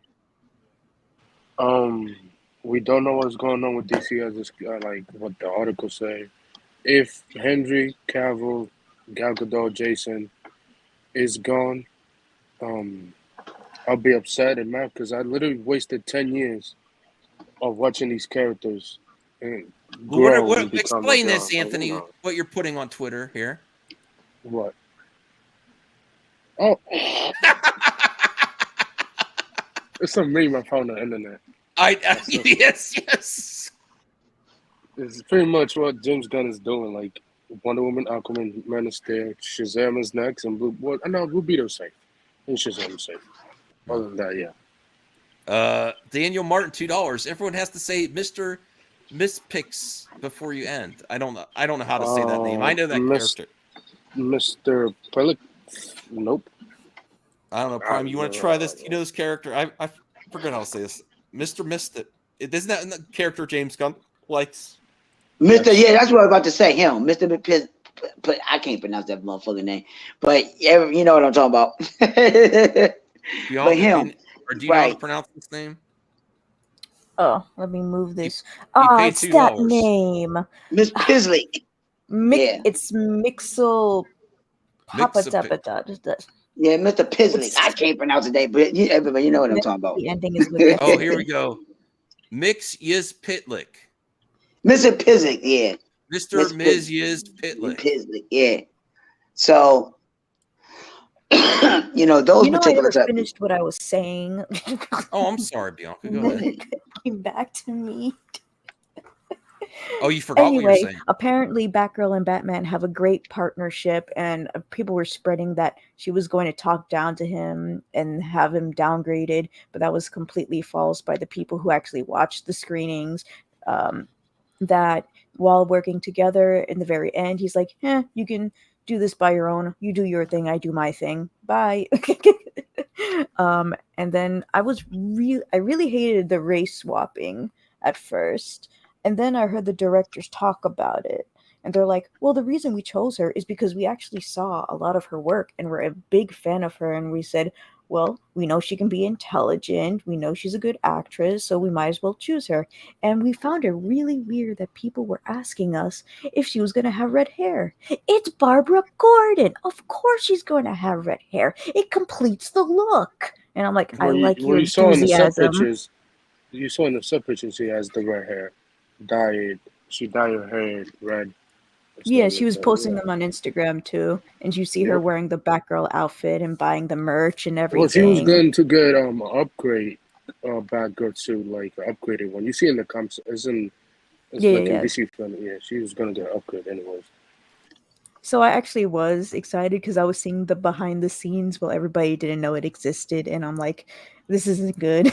We don't know what's going on with DC as this, like what the articles say. If Henry Cavill, Gal Gadot, Jason is gone, I'll be upset and mad because I literally wasted 10 years of watching these characters. And explain this, Anthony, what you're putting on Twitter here. What? Oh. It's a meme I found on the internet. Yes. It's pretty much what James Gunn is doing. Like Wonder Woman, Aquaman, Man of Steel, Shazam is next, and Blue Beetle's safe. And Shazam is safe. Other than that, yeah. Daniel Martin, $2. Everyone has to say Miss Picks before you end. I don't know how to say that name. I know that character. Mr. Pellick? Nope. I don't know, Prime. You want to try this? You know this character? I forgot how to say this. Mr. Missed It. Isn't that the character James Gunn likes? Mr. Yeah, that's what I was about to say. Him, Mr. But I can't pronounce that motherfucking name. But you know what I'm talking about. But him. Or do you know how to pronounce his name? Oh, let me move this. It's that name. Miss Pisley. It's Mixel Papadapata. Yeah, Mr. Pisley. I can't pronounce the name, but everybody, you know what I'm talking about. The ending is with Oh, here we go. Mix Yiz Pitlick. Mr. Pisley, yeah. Mr. Ms. Yiz Pitlick. Pisley, yeah. So, those particular I never finished what I was saying. Oh, I'm sorry, Bianca. Go ahead. It came back to me. Oh, you forgot what you were saying. Apparently Batgirl and Batman have a great partnership, and people were spreading that she was going to talk down to him and have him downgraded, but that was completely false by the people who actually watched the screenings. That while working together in the very end, he's like, you can do this by your own. You do your thing, I do my thing. Bye. And then I really hated the race swapping at first. And then I heard the directors talk about it. And they're like, well, the reason we chose her is because we actually saw a lot of her work and we're a big fan of her. And we said, well, we know she can be intelligent. We know she's a good actress, so we might as well choose her. And we found it really weird that people were asking us if she was going to have red hair. It's Barbara Gordon. Of course she's going to have red hair. It completes the look. And I'm like, I like your enthusiasm. You saw in the sub pictures she has the red hair. She dyed her hair red. Yeah, she was posting them on Instagram too, and you see her wearing the Batgirl outfit and buying the merch and everything. Well, she was going to get an upgrade Batgirl suit, like upgraded one. You see in the comics, it's like in DC film. Yeah, she was gonna get an upgrade anyways. So I actually was excited because I was seeing the behind the scenes while everybody didn't know it existed, and I'm like, this isn't good.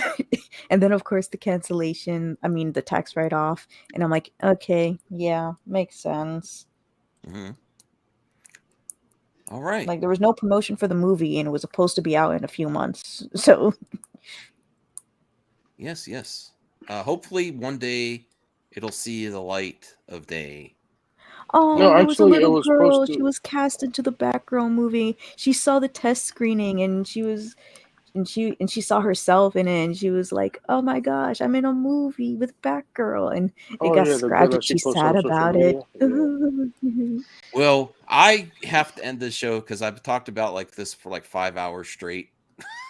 And then of course the the tax write off, and I'm like, okay, yeah, makes sense. Mm-hmm. All right. Like there was no promotion for the movie, and it was supposed to be out in a few months. So yes. Hopefully one day it'll see the light of day. oh, No, there was a actually, it little was girl. supposed She to. was cast into the Batgirl movie. She saw the test screening, and she saw herself in it, and she was like, "Oh my gosh, I'm in a movie with Batgirl," and it Oh got yeah, the girl scrapped, that and she she's posted on sad social about it. media. Well, I have to end this show because I've talked about like this for like 5 hours straight.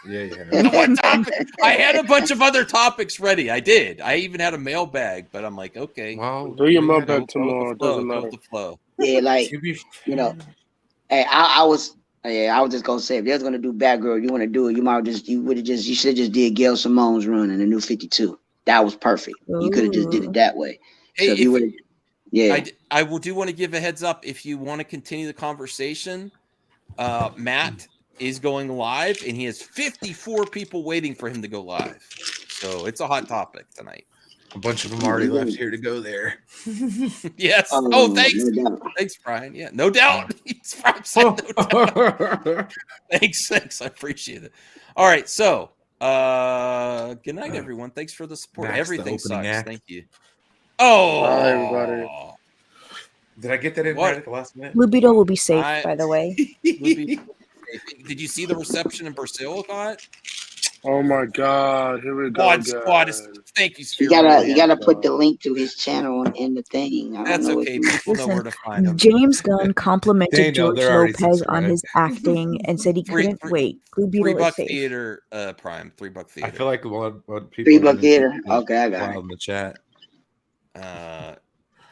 One topic. I had a bunch of other topics ready. I did. I even had a mailbag, but I'm like, okay. Well, do your mailbag tomorrow. Go Doesn't with matter. the flow. Yeah, like hey, I was just gonna say if they're gonna do Batgirl, you want to do it, you should have just did Gail Simone's run in the New 52. That was perfect. You could have just did it that way. Hey, so if you would, yeah. I do want to give a heads up if you want to continue the conversation. Matt is going live, and he has 54 people waiting for him to go live. So it's a hot topic tonight. A bunch of them already left here to go there. Yes. Thanks. No thanks, Brian. Yeah, no doubt. No doubt. Thanks. I appreciate it. All right. So, good night, everyone. Thanks for the support. Max, Everything the opening sucks. act. Thank you. Oh, bye, everybody. Did I get that in right at the last minute? Lubito will be safe, by the way. Did you see the reception in Brazil got? Oh my God! Here we go. Thank you. You gotta put the link to his channel in the thing. That's okay. People know where to find him. James Gunn complimented George already Lopez on his acting and said he couldn't wait. Lubito is $3 safe. theater, Prime. $3 theater. I feel like what people $3 theater. Okay, I got it. in the chat.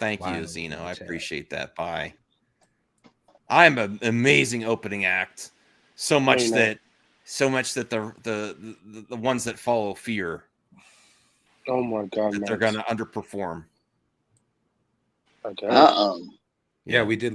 Thank you, Zeno. I appreciate that. Bye. I'm an amazing opening act. So much that the ones that follow fear. Oh my God, that they're gonna underperform. I guess. Uh-oh. Yeah, we did